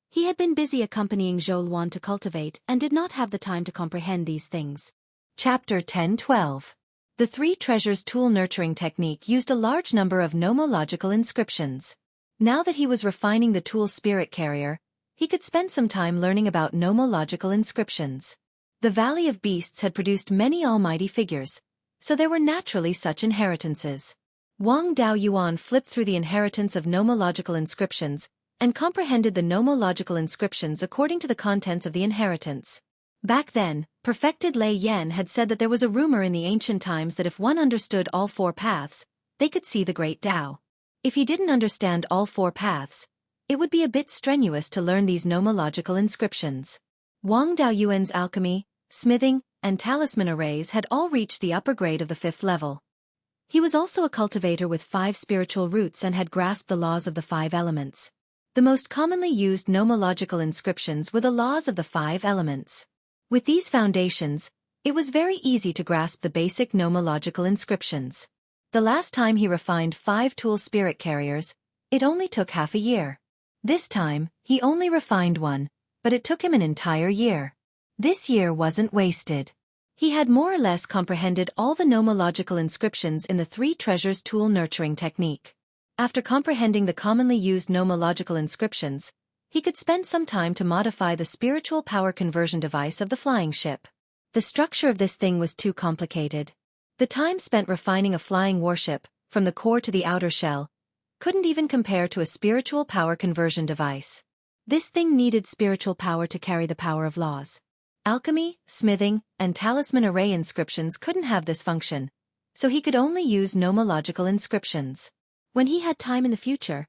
he had been busy accompanying Zhou to cultivate and did not have the time to comprehend these things. Chapter 10-12. The 3 treasures tool nurturing technique used a large number of nomological inscriptions. Now that he was refining the tool spirit carrier, he could spend some time learning about nomological inscriptions. The Valley of Beasts had produced many almighty figures, so there were naturally such inheritances. Wang Daoyuan flipped through the inheritance of nomological inscriptions and comprehended the nomological inscriptions according to the contents of the inheritance. Back then, perfected Lei Yan had said that there was a rumor in the ancient times that if one understood all 4 paths, they could see the Great Tao. If he didn't understand all 4 paths, it would be a bit strenuous to learn these nomological inscriptions. Wang Daoyuan's alchemy, smithing, and talisman arrays had all reached the upper grade of the 5th level. He was also a cultivator with 5 spiritual roots and had grasped the laws of the 5 elements. The most commonly used nomological inscriptions were the laws of the 5 elements. With these foundations, it was very easy to grasp the basic nomological inscriptions. The last time he refined 5 tool spirit carriers, it only took half a year. This time, he only refined 1, but it took him an entire year. This year wasn't wasted. He had more or less comprehended all the nomological inscriptions in the 3 treasures tool nurturing technique. After comprehending the commonly used nomological inscriptions, he could spend some time to modify the spiritual power conversion device of the flying ship. The structure of this thing was too complicated. The time spent refining a flying warship, from the core to the outer shell, couldn't even compare to a spiritual power conversion device. This thing needed spiritual power to carry the power of laws. Alchemy, smithing, and talisman array inscriptions couldn't have this function, so he could only use nomological inscriptions. When he had time in the future,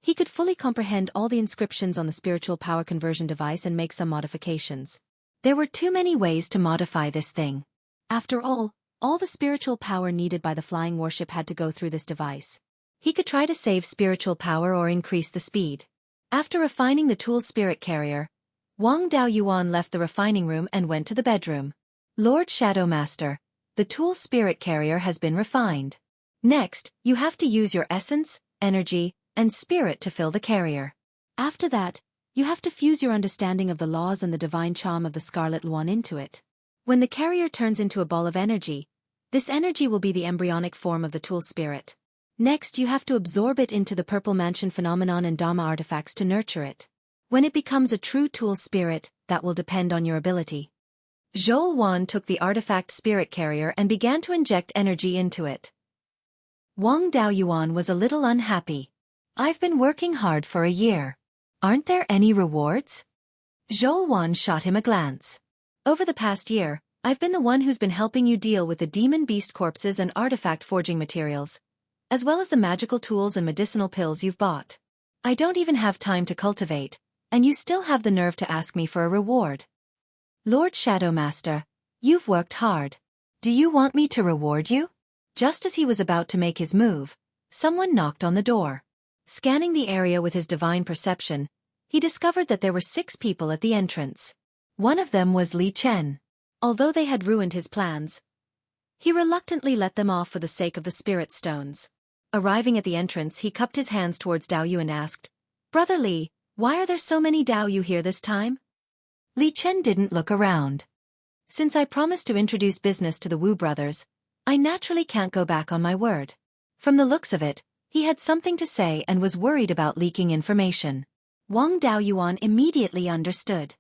he could fully comprehend all the inscriptions on the spiritual power conversion device and make some modifications. There were too many ways to modify this thing. After all the spiritual power needed by the flying warship had to go through this device. He could try to save spiritual power or increase the speed. After refining the tool spirit carrier, Wang Daoyuan left the refining room and went to the bedroom. Lord Shadow Master, the tool spirit carrier has been refined. Next, you have to use your essence, energy, and spirit to fill the carrier. After that, you have to fuse your understanding of the laws and the divine charm of the Scarlet One into it. When the carrier turns into a ball of energy, this energy will be the embryonic form of the tool spirit. Next, you have to absorb it into the Purple Mansion phenomenon and Dhamma artifacts to nurture it. When it becomes a true tool spirit, that will depend on your ability. Zhou Wan took the artifact spirit carrier and began to inject energy into it. Wang Daoyuan was a little unhappy. I've been working hard for a year. Aren't there any rewards? Zhou Wan shot him a glance. Over the past year, I've been the one who's been helping you deal with the demon beast corpses and artifact forging materials, as well as the magical tools and medicinal pills you've bought. I don't even have time to cultivate, and you still have the nerve to ask me for a reward. Lord Shadow Master, you've worked hard. Do you want me to reward you? Just as he was about to make his move, someone knocked on the door. Scanning the area with his divine perception, he discovered that there were 6 people at the entrance. One of them was Li Chen. Although they had ruined his plans, he reluctantly let them off for the sake of the spirit stones. Arriving at the entrance, he cupped his hands towards Dao Yu and asked, "Brother Li, why are there so many Dao Yu here this time?" Li Chen didn't look around. Since I promised to introduce business to the Wu brothers, I naturally can't go back on my word. From the looks of it, he had something to say and was worried about leaking information. Wang Daoyuan immediately understood.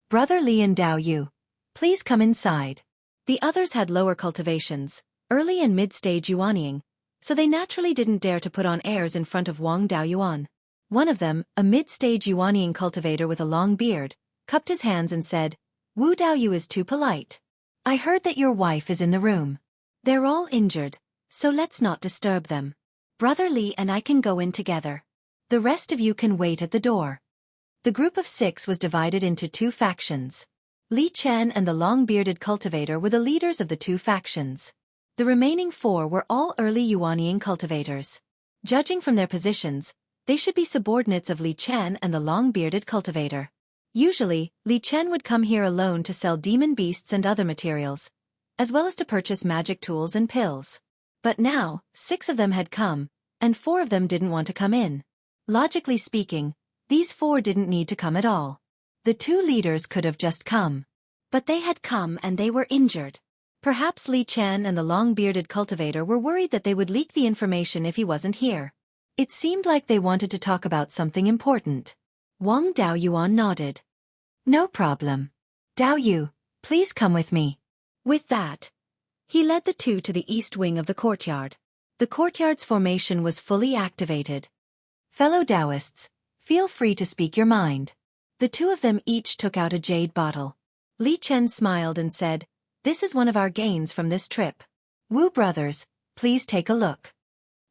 Brother Li and Dao Yu, please come inside. The others had lower cultivations, early and mid-stage yuanying, so they naturally didn't dare to put on airs in front of Wang Daoyuan. One of them, a mid-stage yuanying cultivator with a long beard, cupped his hands and said, "Wu Daoyu is too polite. I heard that your wife is in the room. They're all injured, so let's not disturb them. Brother Li and I can go in together. The rest of you can wait at the door." The group of 6 was divided into 2 factions. Li Chen and the long-bearded cultivator were the leaders of the 2 factions. The remaining 4 were all early yuanying cultivators. Judging from their positions, they should be subordinates of Li Chen and the long-bearded cultivator. Usually, Li Chen would come here alone to sell demon beasts and other materials, as well as to purchase magic tools and pills. But now, 6 of them had come, and 4 of them didn't want to come in. Logically speaking, these 4 didn't need to come at all. The 2 leaders could have just come. But they had come and they were injured. Perhaps Li Chen and the long-bearded cultivator were worried that they would leak the information if he wasn't here. It seemed like they wanted to talk about something important. Wang Daoyuan nodded. No problem. Dao Yu, please come with me. With that, he led the 2 to the east wing of the courtyard. The courtyard's formation was fully activated. Fellow Taoists, feel free to speak your mind. The 2 of them each took out a jade bottle. Li Chen smiled and said, "This is one of our gains from this trip. Wu brothers, please take a look."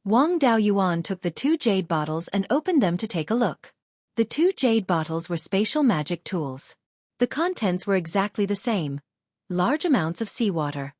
Wang Daoyuan took the 2 jade bottles and opened them to take a look. The 2 jade bottles were spatial magic tools. The contents were exactly the same, large amounts of seawater.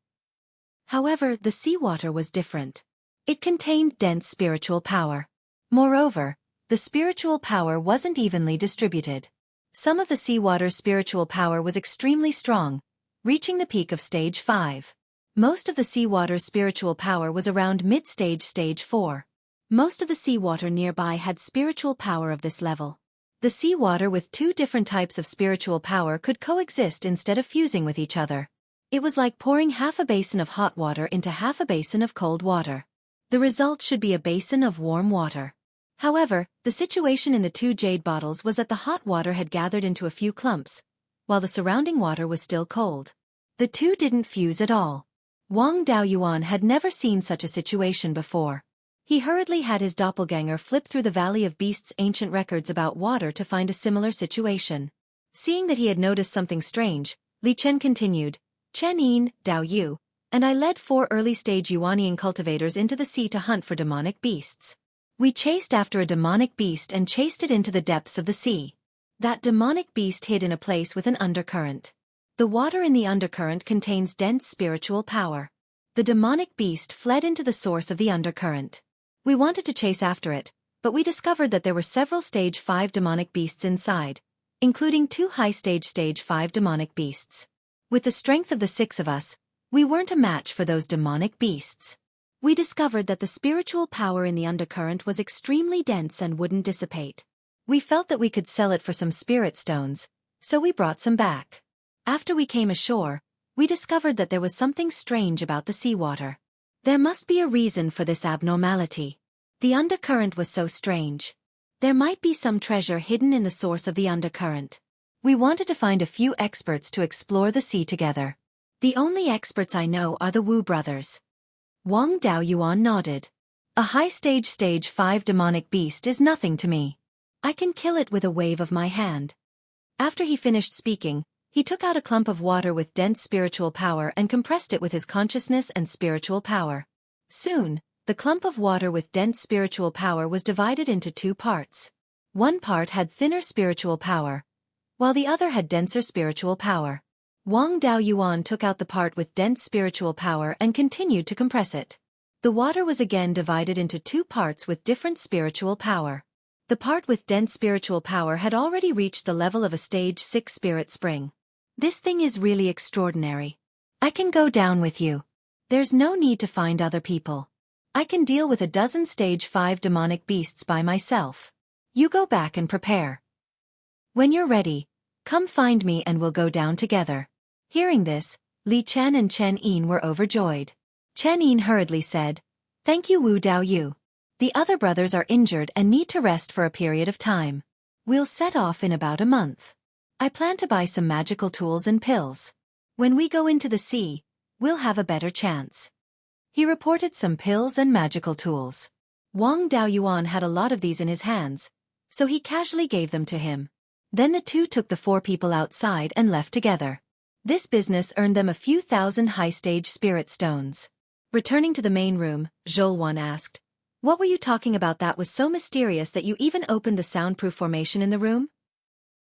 However, the seawater was different. It contained dense spiritual power. Moreover, the spiritual power wasn't evenly distributed. Some of the seawater's spiritual power was extremely strong, reaching the peak of stage 5. Most of the seawater's spiritual power was around mid-stage stage 4. Most of the seawater nearby had spiritual power of this level. The seawater with two different types of spiritual power could coexist instead of fusing with each other. It was like pouring half a basin of hot water into half a basin of cold water. The result should be a basin of warm water. However, the situation in the two jade bottles was that the hot water had gathered into a few clumps, while the surrounding water was still cold. The two didn't fuse at all. Wang Daoyuan had never seen such a situation before. He hurriedly had his doppelganger flip through the Valley of Beasts' ancient records about water to find a similar situation. Seeing that he had noticed something strange, Li Chen continued, "Chen Yin, Dao Yu, and I led 4 early-stage Yuanian cultivators into the sea to hunt for demonic beasts. We chased after a demonic beast and chased it into the depths of the sea. That demonic beast hid in a place with an undercurrent. The water in the undercurrent contains dense spiritual power. The demonic beast fled into the source of the undercurrent. We wanted to chase after it, but we discovered that there were several stage 5 demonic beasts inside, including 2 stage 5 demonic beasts. With the strength of the 6 of us, we weren't a match for those demonic beasts. We discovered that the spiritual power in the undercurrent was extremely dense and wouldn't dissipate. We felt that we could sell it for some spirit stones, so we brought some back. After we came ashore, we discovered that there was something strange about the seawater. There must be a reason for this abnormality. The undercurrent was so strange. There might be some treasure hidden in the source of the undercurrent. We wanted to find a few experts to explore the sea together. The only experts I know are the Wu brothers." Wang Daoyuan nodded. "A stage 5 demonic beast is nothing to me. I can kill it with a wave of my hand." After he finished speaking, he took out a clump of water with dense spiritual power and compressed it with his consciousness and spiritual power. Soon, the clump of water with dense spiritual power was divided into 2 parts. One part had thinner spiritual power, while the other had denser spiritual power. Wang Daoyuan took out the part with dense spiritual power and continued to compress it. The water was again divided into 2 parts with different spiritual power. The part with dense spiritual power had already reached the level of a stage 6 spirit spring. "This thing is really extraordinary. I can go down with you. There's no need to find other people. I can deal with a dozen stage 5 demonic beasts by myself. You go back and prepare. When you're ready, come find me and we'll go down together." Hearing this, Li Chen and Chen Yin were overjoyed. Chen Yin hurriedly said, "Thank you, Wu Dao Yu. The other brothers are injured and need to rest for a period of time. We'll set off in about a month. I plan to buy some magical tools and pills. When we go into the sea, we'll have a better chance." He reported some pills and magical tools. Wang Daoyuan had a lot of these in his hands, so he casually gave them to him. Then the two took the 4 people outside and left together. This business earned them a few thousand high-stage spirit stones. Returning to the main room, Zhouwan asked, "What were you talking about that was so mysterious that you even opened the soundproof formation in the room?"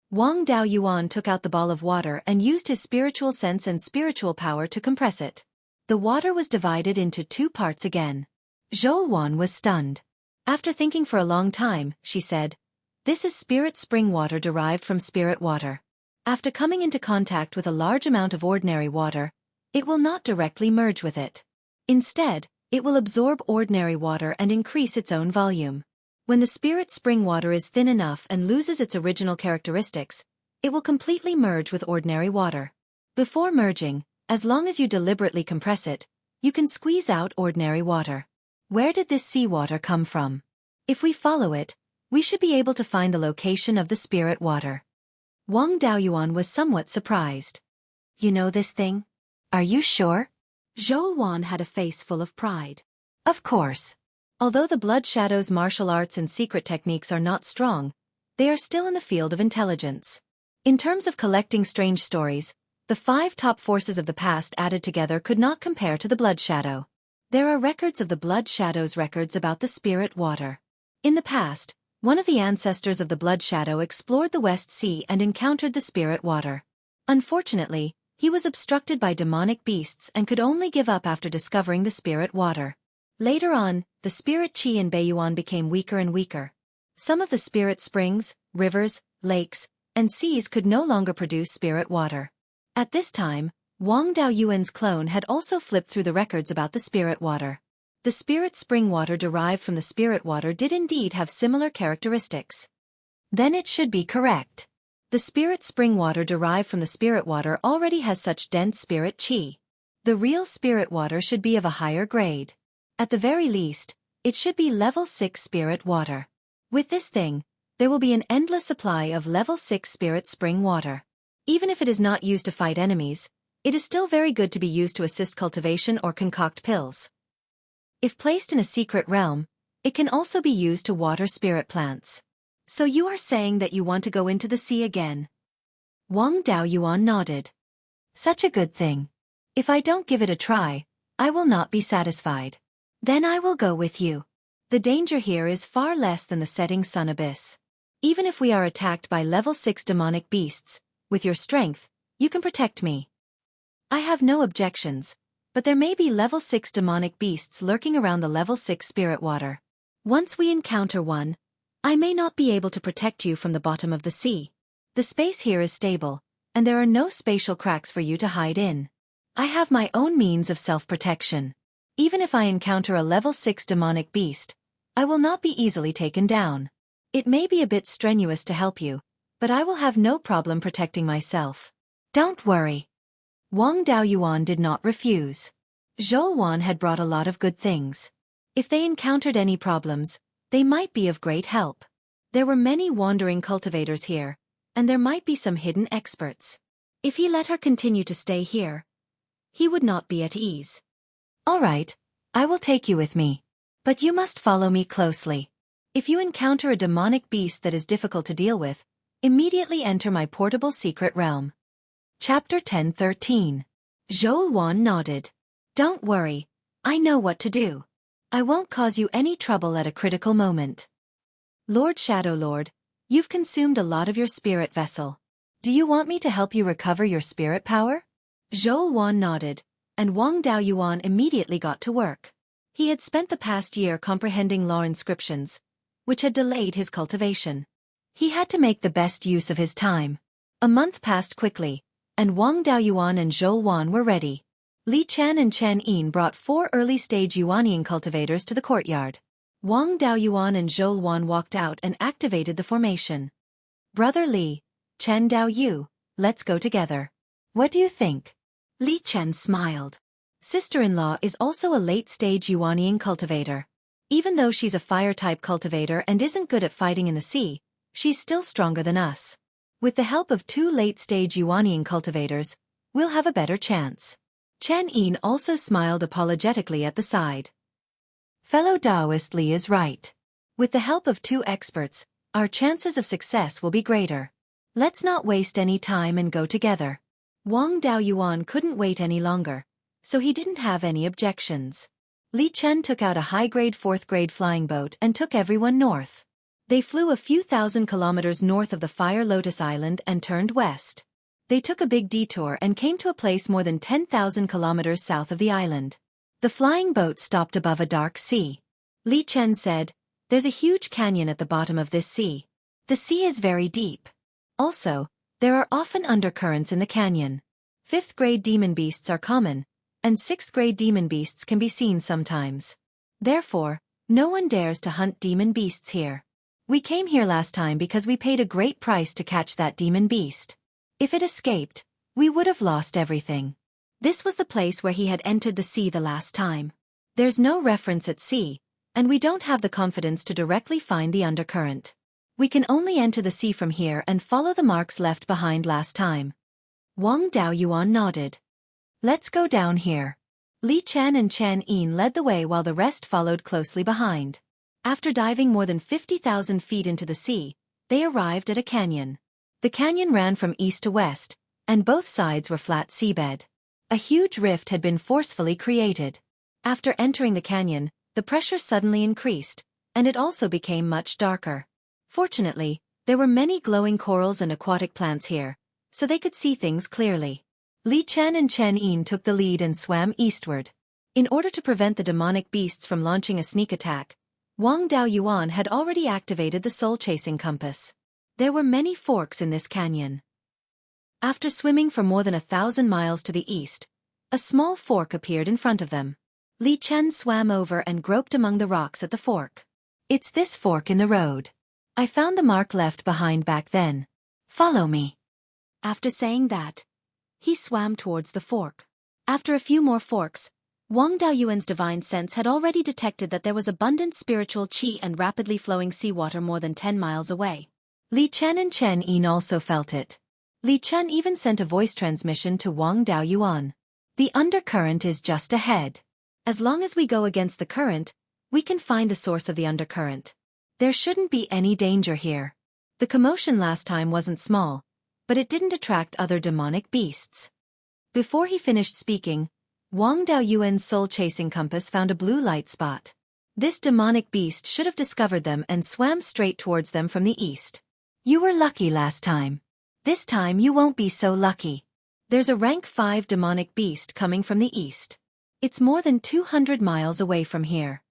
Wang Daoyuan took out the ball of water and used his spiritual sense and spiritual power to compress it. The water was divided into 2 parts again. Zhouwan was stunned. After thinking for a long time, she said, "This is spirit spring water derived from spirit water. After coming into contact with a large amount of ordinary water, it will not directly merge with it. Instead, it will absorb ordinary water and increase its own volume. When the spirit spring water is thin enough and loses its original characteristics, it will completely merge with ordinary water. Before merging, as long as you deliberately compress it, you can squeeze out ordinary water. Where did this seawater come from? If we follow it, we should be able to find the location of the spirit water." Wang Daoyuan was somewhat surprised. "You know this thing? Are you sure?" Zhouwan had a face full of pride. "Of course. Although the Blood Shadow's martial arts and secret techniques are not strong, they are still in the field of intelligence. In terms of collecting strange stories, the 5 top forces of the past added together could not compare to the Blood Shadow. There are records of the Blood Shadow's records about the spirit water. In the past, one of the ancestors of the Blood Shadow explored the West Sea and encountered the spirit water. Unfortunately, he was obstructed by demonic beasts and could only give up after discovering the spirit water. Later on, the spirit qi in Beiyuan became weaker and weaker. Some of the spirit springs, rivers, lakes, and seas could no longer produce spirit water. At this time, Wang Daoyuan's clone had also flipped through the records about the spirit water. The spirit spring water derived from the spirit water did indeed have similar characteristics. Then it should be correct. The spirit spring water derived from the spirit water already has such dense spirit qi. The real spirit water should be of a higher grade. At the very least, it should be level 6 spirit water. With this thing, there will be an endless supply of level 6 spirit spring water. Even if it is not used to fight enemies, it is still very good to be used to assist cultivation or concoct pills. If placed in a secret realm, it can also be used to water spirit plants. So you are saying that you want to go into the sea again? Wang Daoyuan nodded. Such a good thing. If I don't give it a try, I will not be satisfied. Then I will go with you. The danger here is far less than the setting sun abyss. Even if we are attacked by level 6 demonic beasts, with your strength, you can protect me. I have no objections, but there may be level 6 demonic beasts lurking around the level 6 spirit water. Once we encounter one, I may not be able to protect you from the bottom of the sea. The space here is stable, and there are no spatial cracks for you to hide in. I have my own means of self-protection. Even if I encounter a level 6 demonic beast, I will not be easily taken down. It may be a bit strenuous to help you, but I will have no problem protecting myself. Don't worry. Wang Daoyuan did not refuse. Xueqi had brought a lot of good things. If they encountered any problems, they might be of great help. There were many wandering cultivators here, and there might be some hidden experts. If he let her continue to stay here, he would not be at ease. All right, I will take you with me. But you must follow me closely. If you encounter a demonic beast that is difficult to deal with, immediately enter my portable secret realm. Chapter 10:13. Xueqi nodded. Don't worry, I know what to do. I won't cause you any trouble at a critical moment. Lord Shadow Lord, you've consumed a lot of your spirit vessel. Do you want me to help you recover your spirit power? Xueqi nodded, and Wang Daoyuan immediately got to work. He had spent the past year comprehending law inscriptions, which had delayed his cultivation. He had to make the best use of his time. A month passed quickly, and Wang Daoyuan and Xueqi were ready. Li Chen and Chen Yin brought 4 early-stage Yuanian cultivators to the courtyard. Wang Daoyuan and Xueqi walked out and activated the formation. Brother Li, Chen Daoyu, let's go together. What do you think? Li Chen smiled. Sister-in-law is also a late-stage Yuanian cultivator. Even though she's a fire-type cultivator and isn't good at fighting in the sea, she's still stronger than us. With the help of 2 late-stage Yuanian cultivators, we'll have a better chance. Chen Yin also smiled apologetically at the side. Fellow Taoist Li is right. With the help of 2 experts, our chances of success will be greater. Let's not waste any time and go together. Wang Daoyuan couldn't wait any longer, so he didn't have any objections. Li Chen took out a high-grade 4th-grade flying boat and took everyone north. They flew a few thousand kilometers north of the Fire Lotus Island and turned west. They took a big detour and came to a place more than 10,000 kilometers south of the island. The flying boat stopped above a dark sea. Li Chen said, "There's a huge canyon at the bottom of this sea. The sea is very deep. Also, there are often undercurrents in the canyon. 5th-grade demon beasts are common, and 6th-grade demon beasts can be seen sometimes. Therefore, no one dares to hunt demon beasts here. We came here last time because we paid a great price to catch that demon beast. If it escaped, we would have lost everything." This was the place where he had entered the sea the last time. There's no reference at sea, and we don't have the confidence to directly find the undercurrent. We can only enter the sea from here and follow the marks left behind last time. Wang Daoyuan nodded. Let's go down here. Li Chen and Chen Yin led the way while the rest followed closely behind. After diving more than 50,000 feet into the sea, they arrived at a canyon. The canyon ran from east to west, and both sides were flat seabed. A huge rift had been forcefully created. After entering the canyon, the pressure suddenly increased, and it also became much darker. Fortunately, there were many glowing corals and aquatic plants here, so they could see things clearly. Li Chen and Chen Yin took the lead and swam eastward. In order to prevent the demonic beasts from launching a sneak attack, Wang Daoyuan had already activated the soul-chasing compass. There were many forks in this canyon. After swimming for more than 1,000 miles to the east, a small fork appeared in front of them. Li Chen swam over and groped among the rocks at the fork. It's this fork in the road. I found the mark left behind back then. Follow me. After saying that, he swam towards the fork. After a few more forks, Wang Daoyuan's divine sense had already detected that there was abundant spiritual qi and rapidly flowing seawater more than 10 miles away. Li Chen and Chen Yin also felt it. Li Chen even sent a voice transmission to Wang Daoyuan. The undercurrent is just ahead. As long as we go against the current, we can find the source of the undercurrent. There shouldn't be any danger here. The commotion last time wasn't small, but it didn't attract other demonic beasts. Before he finished speaking, Wang Daoyuan's soul-chasing compass found a blue light spot. This demonic beast should have discovered them and swam straight towards them from the east. You were lucky last time. This time you won't be so lucky. There's a rank 5 demonic beast coming from the east. It's more than 200 miles away from here.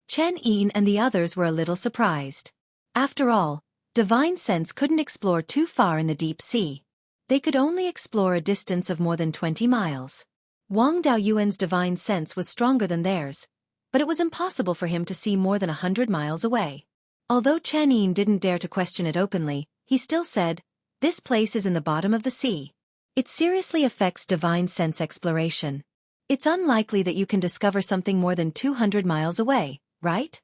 Chen Yin and the others were a little surprised. After all, divine sense couldn't explore too far in the deep sea. They could only explore a distance of more than 20 miles. Wang Daoyuan's divine sense was stronger than theirs, but it was impossible for him to see more than 100 miles away. Although Chen Yin didn't dare to question it openly, he still said, "This place is in the bottom of the sea. It seriously affects divine sense exploration. It's unlikely that you can discover something more than 200 miles away, right?"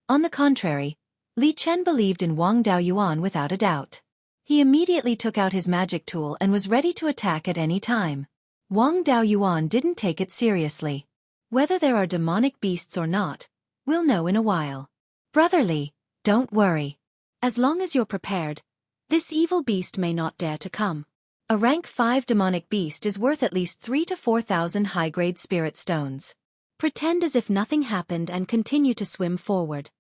On the contrary, Li Chen believed in Wang Daoyuan without a doubt. He immediately took out his magic tool and was ready to attack at any time. Wang Daoyuan didn't take it seriously. Whether there are demonic beasts or not, we'll know in a while. Brotherly, don't worry. As long as you're prepared, this evil beast may not dare to come. A rank 5 demonic beast is worth at least 3,000 to 4,000 high-grade spirit stones. Pretend as if nothing happened and continue to swim forward.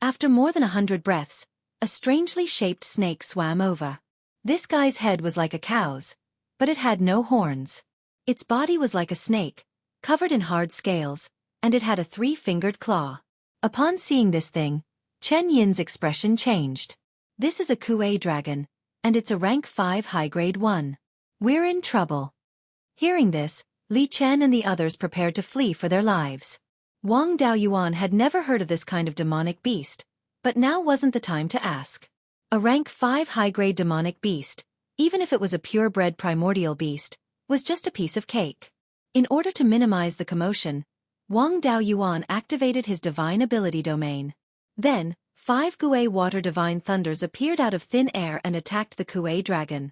After more than 100 breaths, a strangely shaped snake swam over. This guy's head was like a cow's, but it had no horns. Its body was like a snake, covered in hard scales, and it had a 3-fingered claw. Upon seeing this thing, Chen Yin's expression changed. This is a Xueqi dragon, and it's a rank 5 high-grade one. We're in trouble. Hearing this, Li Chen and the others prepared to flee for their lives. Wang Daoyuan had never heard of this kind of demonic beast, but now wasn't the time to ask. A rank 5 high-grade demonic beast, even if it was a purebred primordial beast, was just a piece of cake. In order to minimize the commotion, Wang Daoyuan activated his divine ability domain. Then, 5 Xueqi water divine thunders appeared out of thin air and attacked the Xueqi dragon.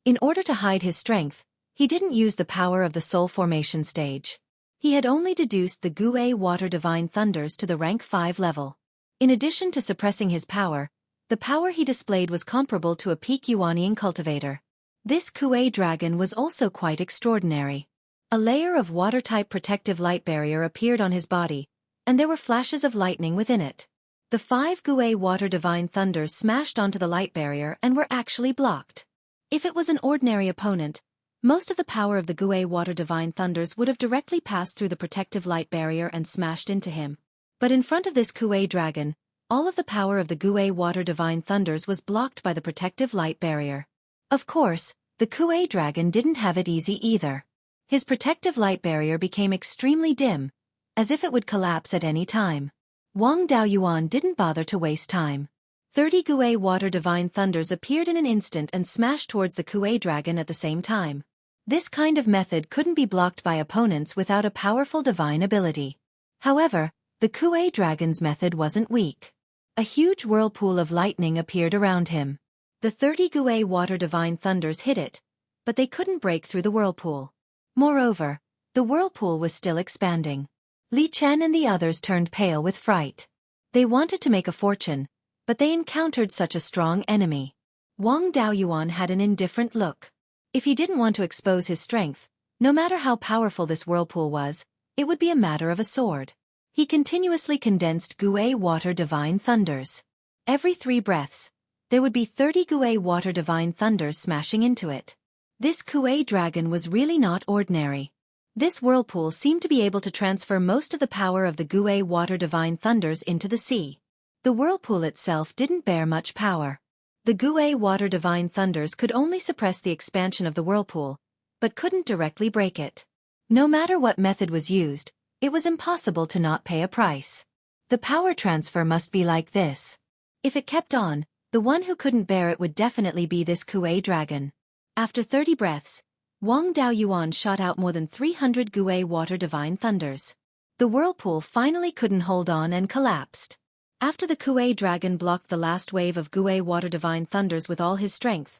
In order to hide his strength, he didn't use the power of the soul formation stage. He had only deduced the Xueqi water divine thunders to the rank 5 level. In addition to suppressing his power, the power he displayed was comparable to a peak Yuanian cultivator. This Xueqi dragon was also quite extraordinary. A layer of water-type protective light barrier appeared on his body, and there were flashes of lightning within it. The 5 Xueqi water divine thunders smashed onto the light barrier and were actually blocked. If it was an ordinary opponent, most of the power of the Xueqi water divine thunders would have directly passed through the protective light barrier and smashed into him. But in front of this Xueqi dragon, all of the power of the Xueqi water divine thunders was blocked by the protective light barrier. Of course, the Xueqi dragon didn't have it easy either. His protective light barrier became extremely dim, as if it would collapse at any time. Wang Daoyuan didn't bother to waste time. 30 Xueqi water divine thunders appeared in an instant and smashed towards the Xueqi dragon at the same time. This kind of method couldn't be blocked by opponents without a powerful divine ability. However, the Xueqi dragon's method wasn't weak. A huge whirlpool of lightning appeared around him. The 30 Xueqi water divine thunders hit it, but they couldn't break through the whirlpool. Moreover, the whirlpool was still expanding. Li Chen and the others turned pale with fright. They wanted to make a fortune, but they encountered such a strong enemy. Wang Daoyuan had an indifferent look. If he didn't want to expose his strength, no matter how powerful this whirlpool was, it would be a matter of a sword. He continuously condensed Xueqi water divine thunders. Every 3 breaths, there would be 30 Xueqi water divine thunders smashing into it. This Xueqi dragon was really not ordinary. This whirlpool seemed to be able to transfer most of the power of the Xueqi water divine thunders into the sea. The whirlpool itself didn't bear much power. The Gui water divine thunders could only suppress the expansion of the whirlpool, but couldn't directly break it. No matter what method was used, it was impossible to not pay a price. The power transfer must be like this. If it kept on, the one who couldn't bear it would definitely be this Gui dragon. After 30 breaths, Wang Daoyuan shot out more than 300 Gui water divine thunders. The whirlpool finally couldn't hold on and collapsed. After the Gui dragon blocked the last wave of Gui water divine thunders with all his strength,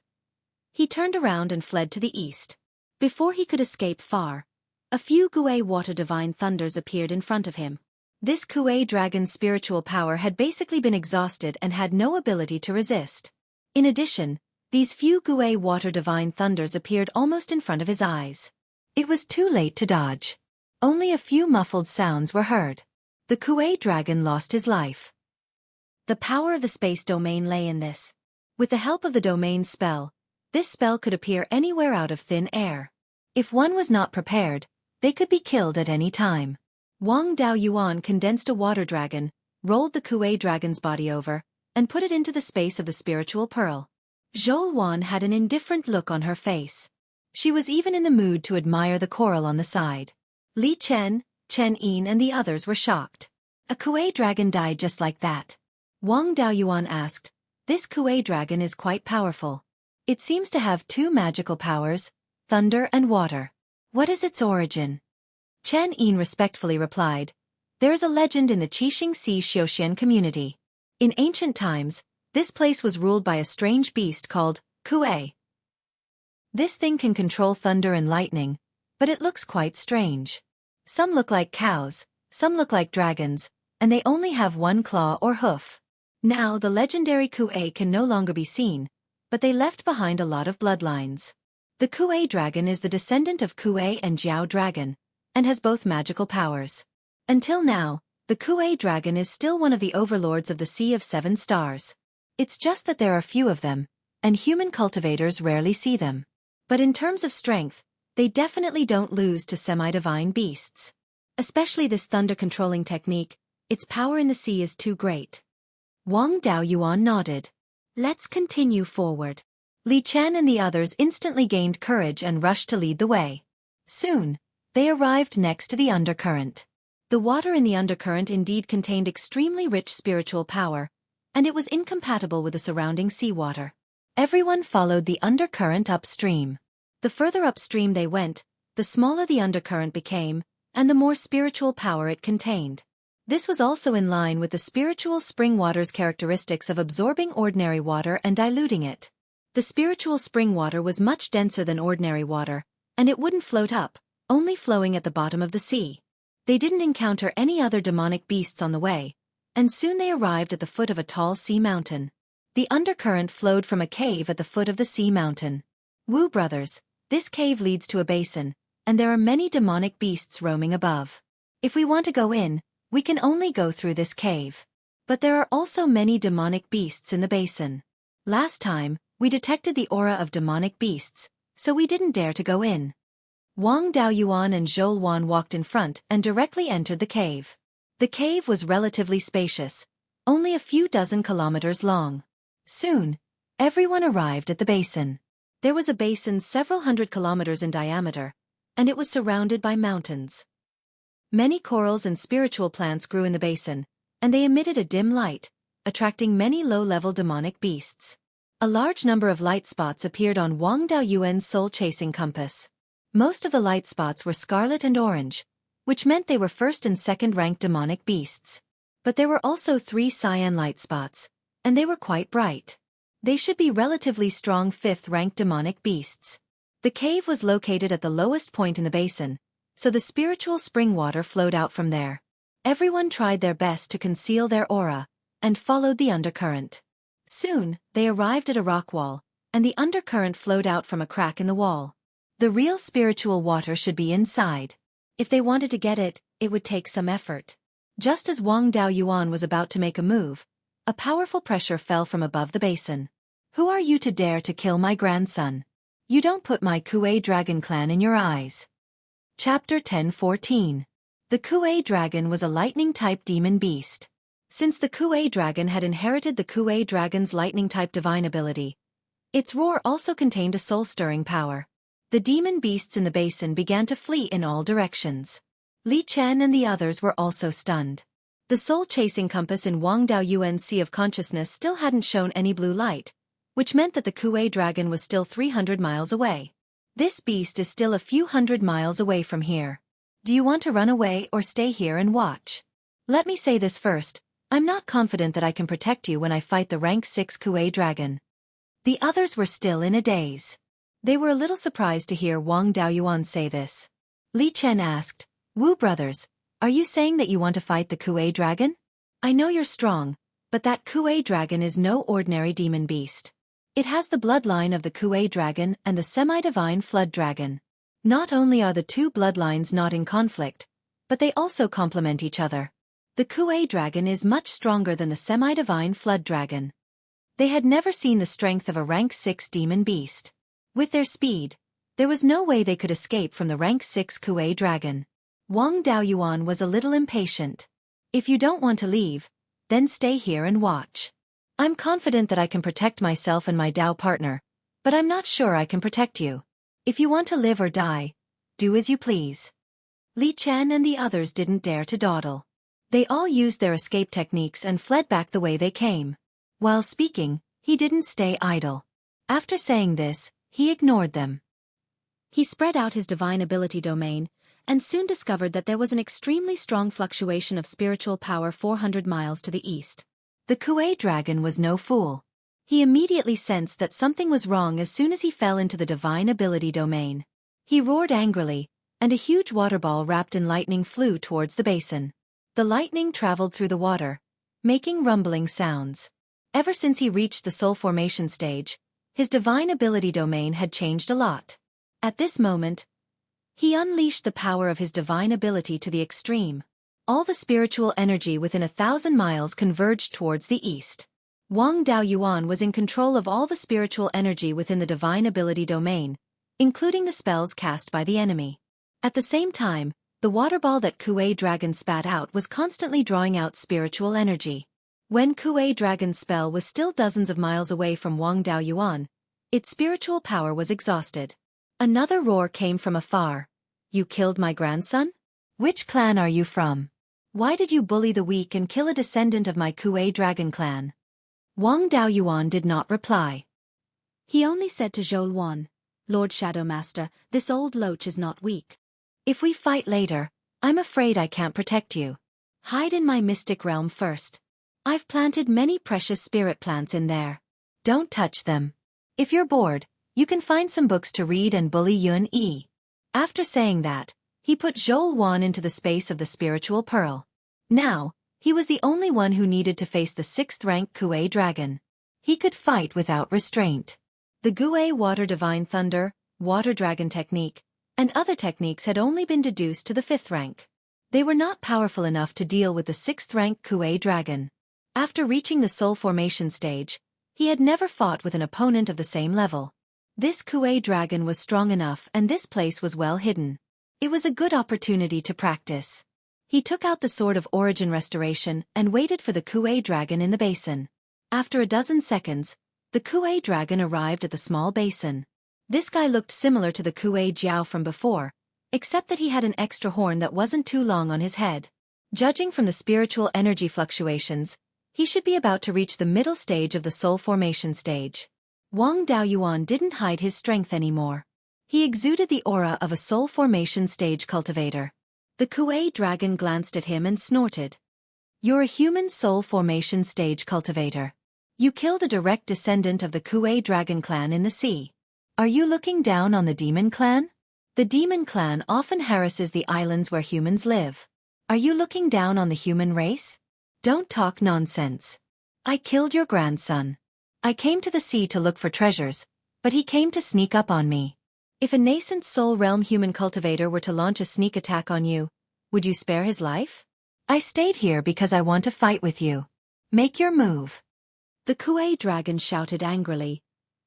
he turned around and fled to the east. Before he could escape far, a few Gui water divine thunders appeared in front of him. This Gui dragon's spiritual power had basically been exhausted and had no ability to resist. In addition, these few Gui water divine thunders appeared almost in front of his eyes. It was too late to dodge. Only a few muffled sounds were heard. The Gui dragon lost his life. The power of the space domain lay in this. With the help of the domain spell, this spell could appear anywhere out of thin air. If one was not prepared, they could be killed at any time. Wang Daoyuan condensed a water dragon, rolled the Gui dragon's body over, and put it into the space of the spiritual pearl. Zhou had an indifferent look on her face. She was even in the mood to admire the coral on the side. Li Chen, Chen Yin and the others were shocked. A Gui dragon died just like that. Wang Daoyuan asked, "This Gui dragon is quite powerful. It seems to have two magical powers, thunder and water. What is its origin?" Chen Yin respectfully replied, "There is a legend in the Qixing Sea Xiuxian community. In ancient times, this place was ruled by a strange beast called Gui. This thing can control thunder and lightning, but it looks quite strange. Some look like cows, some look like dragons, and they only have one claw or hoof. Now the legendary Gui can no longer be seen, but they left behind a lot of bloodlines. The Gui dragon is the descendant of Gui and Jiao dragon, and has both magical powers. Until now, the Gui dragon is still one of the overlords of the Sea of Seven Stars. It's just that there are few of them, and human cultivators rarely see them. But in terms of strength, they definitely don't lose to semi-divine beasts. Especially this thunder-controlling technique, its power in the sea is too great." Wang Daoyuan nodded. "Let's continue forward." Li Chen and the others instantly gained courage and rushed to lead the way. Soon, they arrived next to the undercurrent. The water in the undercurrent indeed contained extremely rich spiritual power, and it was incompatible with the surrounding seawater. Everyone followed the undercurrent upstream. The further upstream they went, the smaller the undercurrent became, and the more spiritual power it contained. This was also in line with the spiritual spring water's characteristics of absorbing ordinary water and diluting it. The spiritual spring water was much denser than ordinary water, and it wouldn't float up, only flowing at the bottom of the sea. They didn't encounter any other demonic beasts on the way, and soon they arrived at the foot of a tall sea mountain. The undercurrent flowed from a cave at the foot of the sea mountain. Wu brothers, this cave leads to a basin, and there are many demonic beasts roaming above. If we want to go in, we can only go through this cave. But there are also many demonic beasts in the basin. Last time, we detected the aura of demonic beasts, so we didn't dare to go in. Wang Daoyuan and Zhou walked in front and directly entered the cave. The cave was relatively spacious, only a few dozen kilometers long. Soon, everyone arrived at the basin. There was a basin several hundred kilometers in diameter, and it was surrounded by mountains. Many corals and spiritual plants grew in the basin, and they emitted a dim light, attracting many low-level demonic beasts. A large number of light spots appeared on Wang Daoyuan's soul-chasing compass. Most of the light spots were scarlet and orange, which meant they were first and second-ranked demonic beasts. But there were also 3 cyan light spots, and they were quite bright. They should be relatively strong 5th-ranked demonic beasts. The cave was located at the lowest point in the basin, so the spiritual spring water flowed out from there. Everyone tried their best to conceal their aura, and followed the undercurrent. Soon, they arrived at a rock wall, and the undercurrent flowed out from a crack in the wall. The real spiritual water should be inside. If they wanted to get it, it would take some effort. Just as Wang Daoyuan was about to make a move, a powerful pressure fell from above the basin. "Who are you to dare to kill my grandson? You don't put my Gui dragon clan in your eyes." Chapter 10:14. The Gui dragon was a lightning-type demon beast. Since the Xueqi dragon had inherited the Xueqi dragon's lightning-type divine ability, its roar also contained a soul-stirring power. The demon beasts in the basin began to flee in all directions. Li Chen and the others were also stunned. The soul-chasing compass in Wang Daoyuan's Sea of Consciousness still hadn't shown any blue light, which meant that the Xueqi dragon was still 300 miles away. This beast is still a few hundred miles away from here. Do you want to run away or stay here and watch? Let me say this first, I'm not confident that I can protect you when I fight the rank 6 Xueqi dragon. The others were still in a daze. They were a little surprised to hear Wang Daoyuan say this. Li Chen asked, Wu brothers, are you saying that you want to fight the Xueqi dragon? I know you're strong, but that Xueqi dragon is no ordinary demon beast. It has the bloodline of the Xueqi dragon and the semi-divine flood dragon. Not only are the two bloodlines not in conflict, but they also complement each other. The Xueqi dragon is much stronger than the semi-divine flood dragon. They had never seen the strength of a rank 6 demon beast. With their speed, there was no way they could escape from the rank 6 Xueqi dragon. Wang Daoyuan was a little impatient. If you don't want to leave, then stay here and watch. I'm confident that I can protect myself and my Dao partner, but I'm not sure I can protect you. If you want to live or die, do as you please. Li Chen and the others didn't dare to dawdle. They all used their escape techniques and fled back the way they came. While speaking, he didn't stay idle. After saying this, he ignored them. He spread out his divine ability domain, and soon discovered that there was an extremely strong fluctuation of spiritual power 400 miles to the east. The Xueqi dragon was no fool. He immediately sensed that something was wrong as soon as he fell into the divine ability domain. He roared angrily, and a huge water ball wrapped in lightning flew towards the basin. The lightning traveled through the water, making rumbling sounds. Ever since he reached the soul formation stage, his divine ability domain had changed a lot. At this moment, he unleashed the power of his divine ability to the extreme. All the spiritual energy within 1,000 miles converged towards the east. Wang Daoyuan was in control of all the spiritual energy within the divine ability domain, including the spells cast by the enemy. At the same time, the water ball that Xueqi dragon spat out was constantly drawing out spiritual energy. When Xueqi dragon's spell was still dozens of miles away from Wang Daoyuan, its spiritual power was exhausted. Another roar came from afar. You killed my grandson? Which clan are you from? Why did you bully the weak and kill a descendant of my Xueqi dragon clan? Wang Daoyuan did not reply. He only said to Zhou Luan, Lord Shadow Master, this old loach is not weak. If we fight later, I'm afraid I can't protect you. Hide in my mystic realm first. I've planted many precious spirit plants in there. Don't touch them. If you're bored, you can find some books to read and bully Yun Yi. After saying that, he put Zhou Luan into the space of the spiritual pearl. Now, he was the only one who needed to face the 6th-rank Xueqi dragon. He could fight without restraint. The Xueqi Water Divine Thunder, Water Dragon technique, and other techniques had only been deduced to the 5th rank. They were not powerful enough to deal with the 6th-rank Xueqi dragon. After reaching the soul formation stage, he had never fought with an opponent of the same level. This Xueqi dragon was strong enough and this place was well hidden. It was a good opportunity to practice. He took out the Sword of Origin Restoration and waited for the Xueqi dragon in the basin. After a dozen seconds, the Xueqi dragon arrived at the small basin. This guy looked similar to the Xueqi Jiao from before, except that he had an extra horn that wasn't too long on his head. Judging from the spiritual energy fluctuations, he should be about to reach the middle stage of the soul formation stage. Wang Daoyuan didn't hide his strength anymore. He exuded the aura of a soul formation stage cultivator. The Xueqi dragon glanced at him and snorted. You're a human soul formation stage cultivator. You killed a direct descendant of the Xueqi dragon clan in the sea. Are you looking down on the demon clan? The demon clan often harasses the islands where humans live. Are you looking down on the human race? Don't talk nonsense. I killed your grandson. I came to the sea to look for treasures, but he came to sneak up on me. If a nascent soul realm human cultivator were to launch a sneak attack on you, would you spare his life? I stayed here because I want to fight with you. Make your move. The Xueqi dragon shouted angrily.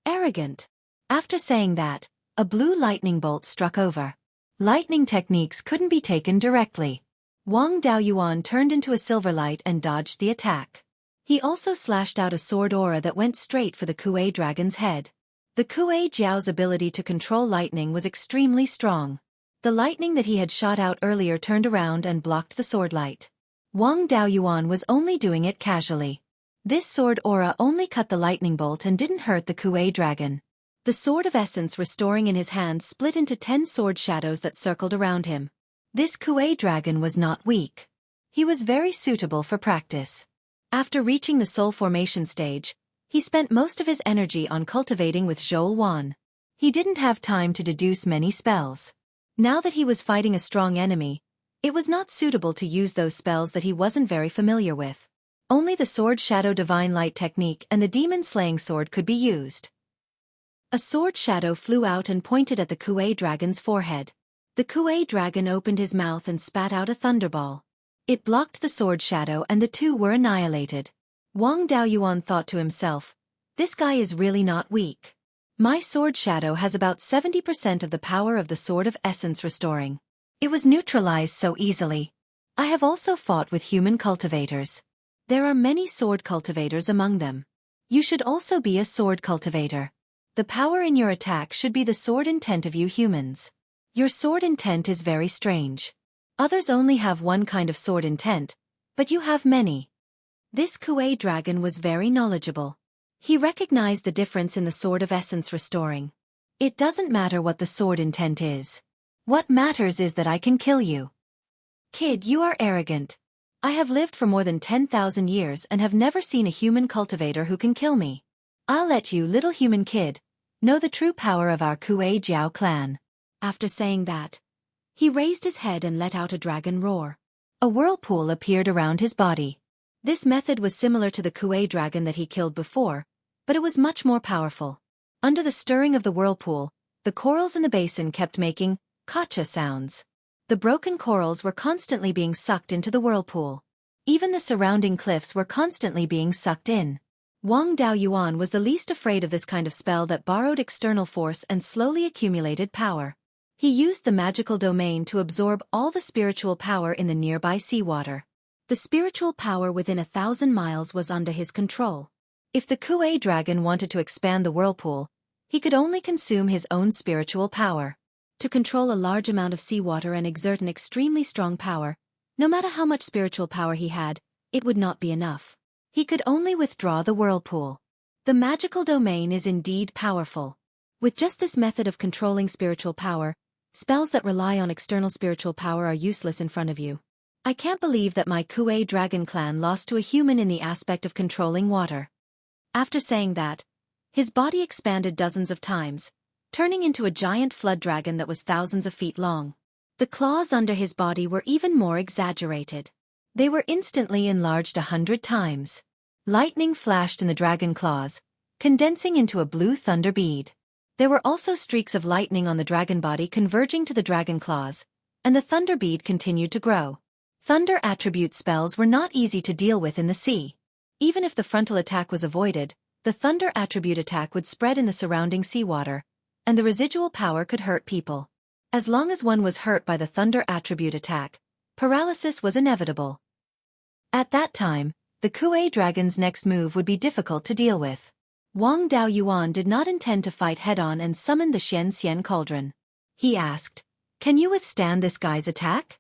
Arrogant. After saying that, a blue lightning bolt struck over. Lightning techniques couldn't be taken directly. Wang Daoyuan turned into a silver light and dodged the attack. He also slashed out a sword aura that went straight for the Kuei dragon's head. The Kuei Jiao's ability to control lightning was extremely strong. The lightning that he had shot out earlier turned around and blocked the sword light. Wang Daoyuan was only doing it casually. This sword aura only cut the lightning bolt and didn't hurt the Kuei dragon. The sword of essence restoring in his hand split into 10 sword shadows that circled around him. This Kuei dragon was not weak. He was very suitable for practice. After reaching the soul formation stage, he spent most of his energy on cultivating with Zhou Wan. He didn't have time to deduce many spells. Now that he was fighting a strong enemy, it was not suitable to use those spells that he wasn't very familiar with. Only the Sword Shadow Divine Light technique and the Demon Slaying Sword could be used. A sword shadow flew out and pointed at the Kuei dragon's forehead. The Kuei dragon opened his mouth and spat out a thunderball. It blocked the sword shadow and the two were annihilated. Wang Daoyuan thought to himself, this guy is really not weak. My sword shadow has about 70% of the power of the Sword of Essence restoring. It was neutralized so easily. I have also fought with human cultivators. There are many sword cultivators among them. You should also be a sword cultivator. The power in your attack should be the sword intent of you humans. Your sword intent is very strange. Others only have one kind of sword intent, but you have many. This Kuei dragon was very knowledgeable. He recognized the difference in the Sword of Essence restoring. It doesn't matter what the sword intent is. What matters is that I can kill you. Kid, you are arrogant. I have lived for more than 10,000 years and have never seen a human cultivator who can kill me. I'll let you, little human kid, know the true power of our Kuei Jiao clan. After saying that, he raised his head and let out a dragon roar. A whirlpool appeared around his body. This method was similar to the Kuei dragon that he killed before, but it was much more powerful. Under the stirring of the whirlpool, the corals in the basin kept making "kacha" sounds. The broken corals were constantly being sucked into the whirlpool. Even the surrounding cliffs were constantly being sucked in. Wang Daoyuan was the least afraid of this kind of spell that borrowed external force and slowly accumulated power. He used the magical domain to absorb all the spiritual power in the nearby seawater. The spiritual power within 1,000 miles was under his control. If the Kuei dragon wanted to expand the whirlpool, he could only consume his own spiritual power. To control a large amount of seawater and exert an extremely strong power, no matter how much spiritual power he had, it would not be enough. He could only withdraw the whirlpool. The magical domain is indeed powerful. With just this method of controlling spiritual power, spells that rely on external spiritual power are useless in front of you. I can't believe that my Kuei dragon clan lost to a human in the aspect of controlling water. After saying that, his body expanded dozens of times, turning into a giant flood dragon that was thousands of feet long. The claws under his body were even more exaggerated. They were instantly enlarged 100 times. Lightning flashed in the dragon claws, condensing into a blue thunder bead. There were also streaks of lightning on the dragon body converging to the dragon claws, and the thunder bead continued to grow. Thunder attribute spells were not easy to deal with in the sea. Even if the frontal attack was avoided, the thunder attribute attack would spread in the surrounding seawater, and the residual power could hurt people. As long as one was hurt by the thunder attribute attack, paralysis was inevitable. At that time, the Kuei dragon's next move would be difficult to deal with. Wang Daoyuan did not intend to fight head-on and summoned the Xian Cauldron. He asked, "Can you withstand this guy's attack?"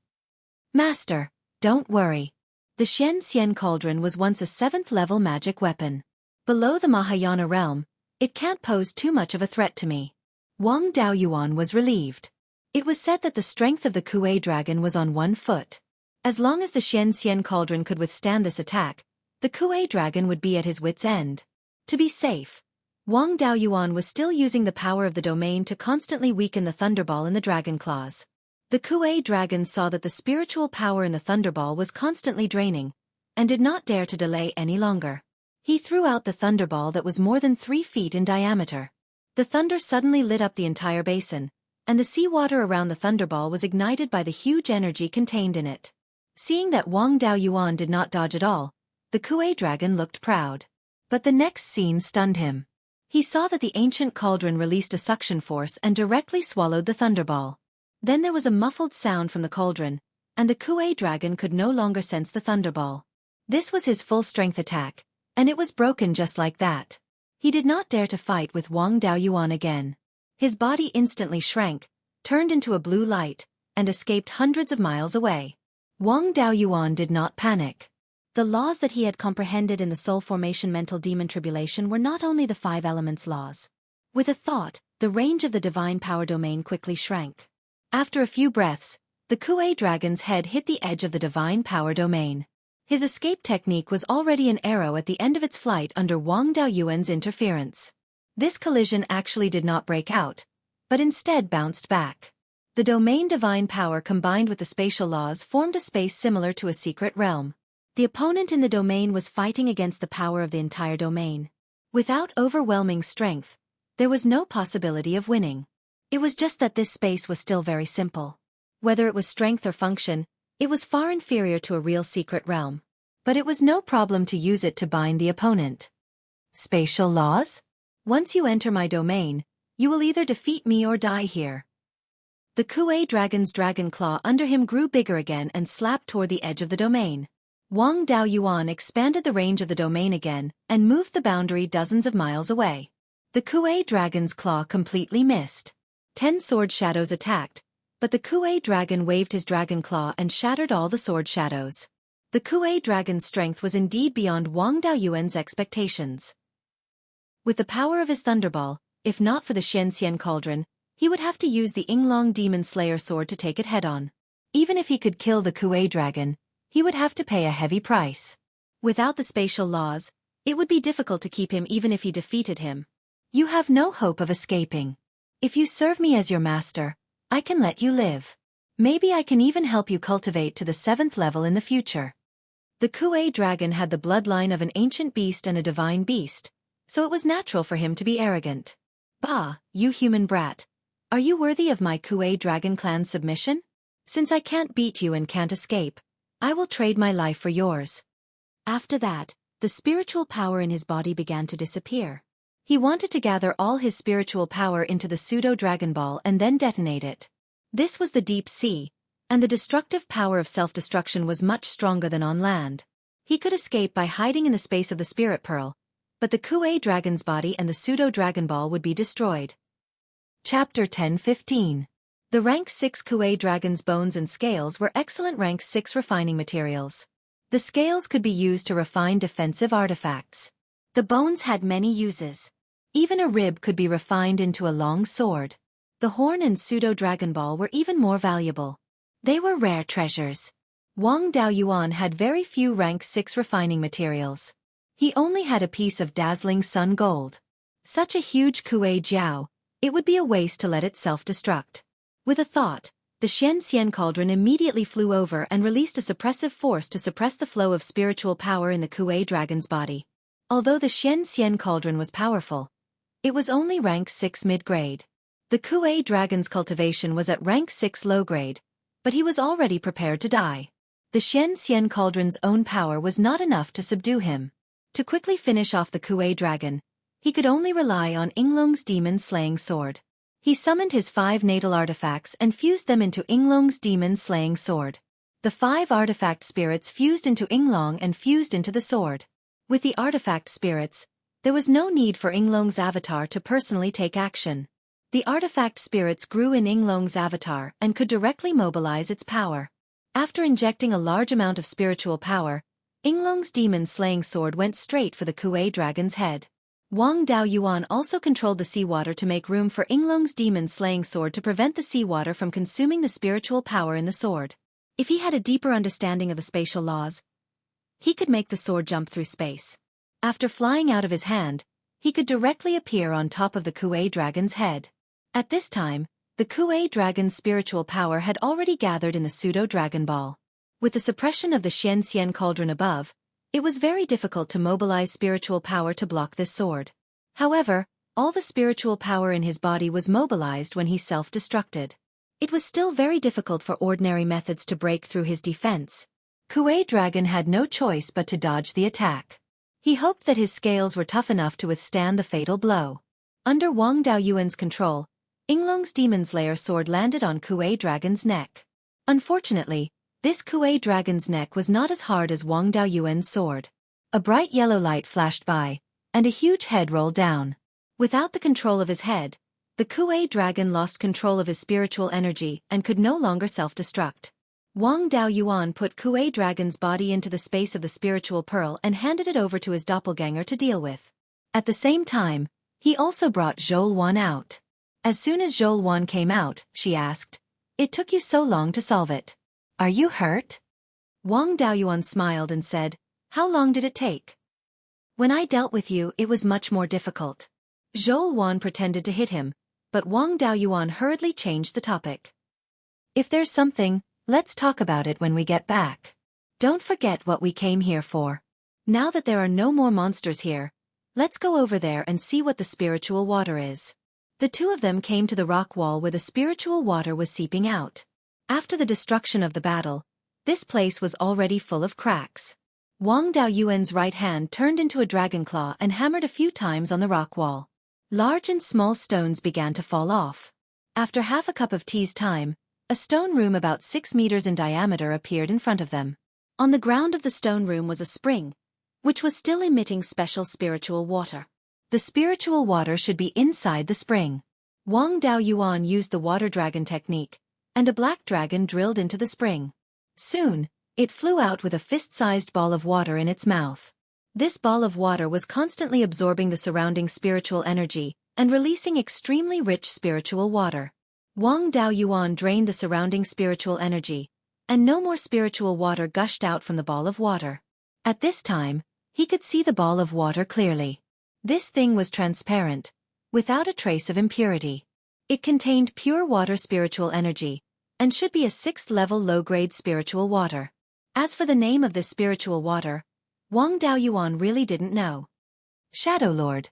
"Master, don't worry. The Xian Cauldron was once a 7th-level magic weapon. Below the Mahayana realm, it can't pose too much of a threat to me." Wang Daoyuan was relieved. It was said that the strength of the Kuei dragon was on 1 foot. As long as the Xian Cauldron could withstand this attack, the Kuei dragon would be at his wit's end. To be safe, Wang Daoyuan was still using the power of the domain to constantly weaken the thunderball in the dragon claws. The Kuei dragon saw that the spiritual power in the thunderball was constantly draining, and did not dare to delay any longer. He threw out the thunderball that was more than 3 feet in diameter. The thunder suddenly lit up the entire basin, and the seawater around the thunderball was ignited by the huge energy contained in it. Seeing that Wang Daoyuan did not dodge at all, the Kuei dragon looked proud. But the next scene stunned him. He saw that the ancient cauldron released a suction force and directly swallowed the thunderball. Then there was a muffled sound from the cauldron, and the Kuei dragon could no longer sense the thunderball. This was his full-strength attack, and it was broken just like that. He did not dare to fight with Wang Daoyuan again. His body instantly shrank, turned into a blue light, and escaped hundreds of miles away. Wang Daoyuan did not panic. The laws that he had comprehended in the soul formation mental demon tribulation were not only the 5 elements laws. With a thought, the range of the divine power domain quickly shrank. After a few breaths, the Kuei dragon's head hit the edge of the divine power domain. His escape technique was already an arrow at the end of its flight under Wang Daoyuan's interference. This collision actually did not break out, but instead bounced back. The domain divine power combined with the spatial laws formed a space similar to a secret realm. The opponent in the domain was fighting against the power of the entire domain. Without overwhelming strength, there was no possibility of winning. It was just that this space was still very simple. Whether it was strength or function, it was far inferior to a real secret realm. But it was no problem to use it to bind the opponent. Spatial laws? Once you enter my domain, you will either defeat me or die here. The Kuei dragon's dragon claw under him grew bigger again and slapped toward the edge of the domain. Wang Daoyuan expanded the range of the domain again and moved the boundary dozens of miles away. The Kuei dragon's claw completely missed. 10 sword shadows attacked, but the Kuei dragon waved his dragon claw and shattered all the sword shadows. The Kuei dragon's strength was indeed beyond Wang Daoyuan's expectations. With the power of his thunderball, if not for the Xian cauldron, he would have to use the Yinglong demon slayer sword to take it head-on. Even if he could kill the Kuei dragon, he would have to pay a heavy price. Without the spatial laws, it would be difficult to keep him even if he defeated him. You have no hope of escaping. If you serve me as your master, I can let you live. Maybe I can even help you cultivate to the 7th level in the future. The Kuei dragon had the bloodline of an ancient beast and a divine beast, so it was natural for him to be arrogant. Bah, you human brat. Are you worthy of my Kuei dragon clan's submission? Since I can't beat you and can't escape, I will trade my life for yours. After that, the spiritual power in his body began to disappear. He wanted to gather all his spiritual power into the pseudo-dragon ball and then detonate it. This was the deep sea, and the destructive power of self-destruction was much stronger than on land. He could escape by hiding in the space of the spirit pearl, but the Kuei dragon's body and the pseudo-dragon ball would be destroyed. Chapter 10-15. The Rank 6 Kuei dragon's bones and scales were excellent Rank 6 refining materials. The scales could be used to refine defensive artifacts. The bones had many uses. Even a rib could be refined into a long sword. The horn and pseudo-dragon ball were even more valuable. They were rare treasures. Wang Daoyuan had very few Rank 6 refining materials. He only had a piece of dazzling sun gold. Such a huge Kuei jiao, it would be a waste to let it self-destruct. With a thought, the Xian cauldron immediately flew over and released a suppressive force to suppress the flow of spiritual power in the Kuei dragon's body. Although the Xian cauldron was powerful, it was only Rank 6 mid-grade. The Kuei dragon's cultivation was at Rank 6 low-grade, but he was already prepared to die. The Xian cauldron's own power was not enough to subdue him. To quickly finish off the Kuei dragon, he could only rely on Yinglong's demon-slaying sword. He summoned his 5 natal artifacts and fused them into Yinglong's demon-slaying sword. The 5 artifact spirits fused into Yinglong and fused into the sword. With the artifact spirits, there was no need for Yinglong's avatar to personally take action. The artifact spirits grew in Yinglong's avatar and could directly mobilize its power. After injecting a large amount of spiritual power, Yinglong's demon-slaying sword went straight for the Kuei dragon's head. Wang Daoyuan also controlled the seawater to make room for Yinglong's demon-slaying sword to prevent the seawater from consuming the spiritual power in the sword. If he had a deeper understanding of the spatial laws, he could make the sword jump through space. After flying out of his hand, he could directly appear on top of the Kuei dragon's head. At this time, the Kuei dragon's spiritual power had already gathered in the pseudo-dragon ball. With the suppression of the Xian cauldron above, it was very difficult to mobilize spiritual power to block this sword. However, all the spiritual power in his body was mobilized when he self-destructed. It was still very difficult for ordinary methods to break through his defense. Kuei dragon had no choice but to dodge the attack. He hoped that his scales were tough enough to withstand the fatal blow. Under Wang Daoyuan's control, Yinglong's demon slayer sword landed on Kuei dragon's neck. Unfortunately, This Kuei dragon's neck was not as hard as Wang Daoyuan's sword. A bright yellow light flashed by, and a huge head rolled down. Without the control of his head, the Kuei dragon lost control of his spiritual energy and could no longer self-destruct. Wang Daoyuan put Kuei dragon's body into the space of the spiritual pearl and handed it over to his doppelganger to deal with. At the same time, he also brought Xueqi out. As soon as Xueqi came out, she asked, "It took you so long to solve it. Are you hurt?" Wang Daoyuan smiled and said, "How long did it take? When I dealt with you, it was much more difficult." Xueqi pretended to hit him, but Wang Daoyuan hurriedly changed the topic. "If there's something, let's talk about it when we get back. Don't forget what we came here for. Now that there are no more monsters here, let's go over there and see what the spiritual water is." The two of them came to the rock wall where the spiritual water was seeping out. After the destruction of the battle, this place was already full of cracks. Wang Daoyuan's right hand turned into a dragon claw and hammered a few times on the rock wall. Large and small stones began to fall off. After half a cup of tea's time, a stone room about 6 meters in diameter appeared in front of them. On the ground of the stone room was a spring, which was still emitting special spiritual water. The spiritual water should be inside the spring. Wang Daoyuan used the water dragon technique, and a black dragon drilled into the spring. Soon, it flew out with a fist-sized ball of water in its mouth. This ball of water was constantly absorbing the surrounding spiritual energy and releasing extremely rich spiritual water. Wang Daoyuan drained the surrounding spiritual energy, and no more spiritual water gushed out from the ball of water. At this time, he could see the ball of water clearly. This thing was transparent, without a trace of impurity. It contained pure water spiritual energy, and should be a 6th-level low-grade spiritual water. As for the name of this spiritual water, Wang Daoyuan really didn't know. "Shadow Lord,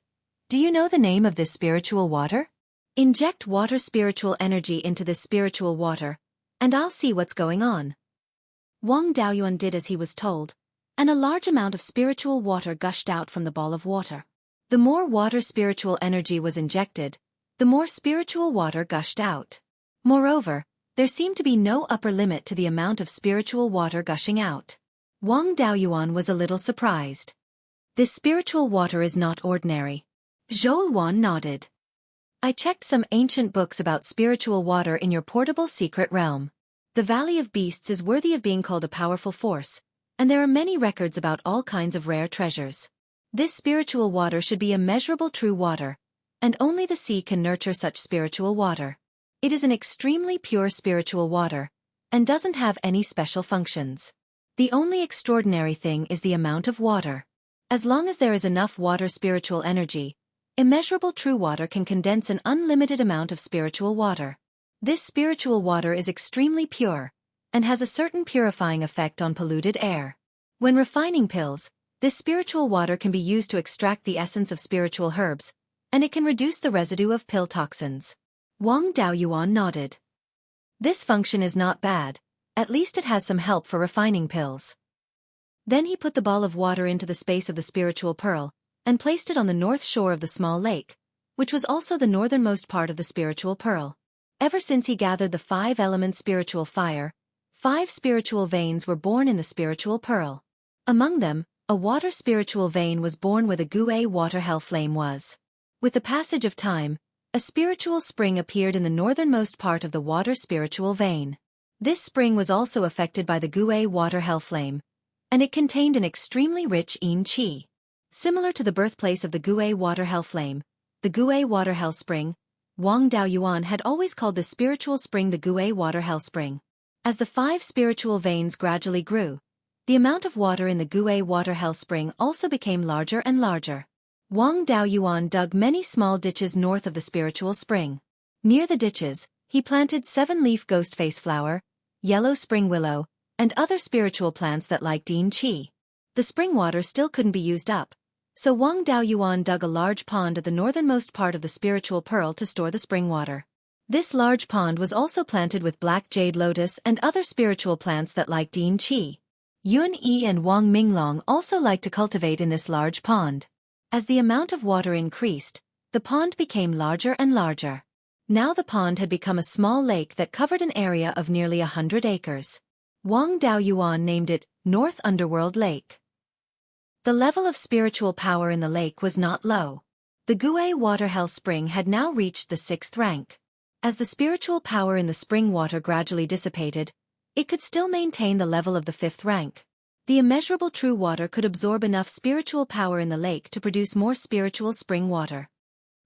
do you know the name of this spiritual water? Inject water spiritual energy into this spiritual water, and I'll see what's going on." Wang Daoyuan did as he was told, and a large amount of spiritual water gushed out from the ball of water. The more water spiritual energy was injected, the more spiritual water gushed out. Moreover, there seemed to be no upper limit to the amount of spiritual water gushing out. Wang Daoyuan was a little surprised. "This spiritual water is not ordinary." Xueqi nodded. "I checked some ancient books about spiritual water in your portable secret realm. The Valley of Beasts is worthy of being called a powerful force, and there are many records about all kinds of rare treasures. This spiritual water should be immeasurable true water, and only the sea can nurture such spiritual water. It is an extremely pure spiritual water, and doesn't have any special functions. The only extraordinary thing is the amount of water. As long as there is enough water spiritual energy, immeasurable true water can condense an unlimited amount of spiritual water. This spiritual water is extremely pure, and has a certain purifying effect on polluted air. When refining pills, this spiritual water can be used to extract the essence of spiritual herbs, and it can reduce the residue of pill toxins." Wang Daoyuan nodded. "This function is not bad, at least it has some help for refining pills." Then he put the ball of water into the space of the spiritual pearl, and placed it on the north shore of the small lake, which was also the northernmost part of the spiritual pearl. Ever since he gathered the 5-element spiritual fire, 5 spiritual veins were born in the spiritual pearl. Among them, a water spiritual vein was born where the Gui water hell flame was. With the passage of time, a spiritual spring appeared in the northernmost part of the water spiritual vein. This spring was also affected by the Gui water hell flame, and it contained an extremely rich yin qi. Similar to the birthplace of the Gui water hell flame, the Gui water hell spring, Wang Daoyuan had always called the spiritual spring the Gui water hell spring. As the 5 spiritual veins gradually grew, the amount of water in the Gui water hell spring also became larger and larger. Wang Daoyuan dug many small ditches north of the spiritual spring. Near the ditches, he planted 7-leaf ghostface flower, yellow spring willow, and other spiritual plants that liked yin qi. The spring water still couldn't be used up, so Wang Daoyuan dug a large pond at the northernmost part of the spiritual pearl to store the spring water. This large pond was also planted with black jade lotus and other spiritual plants that liked yin qi. Yun Yi and Wang Minglong also liked to cultivate in this large pond. As the amount of water increased, the pond became larger and larger. Now the pond had become a small lake that covered an area of nearly 100 acres. Wang Daoyuan named it North Underworld Lake. The level of spiritual power in the lake was not low. The Gue Water Hell Spring had now reached the 6th rank. As the spiritual power in the spring water gradually dissipated, it could still maintain the level of the 5th rank. The immeasurable true water could absorb enough spiritual power in the lake to produce more spiritual spring water.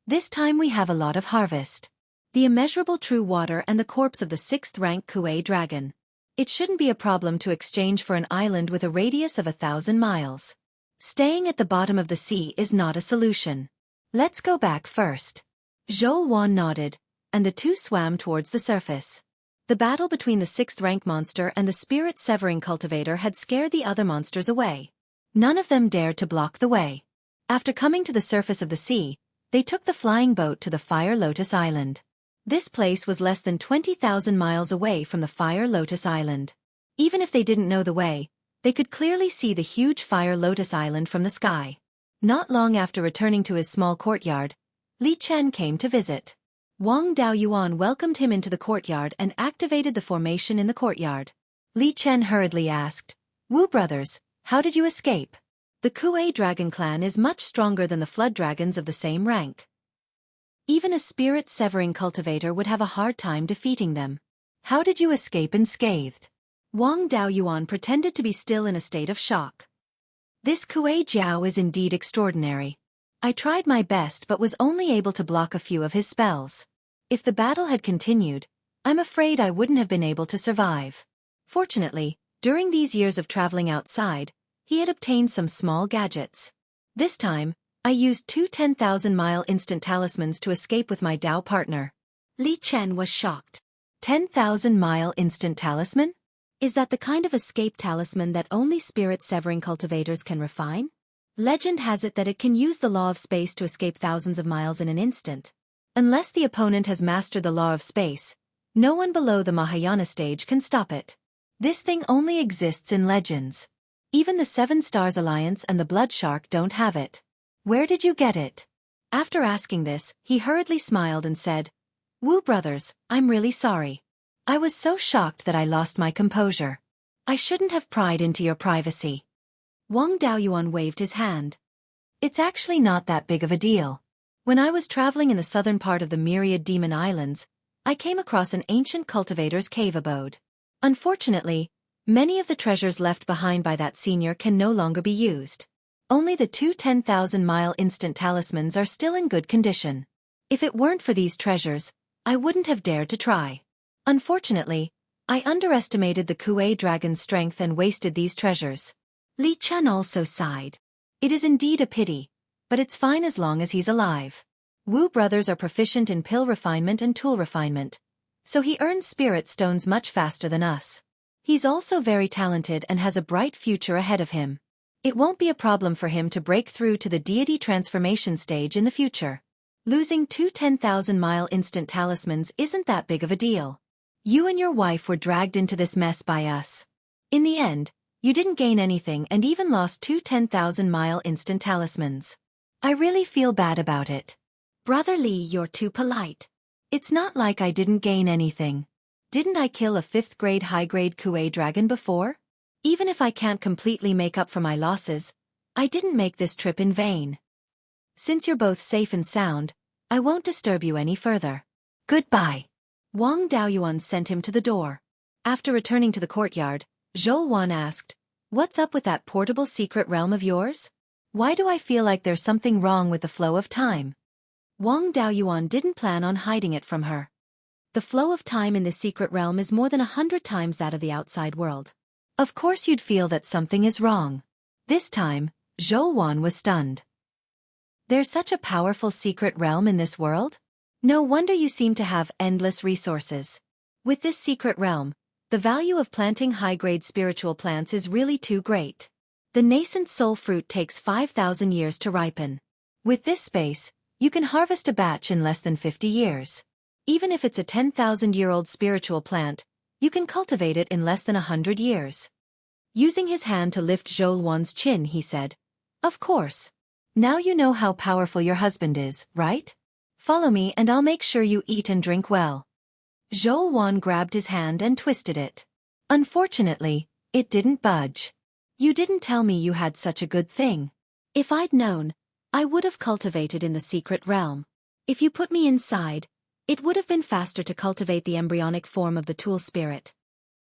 This time we have a lot of harvest. The immeasurable true water and the corpse of the 6th rank Kuei dragon. It shouldn't be a problem to exchange for an island with a radius of 1,000 miles. Staying at the bottom of the sea is not a solution. Let's go back first. Zhou Wan nodded, and the two swam towards the surface. The battle between the 6th rank monster and the spirit-severing cultivator had scared the other monsters away. None of them dared to block the way. After coming to the surface of the sea, they took the flying boat to the Fire Lotus Island. This place was less than 20,000 miles away from the Fire Lotus Island. Even if they didn't know the way, they could clearly see the huge Fire Lotus Island from the sky. Not long after returning to his small courtyard, Li Chen came to visit. Wang Daoyuan welcomed him into the courtyard and activated the formation in the courtyard. Li Chen hurriedly asked, "Wu brothers, how did you escape? The Kuei dragon clan is much stronger than the flood dragons of the same rank. Even a spirit-severing cultivator would have a hard time defeating them. How did you escape unscathed?" Wang Daoyuan pretended to be still in a state of shock. "This Kuei Jiao is indeed extraordinary. I tried my best but was only able to block a few of his spells. If the battle had continued, I'm afraid I wouldn't have been able to survive." Fortunately, during these years of traveling outside, he had obtained some small gadgets. "This time, I used two 10,000-mile instant talismans to escape with my Dao partner." Li Chen was shocked. 10,000-mile instant talisman? Is that the kind of escape talisman that only spirit-severing cultivators can refine? Legend has it that it can use the law of space to escape thousands of miles in an instant. Unless the opponent has mastered the law of space, no one below the Mahayana stage can stop it. This thing only exists in legends. Even the Seven Stars Alliance and the Blood Shark don't have it. Where did you get it? After asking this, he hurriedly smiled and said, "Wu brothers, I'm really sorry. I was so shocked that I lost my composure. I shouldn't have pried into your privacy." Wang Daoyuan waved his hand. "It's actually not that big of a deal. When I was traveling in the southern part of the myriad demon islands, I came across an ancient cultivator's cave abode. Unfortunately, many of the treasures left behind by that senior can no longer be used. Only the two 10,000-mile instant talismans are still in good condition. If it weren't for these treasures, I wouldn't have dared to try. Unfortunately, I underestimated the Kuei dragon's strength and wasted these treasures." Li Chen also sighed. "It is indeed a pity, but it's fine as long as he's alive. Wu brothers are proficient in pill refinement and tool refinement, so he earns spirit stones much faster than us. He's also very talented and has a bright future ahead of him. It won't be a problem for him to break through to the deity transformation stage in the future. Losing two 10,000-mile instant talismans isn't that big of a deal. You and your wife were dragged into this mess by us. In the end, you didn't gain anything and even lost two 10,000-mile instant talismans. I really feel bad about it. Brother Li, you're too polite. It's not like I didn't gain anything. Didn't I kill a 5th-grade high-grade Kuei dragon before? Even if I can't completely make up for my losses, I didn't make this trip in vain. Since you're both safe and sound, I won't disturb you any further. Goodbye." Wang Daoyuan sent him to the door. After returning to the courtyard, Zhou Wan asked, "What's up with that portable secret realm of yours? Why do I feel like there's something wrong with the flow of time?" Wang Daoyuan didn't plan on hiding it from her. The flow of time in this secret realm is more than 100 times that of the outside world. Of course you'd feel that something is wrong. This time, Zhou Wan was stunned. "There's such a powerful secret realm in this world? No wonder you seem to have endless resources. With this secret realm, the value of planting high-grade spiritual plants is really too great. The nascent soul fruit takes 5,000 years to ripen. With this space, you can harvest a batch in less than 50 years. Even if it's a 10,000-year-old spiritual plant, you can cultivate it in less than 100 years." Using his hand to lift Zhou Wan's chin, he said, "Of course. Now you know how powerful your husband is, right? Follow me and I'll make sure you eat and drink well." Zhou Wan grabbed his hand and twisted it. Unfortunately, it didn't budge. You didn't tell me you had such a good thing. If I'd known, I would have cultivated in the secret realm. If you put me inside, it would have been faster to cultivate the embryonic form of the tool spirit.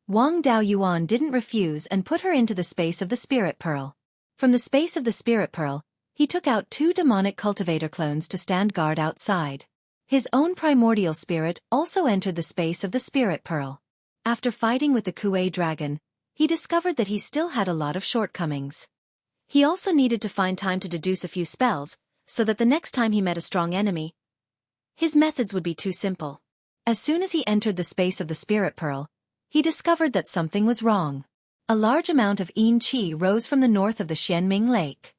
Wang Daoyuan didn't refuse and put her into the space of the spirit pearl. From the space of the spirit pearl, he took out 2 demonic cultivator clones to stand guard outside. His own primordial spirit also entered the space of the spirit pearl. After fighting with the Kuei dragon, he discovered that he still had a lot of shortcomings. He also needed to find time to deduce a few spells, so that the next time he met a strong enemy, his methods would be too simple. As soon as he entered the space of the spirit pearl, he discovered that something was wrong. A large amount of yin qi rose from the north of the Xianming Lake.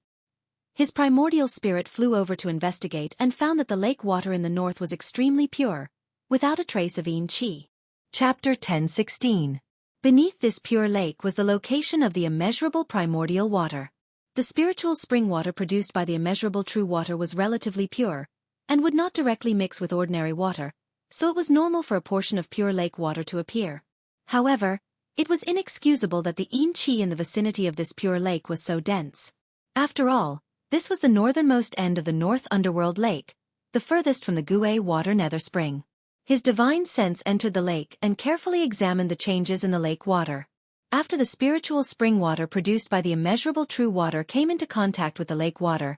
His primordial spirit flew over to investigate and found that the lake water in the north was extremely pure, without a trace of yin qi. Chapter 10:16. Beneath this pure lake was the location of the immeasurable primordial water. The spiritual spring water produced by the immeasurable true water was relatively pure, and would not directly mix with ordinary water, so it was normal for a portion of pure lake water to appear. However, it was inexcusable that the yin qi in the vicinity of this pure lake was so dense. After all, this was the northernmost end of the North Underworld Lake, the furthest from the Guei Water Nether Spring. His divine sense entered the lake and carefully examined the changes in the lake water. After the spiritual spring water produced by the immeasurable true water came into contact with the lake water,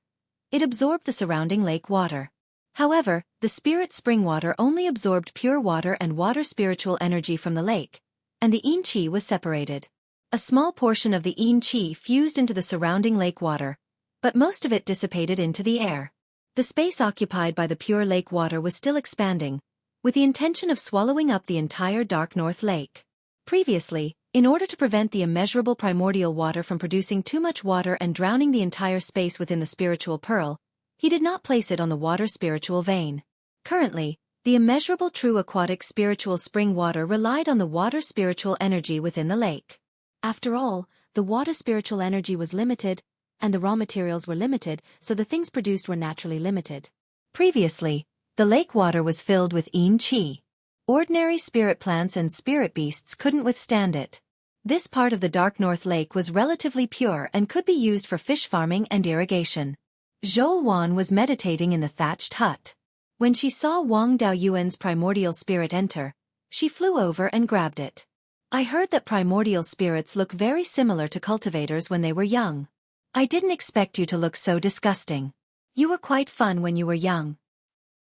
it absorbed the surrounding lake water. However, the spirit spring water only absorbed pure water and water spiritual energy from the lake, and the yin qi was separated. A small portion of the yin qi fused into the surrounding lake water, but most of it dissipated into the air. The space occupied by the pure lake water was still expanding, with the intention of swallowing up the entire Dark North Lake. Previously, in order to prevent the immeasurable primordial water from producing too much water and drowning the entire space within the spiritual pearl, he did not place it on the water spiritual vein. Currently, the immeasurable true aquatic spiritual spring water relied on the water spiritual energy within the lake. After all, the water spiritual energy was limited, and the raw materials were limited, so the things produced were naturally limited. Previously, the lake water was filled with yin qi. Ordinary spirit plants and spirit beasts couldn't withstand it. This part of the Dark North Lake was relatively pure and could be used for fish farming and irrigation. Zhou was meditating in the thatched hut. When she saw Wang Daoyuan's primordial spirit enter, she flew over and grabbed it. I heard that primordial spirits look very similar to cultivators when they were young. I didn't expect you to look so disgusting. You were quite fun when you were young.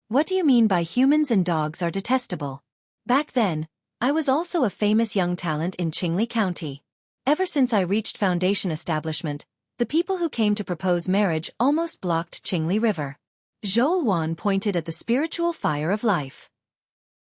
What do you mean by humans and dogs are detestable? Back then, I was also a famous young talent in Qingli County. Ever since I reached foundation establishment, the people who came to propose marriage almost blocked Qingli River. Zhou pointed at the spiritual fire of life.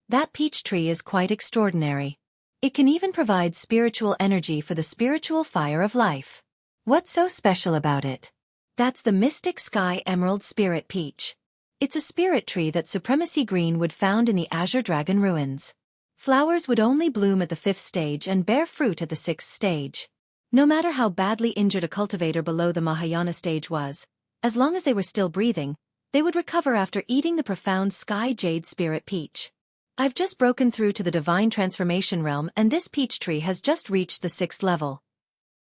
That peach tree is quite extraordinary. It can even provide spiritual energy for the spiritual fire of life. What's so special about it? That's the Mystic Sky Emerald Spirit Peach. It's a spirit tree that Supremacy Green would found in the Azure Dragon ruins. Flowers would only bloom at the 5th stage and bear fruit at the 6th stage. No matter how badly injured a cultivator below the Mahayana stage was, as long as they were still breathing, they would recover after eating the profound Sky Jade Spirit Peach. I've just broken through to the Divine Transformation Realm and this peach tree has just reached the 6th level.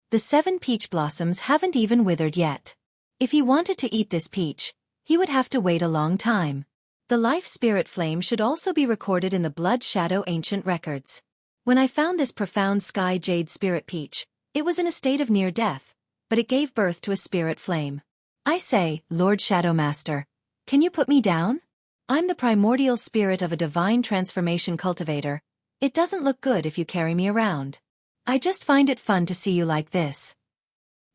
The 7 peach blossoms haven't even withered yet. If he wanted to eat this peach, he would have to wait a long time. The life spirit flame should also be recorded in the Blood Shadow Ancient Records. When I found this profound Sky Jade Spirit Peach, it was in a state of near death, but it gave birth to a spirit flame. I say, Lord Shadow Master, can you put me down? I'm the primordial spirit of a divine transformation cultivator. It doesn't look good if you carry me around. I just find it fun to see you like this.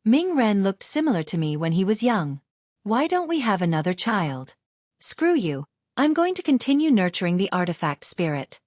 Ming Ren looked similar to me when he was young. Why don't we have another child? Screw you, I'm going to continue nurturing the artifact spirit.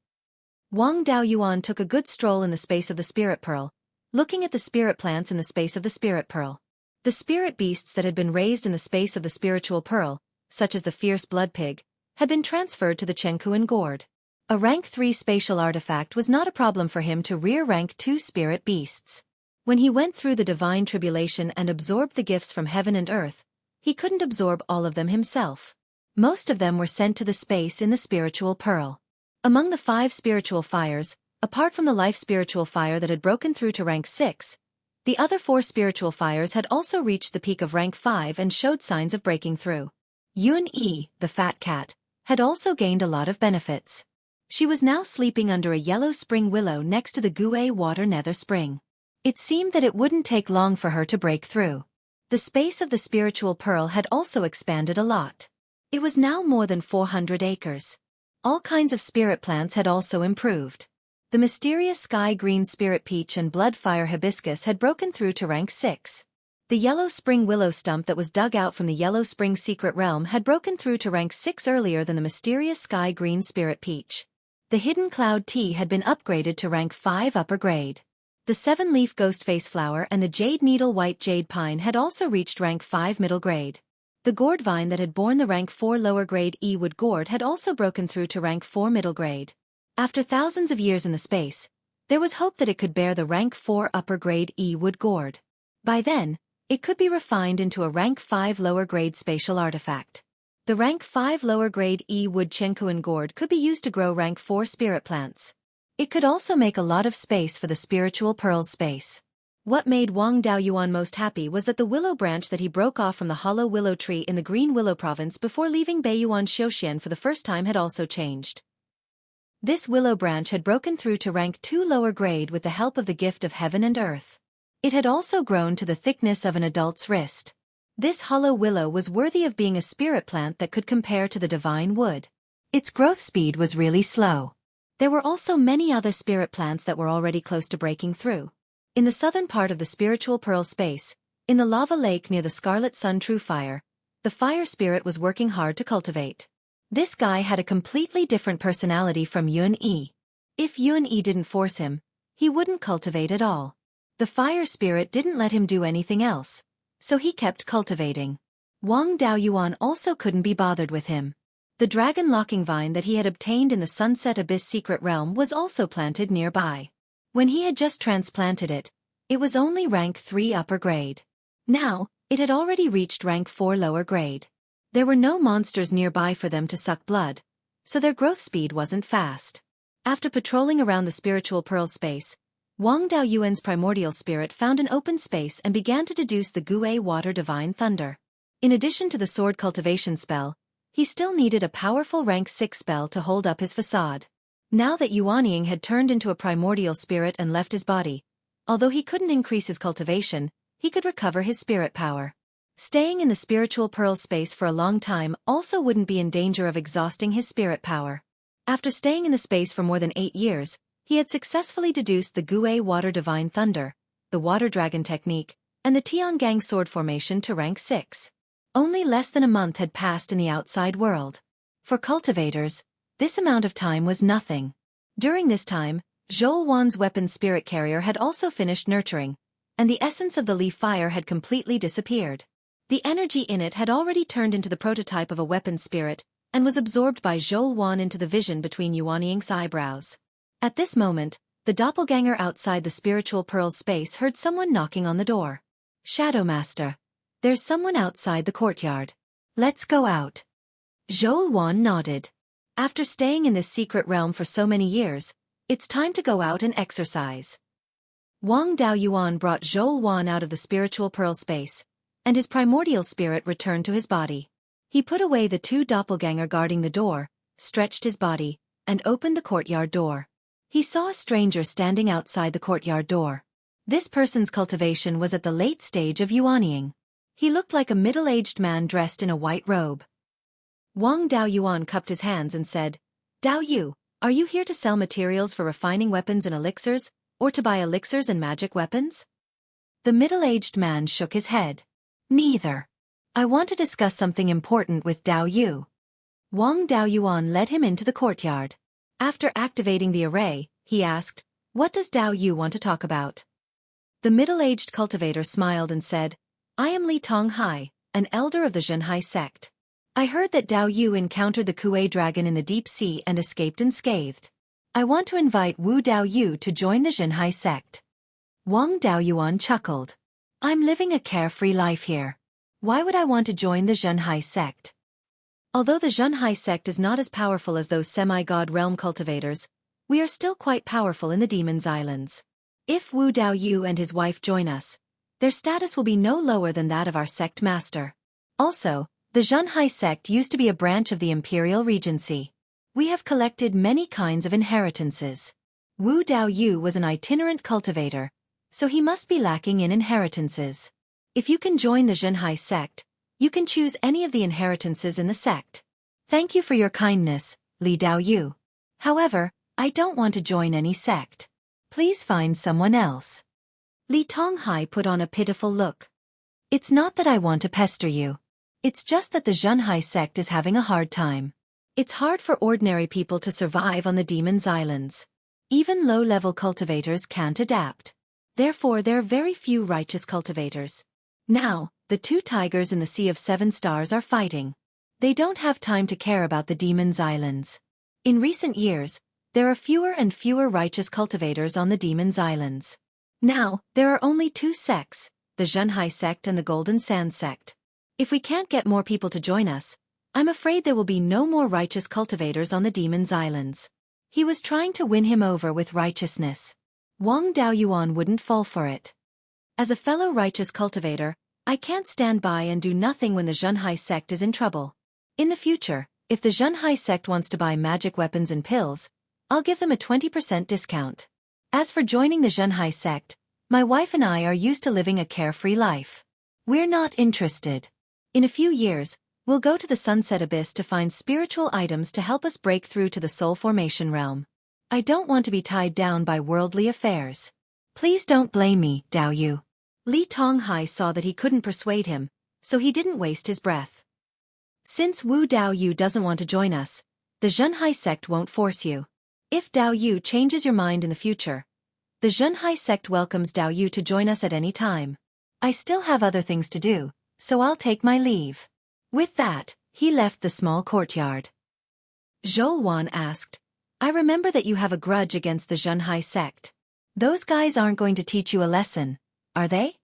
Wang Daoyuan took a good stroll in the space of the spirit pearl, looking at the spirit plants in the space of the spirit pearl. The spirit beasts that had been raised in the space of the spiritual pearl, such as the fierce blood pig, had been transferred to the Chengkuan gourd. A rank 3 spatial artifact was not a problem for him to rear rank 2 spirit beasts. When he went through the divine tribulation and absorbed the gifts from heaven and earth, he couldn't absorb all of them himself. Most of them were sent to the space in the spiritual pearl. Among the 5 spiritual fires, Apart from the life spiritual fire that had broken through to rank 6, the other 4 spiritual fires had also reached the peak of rank 5 and showed signs of breaking through. Xueqi, the fat cat, had also gained a lot of benefits. She was now sleeping under a yellow spring willow next to the Gue water nether spring. It seemed that it wouldn't take long for her to break through. The space of the spiritual pearl had also expanded a lot. It was now more than 400 acres. All kinds of spirit plants had also improved. The mysterious sky green spirit peach and blood fire hibiscus had broken through to rank 6. The yellow spring willow stump that was dug out from the yellow spring secret realm had broken through to rank 6 earlier than the mysterious sky green spirit peach. The hidden cloud tea had been upgraded to rank 5 upper grade. The 7-leaf ghost face flower and the jade needle white jade pine had also reached rank 5 middle grade. The gourd vine that had borne the rank 4 lower grade wood gourd had also broken through to rank 4 middle grade. After thousands of years in the space, there was hope that it could bear the rank 4 upper grade wood gourd. By then, it could be refined into a rank 5 lower grade spatial artifact. The rank 5 lower grade wood chenkuan gourd could be used to grow rank 4 spirit plants. It could also make a lot of space for the spiritual pearls space. What made Wang Daoyuan most happy was that the willow branch that he broke off from the hollow willow tree in the Green Willow province before leaving Beiyuan Xiuxian for the first time had also changed. This willow branch had broken through to rank 2 lower grade with the help of the gift of heaven and earth. It had also grown to the thickness of an adult's wrist. This hollow willow was worthy of being a spirit plant that could compare to the divine wood. Its growth speed was really slow. There were also many other spirit plants that were already close to breaking through. In the southern part of the spiritual pearl space, in the lava lake near the Scarlet Sun True Fire, the fire spirit was working hard to cultivate. This guy had a completely different personality from Xueqi. If Xueqi didn't force him, he wouldn't cultivate at all. The fire spirit didn't let him do anything else, so he kept cultivating. Wang Daoyuan also couldn't be bothered with him. The dragon locking vine that he had obtained in the Sunset Abyss secret realm was also planted nearby. When he had just transplanted it, it was only rank 3 upper grade. Now, it had already reached rank 4 lower grade. There were no monsters nearby for them to suck blood, so their growth speed wasn't fast. After patrolling around the spiritual pearl space, Wang Daoyuan's primordial spirit found an open space and began to deduce the Gue water divine thunder. In addition to the sword cultivation spell, he still needed a powerful rank 6 spell to hold up his facade. Now that Yuanying had turned into a primordial spirit and left his body, although he couldn't increase his cultivation, he could recover his spirit power. Staying in the spiritual pearl space for a long time also wouldn't be in danger of exhausting his spirit power. After staying in the space for more than 8 years, he had successfully deduced the Gue water divine thunder, the water dragon technique, and the Tiangang sword formation to rank 6. Only less than a month had passed in the outside world. For cultivators, this amount of time was nothing. During this time, Zhou Wan's weapon spirit carrier had also finished nurturing, and the essence of the leaf fire had completely disappeared. The energy in it had already turned into the prototype of a weapon spirit, and was absorbed by Zhou Wan into the vision between Yuanying's eyebrows. At this moment, the doppelganger outside the spiritual pearl space heard someone knocking on the door. "Shadow Master, there's someone outside the courtyard. Let's go out." Zhou Wan nodded. After staying in this secret realm for so many years, it's time to go out and exercise. Wang Daoyuan brought Zhou Wan out of the spiritual pearl space, and his primordial spirit returned to his body. He put away the 2 doppelganger guarding the door, stretched his body, and opened the courtyard door. He saw a stranger standing outside the courtyard door. This person's cultivation was at the late stage of Yuanying. He looked like a middle-aged man dressed in a white robe. Wang Daoyuan cupped his hands and said, "Dao Yu, are you here to sell materials for refining weapons and elixirs, or to buy elixirs and magic weapons?" The middle-aged man shook his head. "Neither. I want to discuss something important with Dao Yu." Wang Daoyuan led him into the courtyard. After activating the array, he asked, "What does Dao Yu want to talk about?" The middle-aged cultivator smiled and said, "I am Li Tonghai, an elder of the Zhenhai sect. I heard that Dao Yu encountered the Kuei dragon in the deep sea and escaped unscathed. I want to invite Wu Dao Yu to join the Zhenhai sect." Wang Daoyuan chuckled. "I'm living a carefree life here. Why would I want to join the Zhenhai sect?" Although the Zhenhai sect is not as powerful as those semi-god realm cultivators, We are still quite powerful in the Demon's Islands. If Wu Daoyu and his wife join us, their status will be no lower than that of our sect master. Also, the Zhenhai sect used to be a branch of the Imperial Regency. We have collected many kinds of inheritances. Wu Daoyu was an itinerant cultivator, so he must be lacking in inheritances. If you can join the Zhenhai sect, you can choose any of the inheritances in the sect. Thank you for your kindness, Li Daoyu. However, I don't want to join any sect. Please find someone else. Li Tonghai put on a pitiful look. It's not that I want to pester you. It's just that the Zhenhai sect is having a hard time. It's hard for ordinary people to survive on the Demon's Islands. Even low-level cultivators can't adapt. Therefore, there are very few righteous cultivators. Now, the two tigers in the Sea of Seven Stars are fighting. They don't have time to care about the Demon's Islands. In recent years, there are fewer and fewer righteous cultivators on the Demon's Islands. Now, there are only two sects, the Zhenhai sect and the Golden Sand sect. If we can't get more people to join us, I'm afraid there will be no more righteous cultivators on the Demon's Islands. He was trying to win him over with righteousness. Wang Daoyuan wouldn't fall for it. As a fellow righteous cultivator, I can't stand by and do nothing when the Zhenhai sect is in trouble. In the future, if the Zhenhai sect wants to buy magic weapons and pills, I'll give them a 20% discount. As for joining the Zhenhai sect, my wife and I are used to living a carefree life. We're not interested. In a few years, we'll go to the Sunset Abyss to find spiritual items to help us break through to the soul formation realm. I don't want to be tied down by worldly affairs. Please don't blame me, Daoyu. Li Tonghai saw that he couldn't persuade him, so he didn't waste his breath. Since Wu Daoyu doesn't want to join us, the Zhenhai sect won't force you. If Daoyu changes your mind in the future, the Zhenhai sect welcomes Daoyu to join us at any time. I still have other things to do, so I'll take my leave. With that, he left the small courtyard. Zhou asked, I remember that you have a grudge against the Zhenhai sect. Those guys aren't going to teach you a lesson, are they?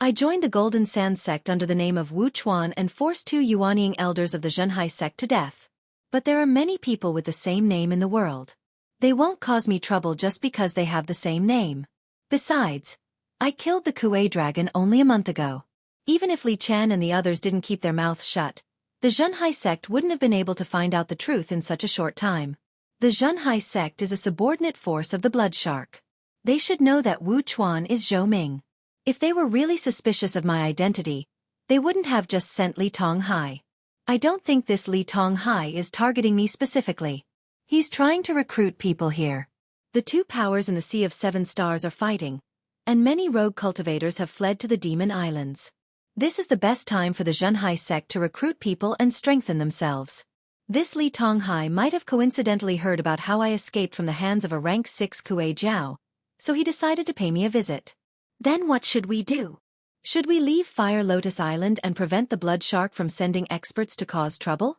I joined the Golden Sand sect under the name of Wu Chuan and forced 2 Yuanying elders of the Zhenhai sect to death. But there are many people with the same name in the world. They won't cause me trouble just because they have the same name. Besides, I killed the Kuei dragon only a month ago. Even if Li Chan and the others didn't keep their mouths shut, the Zhenhai sect wouldn't have been able to find out the truth in such a short time. The Zhenhai sect is a subordinate force of the Blood Shark. They should know that Wu Chuan is Zhou Ming. If they were really suspicious of my identity, they wouldn't have just sent Li Tonghai. I don't think this Li Tonghai is targeting me specifically. He's trying to recruit people here. The two powers in the Sea of Seven Stars are fighting, and many rogue cultivators have fled to the Demon Islands. This is the best time for the Zhenhai sect to recruit people and strengthen themselves. This Li Tonghai might have coincidentally heard about how I escaped from the hands of a rank 6 Kuei Jiao, so he decided to pay me a visit. Then what should we do? Should we leave Fire Lotus Island and prevent the Blood Shark from sending experts to cause trouble?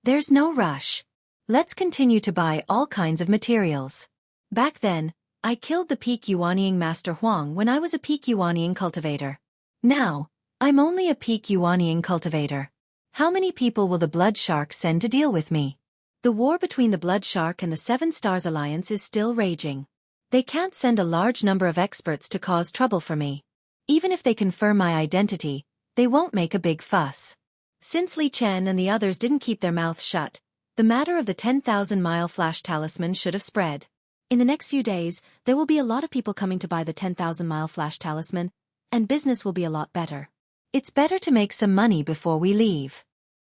There's no rush. Let's continue to buy all kinds of materials. Back then, I killed the peak Yuanying Master Huang when I was a peak Yuanying cultivator. Now, I'm only a peak Yuanying cultivator. How many people will the Blood Shark send to deal with me? The war between the Blood Shark and the Seven Stars Alliance is still raging. They can't send a large number of experts to cause trouble for me. Even if they confirm my identity, they won't make a big fuss. Since Li Chen and the others didn't keep their mouths shut, the matter of the 10,000-mile flash talisman should have spread. In the next few days, there will be a lot of people coming to buy the 10,000-mile flash talisman, and business will be a lot better. It's better to make some money before we leave.